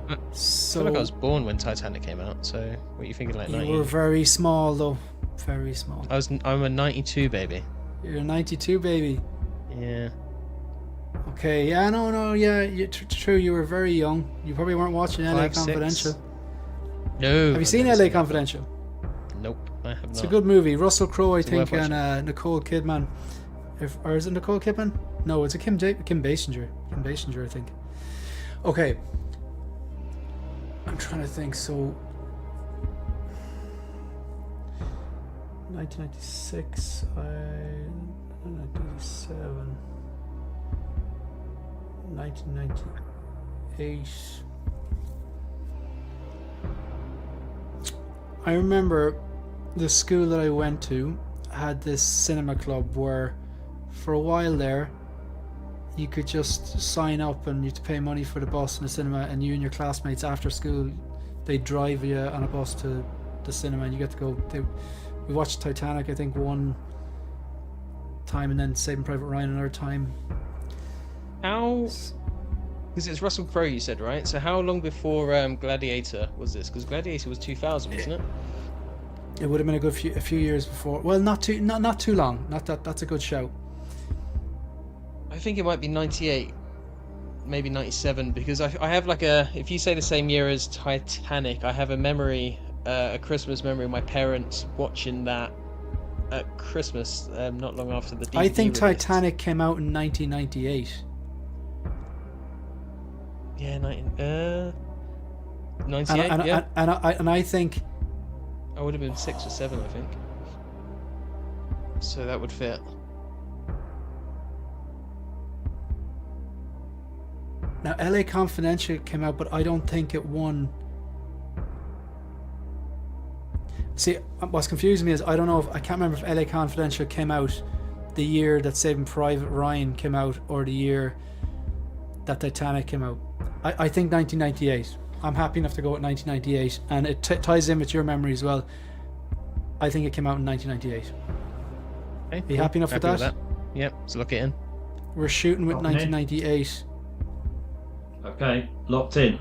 I So feel like I was born when Titanic came out, so what are you thinking, like you 90? were very small though, very small. I'm a 92 baby. You're a 92 baby. Yeah. Okay, yeah, no, yeah, true. You were very young. You probably weren't watching LA 5, 6. Confidential. No. Have you seen LA Confidential? Nope, I have It's not. a good movie. Russell Crowe, I Is it worth think, and Nicole Kidman. Or is it Nicole Kidman? No, it's a Kim Basinger. Kim Basinger, I think. Okay. I'm trying to think. So, 1996, 1997, 1998. I remember the school that I went to had this cinema club where for a while there you could just sign up and you had to pay money for the bus and the cinema, and you and your classmates after school they'd drive you on a bus to the cinema and you get to go. We watched Titanic I think one time, and then Saving Private Ryan another time. How? Because it's Russell Crowe, you said, right? So how long before Gladiator was this? Because Gladiator was 2000, wasn't it? It would have been a few years before. Well, not too long. That's a good shout. I think it might be 98, maybe 97, because I have like a, if you say the same year as Titanic, I have a memory, a Christmas memory of my parents watching that at Christmas, not long after the DVD I think released. Titanic came out in 1998. Yeah, 98, yeah. And I think I would have been 6 or 7, I think. So that would fit. now LA Confidential came out, but I don't think it won. See, what's confusing me is I don't know if I can't remember if LA Confidential came out the year that Saving Private Ryan came out or the year that Titanic came out. I think 1998. I'm happy enough to go with 1998, and it ties in with your memory as well. I think it came out in 1998. Okay, Are you happy enough with that? Yep, so lock it in. We're shooting with Locked in. 1998. Okay, locked in.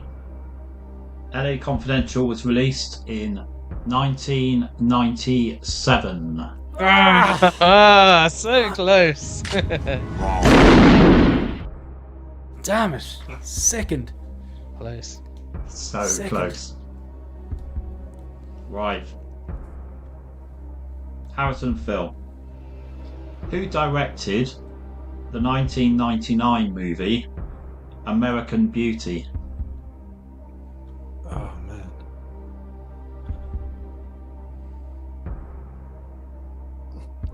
LA Confidential was released in 1997. So close. Damn it! Second. Close. So Second. close. Right. Harrison Phil. Who directed the 1999 movie American Beauty? Oh man.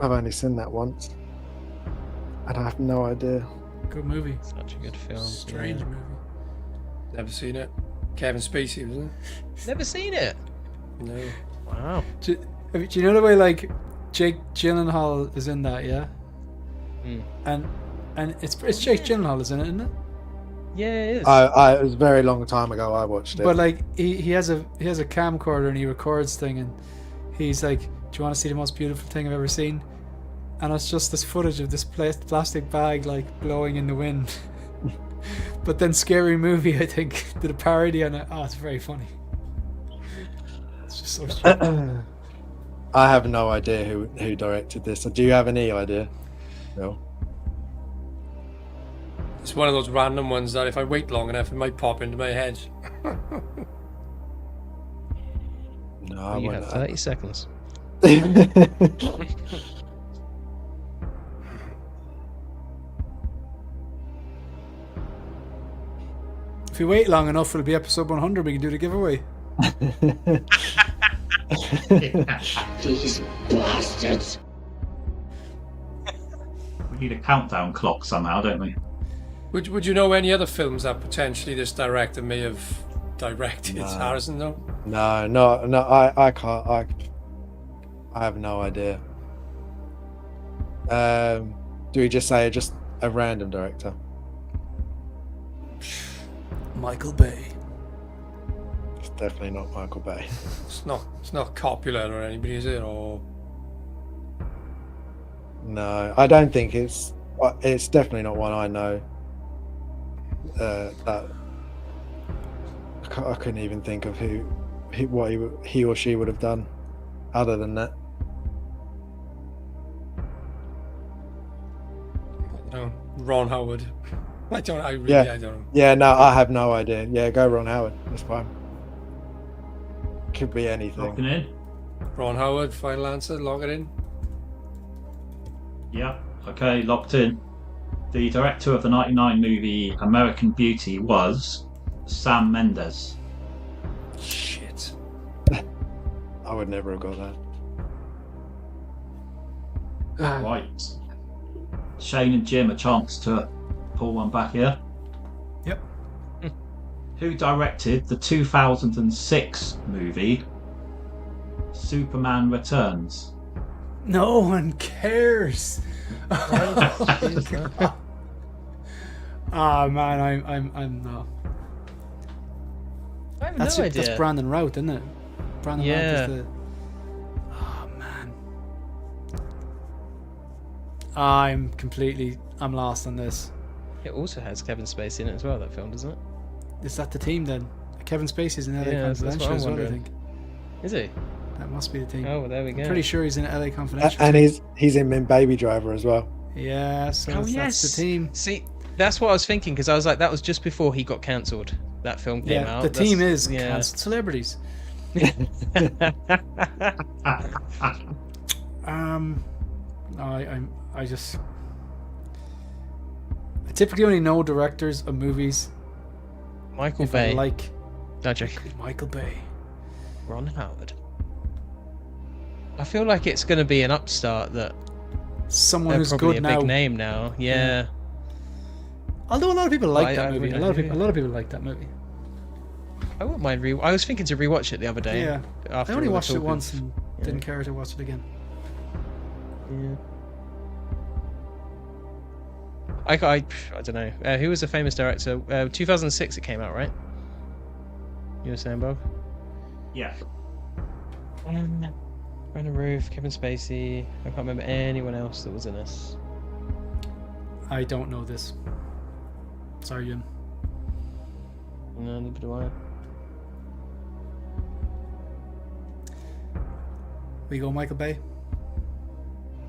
I've only seen that once, and I have no idea. Good movie. Such a good film. Strange yeah. movie. Never seen it. Kevin Spacey, wasn't Never seen it. it? No. Wow. Do you know the way like Jake Gyllenhaal is in that? Yeah. Mm. And it's Jake Gyllenhaal is in it, isn't it? Yeah, it is. It was a very long time ago I watched it. But like he has a camcorder and he records thing, and he's like, "Do you want to see the most beautiful thing I've ever seen?" And it's just this footage of this plastic bag like blowing in the wind. But then Scary Movie, I think, did a parody on it. Oh, it's very funny. It's just so stupid. I have no idea who directed this. Do you have any idea? No. It's one of those random ones that if I wait long enough, it might pop into my head. No, I You have wouldn't. 30 seconds. If we wait long enough, it'll be episode 100. We can do the giveaway. These bastards. We need a countdown clock somehow, don't we? Would you know any other films that potentially this director may have directed? No. Harrison, no? No. I can't. I have no idea. Do we just say just a random director? Michael Bay. It's definitely not Michael Bay. It's not Coppola or anybody, is it? Or No, I don't think it's. It's definitely not one I know. That I couldn't even think of what he or she would have done, other than that. no, Ron Howard. I don't know. Yeah, no, I have no idea. Yeah, go Ron Howard. That's fine. Could be anything. Locking in? Ron Howard, final answer, lock it in. Yeah. Okay, locked in. The director of the 1999 movie American Beauty was Sam Mendes. Shit. I would never have got that. Right. Shane and Jim, a chance to pull one back here. Yep. Who directed the 2006 movie Superman Returns? No one cares. Ah man, I'm no. I have no idea. That's Brandon Routh, isn't it? Brandon Yeah. Routh is the. Oh man. I'm lost on this. It also has Kevin Spacey in it as well, that film, doesn't it? Is that the team then? Kevin Spacey's in LA Yeah, that's what Confidential I'm as well, I wondering. think. Is he? That must be the team. Oh, well, there we go. I'm pretty sure he's in LA Confidential. And he's in Baby Driver as well. Yeah, so Oh, that's yes. the team. See, that's what I was thinking, because I was like, that was just before he got cancelled. That film came Yeah, out. the team is yeah. cancelled celebrities. I typically only know directors of movies Michael if Bay. I like No joke. Michael Bay. Ron Howard. I feel like it's going to be an upstart that Someone they're who's probably good a now. big name now. Yeah. Although a lot of people like that I movie. really A lot of do. people like that movie. I wouldn't mind I was thinking to rewatch it the other day. Yeah. After I only all the watched it talk of- once and didn't care to watch it again. Yeah. I don't know. Who was a famous director? 2006 it came out, right? You were saying, Bob? Yeah. Brandon Routh, Kevin Spacey. I can't remember anyone else that was in this. I don't know this. Sorry, Jim. No, neither do I. We go Michael Bay.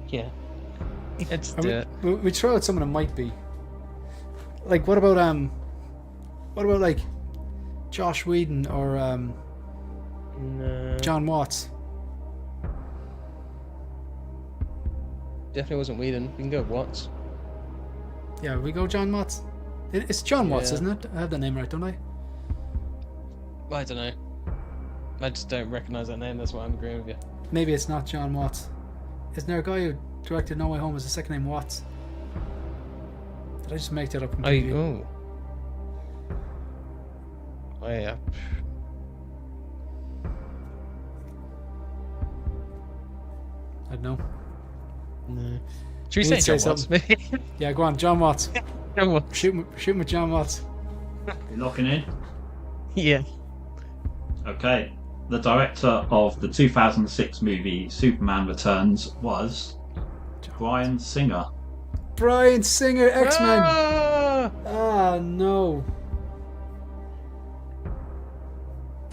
Yeah. Let's do it. We throw out someone that might be. Like, what about like Josh Whedon or No. John Watts? Definitely wasn't Whedon. We can go Watts. Yeah, we go John Watts. It's John Watts, Yeah. isn't it? I have the name right, don't I? I don't know. I just don't recognise that name. That's why I'm agreeing with you. Maybe it's not John Watts. Isn't there a guy who directed No Way Home with his second name Watts? Did I just make that up completely? Oh yeah. I don't know. No. Should we You say need to John say Watts? Maybe. Yeah, go on, John Watts. John Watts. Shoot him with John Watts. You locking in? Yeah. Okay. The director of the 2006 movie Superman Returns was Bryan Singer. Bryan Singer, X-Men. Ah! Ah, no.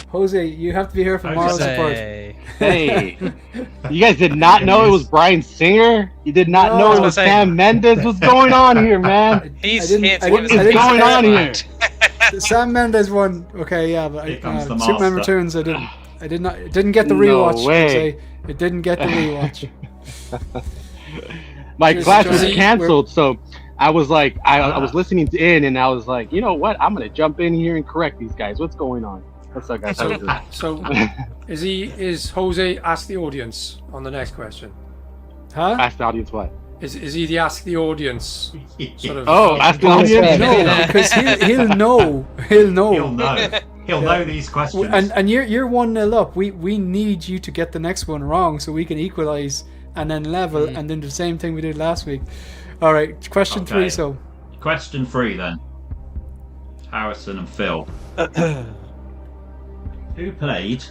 Jose, you have to be here for moral support. Say. Hey, you guys did not know it was Bryan Singer? You did not know it was Say. Sam Mendes? What's going on here, man? He's I didn't- here to I give us didn't- a I didn't- going on here? Sam Mendes won. Okay, yeah, but Here comes the Superman master. Returns. I didn't get the No rewatch. way. Jose. It didn't get the rewatch. My Cheers, classes Johnny. are canceled, so I was like, I was listening in, and I was like, you know what? I'm gonna jump in here and correct these guys. What's going on? What's up, guys? How you doing? So, is Jose ask the audience on the next question? Huh? Ask the audience what? Is he the ask the audience sort of? Oh, ask the audience. No, because he'll know. He'll know. He'll know. He'll know these questions. And you're 1-0 up. We need you to get the next one wrong so we can equalize and then level and then the same thing we did last week. All right, question 3. So, question 3 then. Harrison and Phil. Who played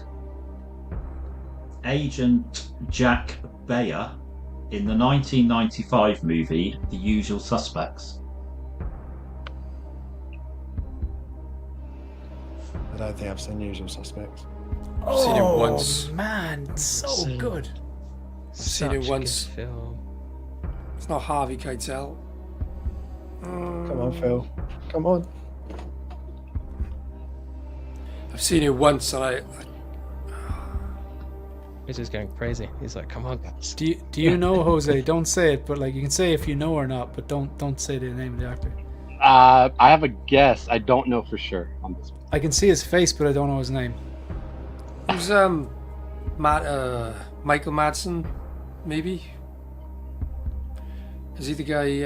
Agent Jack Bayer in the 1995 movie The Usual Suspects? I don't think I've seen Usual Suspects. I've seen it once. Man, so good. Seen it Such a once. good film. It's not Harvey Keitel. Come on, Phil. Come on. I've seen it once, and He's just going crazy. He's like, "Come on, guys." Do you know, Jose? Don't say it, but like you can say if you know or not, but don't say the name of the actor. I have a guess. I don't know for sure on this one. I can see his face, but I don't know his name. who's Michael Madsen, maybe? Is he the guy?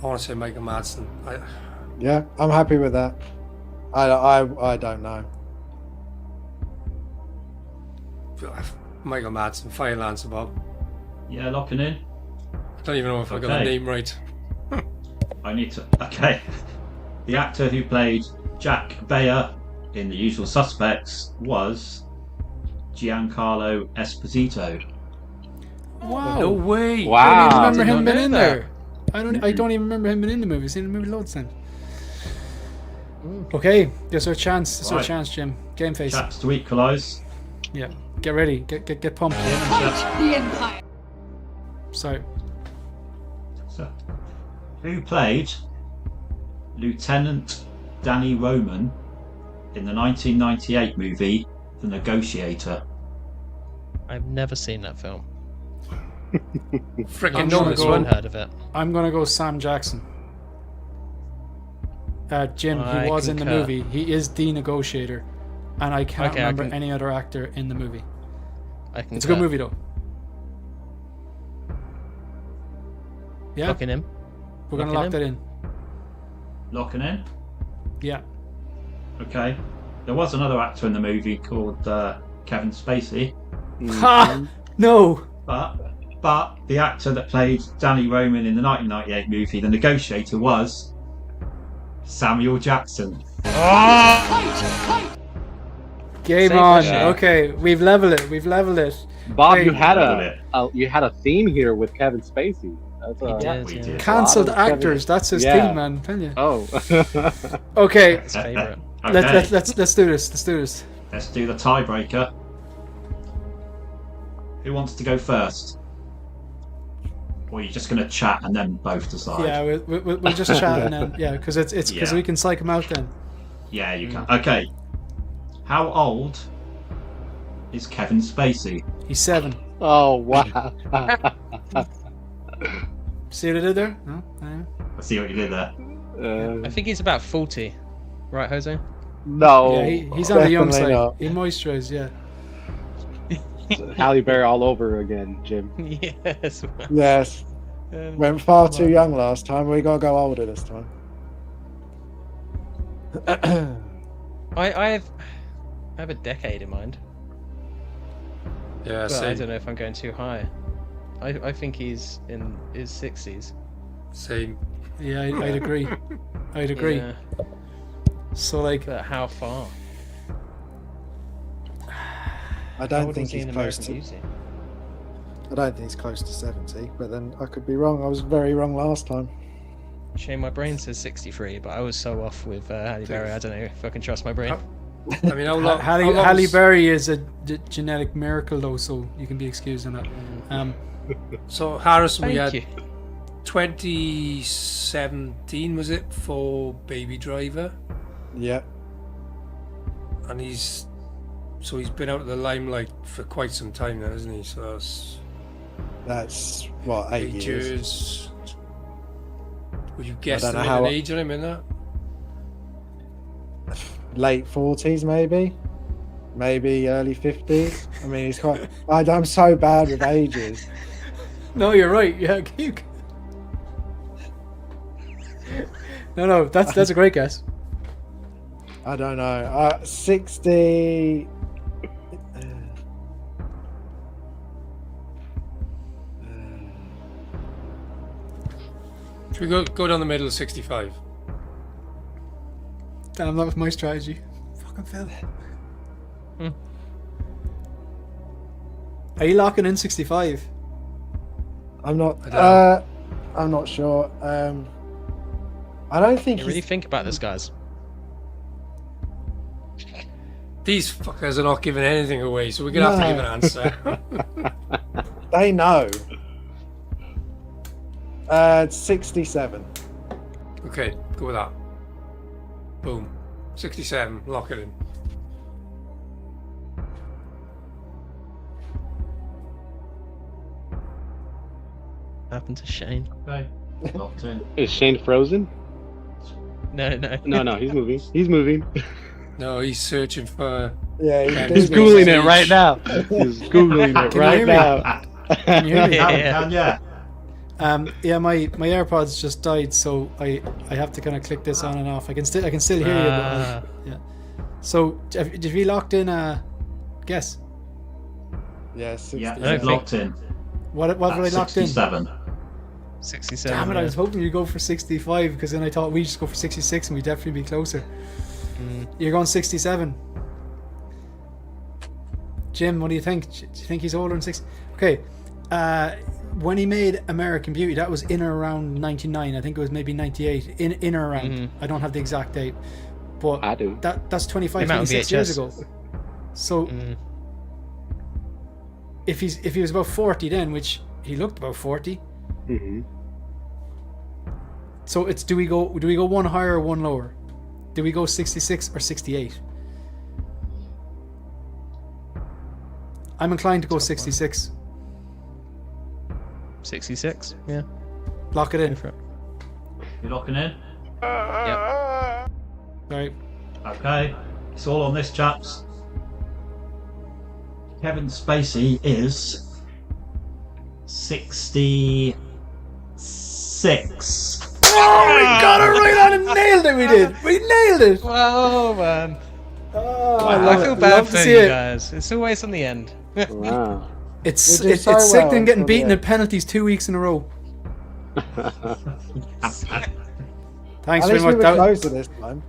I want to say Michael Madsen. Yeah, I'm happy with that. I don't know. Michael Madsen, Fire Lance Bob. Yeah, locking in. I don't even know if I got the Okay. name right. I need to. Okay. The actor who played Jack Bayer in The Usual Suspects was Giancarlo Esposito. Wow. No way. Wow. I don't even remember did him not being know in that. there. I don't even remember him being in the movie. I've seen the movie loads then. Okay, there's our chance. There's our Right. chance, Jim. Game face. Chaps to equalise. Yeah. Get ready. Get pumped. The Empire. Sorry. So, who played Lieutenant Danny Roman in the 1998 movie The Negotiator? I've never seen that film. Freaking I'm know gonna this go- one. Heard of it? I'm gonna go Sam Jackson. Jim, I he was in the concur. movie. He is the negotiator, and I can't Okay, I remember can- any other actor in the movie. I can. It's a good movie though. Yeah, Locking him. we're gonna locking lock that in. Locking in? Yeah. Okay. There was another actor in the movie called Kevin Spacey, Ha! No. but the actor that played Danny Roman in the 1998 movie The Negotiator was Samuel Jackson. Game Same on. question. Okay, we've leveled it. We've leveled it. Bob, Hey. you had Leveled a theme here with Kevin Spacey. That's He did, we yeah. did. Cancelled Wow, Kevin- actors. That's his Yeah. theme, man. Tell you. Oh. Okay, His favorite. Okay. let's do this. Let's do this. Let's do the tiebreaker. Who wants to go first? Or are you just going to chat and then both decide? Yeah, we'll just chat and then because it's because Yeah. we can psych him out then. Yeah, you can. Okay. How old is Kevin Spacey? He's 7. Oh, wow. See what I did there? No. No. I see what you did there. Uh, I think he's about 40, right, Jose? no. Yeah, he's on the young Definitely side. not. He moisturized, yeah. Halle Berry all over again, Jim. Yes. Yes. Went far too young last time. We gotta go older this time. I have a decade in mind, Yeah, but I same. don't know if I'm going too high. I think he's in his 60s. Same. Yeah, I'd agree. I'd agree. Yeah, So like, but how far? I How don't old think was he he's in close American to. Beauty? I don't think he's close to 70. But then I could be wrong. I was very wrong last time. Shame my brain says 63, but I was so off with Halle Berry. I don't know if I can trust my brain. I mean, how long? how long Halle was- Berry is a genetic miracle though, so you can be excused on that. So Harrison, we Thank had you. 2017, was it, for Baby Driver, Yeah. and he's So he's been out of the limelight for quite some time now, hasn't he? So That's what, 8 years. Would you guess don't the know how- age on him in that? Late 40s, maybe early 50s. I mean, he's quite. I'm so bad with ages. No, you're right. Yeah, No, that's a great guess. I don't know. 60. Should we go down the middle of 65? Damn, that was my strategy. Fucking Phil. Are you locking in 65? I'm not. I don't know. I'm not sure. I don't think You he's. really think about this, guys. These fuckers are not giving anything away, so we're gonna have to give an answer. They know. 67. Okay, go with that. Boom. 67, lock it in. Happened to Shane? Okay. Locked in. Is Shane frozen? No. No, he's moving. He's moving. No, he's searching for. Yeah, He's Google googling it it right now. He's googling it Can you right hear me? now. Can you hear me? Yeah. Yeah, my AirPods just died, so I have to kind of click this on and off. I can still hear you. But yeah. So did we locked in? Guess. Yeah, 60. Yeah, I don't locked in. What have I locked in? 67. 67. Damn it! I yeah. was hoping you'd go for 65 because then I thought we'd just go for 66 and we'd definitely be closer. You're going 67. Jim, what do you think? Do you think he's older than 60? Okay. When he made American Beauty, that was in or around 99. I think it was maybe 98. In or around. I don't have the exact date. But I do. that's 25, Came out on 26 years VHS. ago. So if he was about 40 then, which he looked about 40. Mm-hmm. So it's do we go one higher or one lower? Do we go 66 or 68? I'm inclined to go 66. 66. Yeah. Lock it in. Go for it. You locking in? Yep. Right. Okay. It's all on this, chaps. Kevin Spacey is 66. Oh, we got it right on and nailed it. We did. We nailed it. Whoa, man. Oh, I feel bad love for to see you it. guys. It's always on the end. Wow. It's We did it's so sick well than getting until the beaten end. at penalties 2 weeks in a row. Thanks At very least we much. were That- closer this time.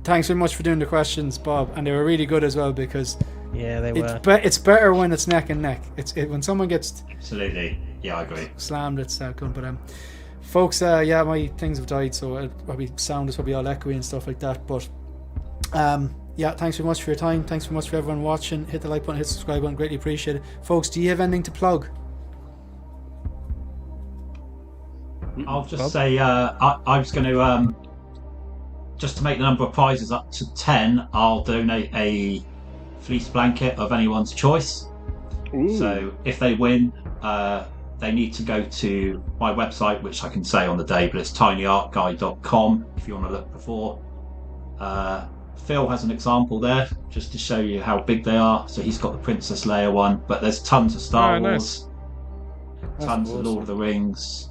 Thanks very much for doing the questions, Bob, and they were really good as well because Yeah, they were. it's better when it's neck and neck. When someone gets Absolutely. Yeah, I agree. slammed, it's good. But folks, yeah, my things have died, so probably sound is probably all echoey and stuff like that. But yeah, thanks very much for your time. Thanks very much for everyone watching. Hit the like button, hit the subscribe button, greatly appreciate it. Folks, do you have anything to plug? I'll just say I was going to just to make the number of prizes up to 10. I'll donate a fleece blanket of anyone's choice. Ooh. So if they win, they need to go to my website, which I can say on the day, but it's tinyartguy.com if you want to look before. Phil has an example there just to show you how big they are. So he's got the Princess Leia one, but there's tons of Star Oh, Wars, That's tons of awesome. Lord of the Rings,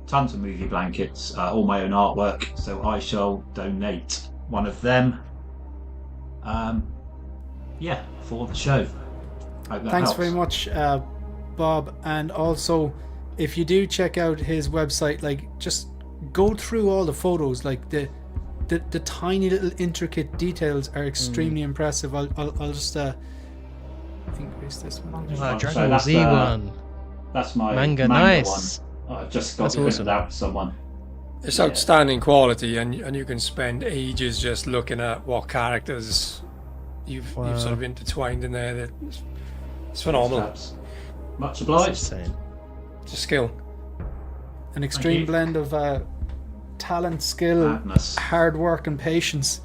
tons of movie blankets, all my own artwork. So I shall donate one of them. Yeah, for the show. Hope that Thanks helps. very much, Bob. And also, if you do check out his website, like just go through all the photos. Like the tiny little intricate details are extremely impressive. I'll just I think where's this one? So Dragon Ball that's, Z one. That's my Manga, manga nice. one. I've just got That's to print awesome. it out for someone. It's outstanding quality, and you can spend ages just looking at what characters you've sort of intertwined in there. It's phenomenal. Chaps. Much That's obliged. insane. It's a skill. An extreme you. blend of talent, skill, Madness. hard work, and patience.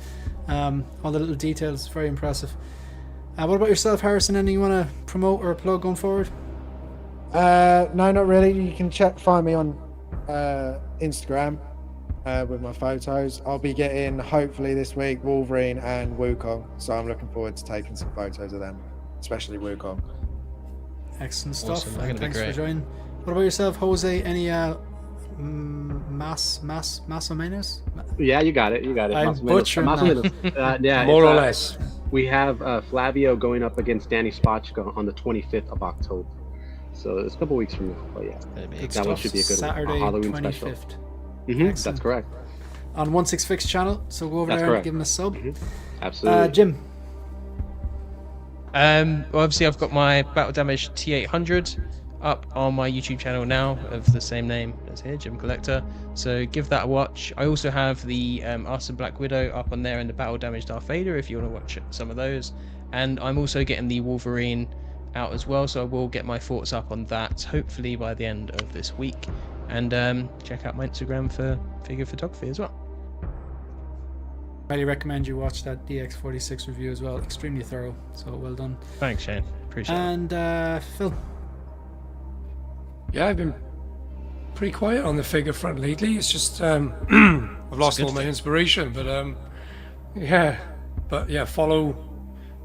All the little details, very impressive. What about yourself, Harrison? Anything you want to promote or plug going forward? No, not really. You can find me on Instagram with my photos. I'll be getting, hopefully this week, Wolverine and Wukong. So I'm looking forward to taking some photos of them, especially Wukong. Excellent stuff. Awesome. They're gonna be Thanks for great. joining. What about yourself, Jose? Any mass o menos? Yeah, you got it. I Más o menos. butchered Más o that. menos. Yeah, More or it's, less. we have Flavio going up against Danny Spotchko on the 25th of October. So it's a couple weeks from now. But yeah, Gonna be Good that one stuff. should be a good Saturday, one. A Halloween 25th. special. Excellent. That's correct. On 16 Fix channel. So go over That's there correct. and give him a sub. Absolutely. Jim. Well, obviously, I've got my Battle Damage T800 up on my YouTube channel now of the same name as here, Jim Collector. So give that a watch. I also have the Arson Black Widow up on there and the Battle Damage Darth Vader if you want to watch some of those. And I'm also getting the Wolverine out as well, so I will get my thoughts up on that hopefully by the end of this week. And check out my Instagram for figure photography as well. Highly recommend you watch that DX46 review as well. Extremely thorough. So well done. Thanks, Shane. Appreciate it. And Phil. Yeah, I've been pretty quiet on the figure front lately. It's just I've lost all my inspiration. But yeah, follow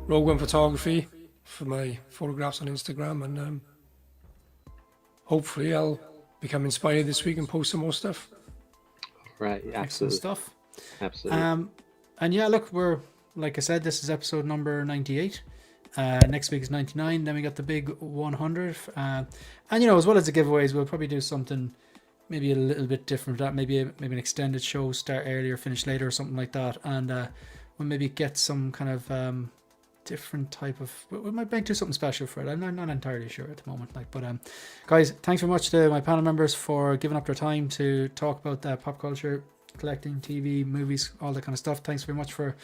Rogue One Photography for my photographs on Instagram, and hopefully I'll become inspired this week and post some more stuff. Right. Excellent Absolutely. stuff. Absolutely. And yeah, look, we're, like I said, this is episode number 98. Next week is 99. Then we got the big 100. And as well as the giveaways, we'll probably do something maybe a little bit different. That maybe an extended show, start earlier, finish later, or something like that. And we'll maybe get some kind of different type of. We might do something special for it. I'm not entirely sure at the moment. But guys, thanks very much to my panel members for giving up their time to talk about pop culture, collecting, TV, movies, all that kind of stuff. Thanks very much for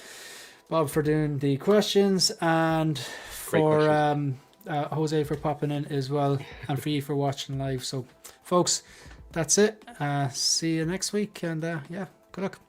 Bob for doing the questions, and for Jose for popping in as well, and for you for watching live. So folks, that's it. See you next week, and yeah, good luck.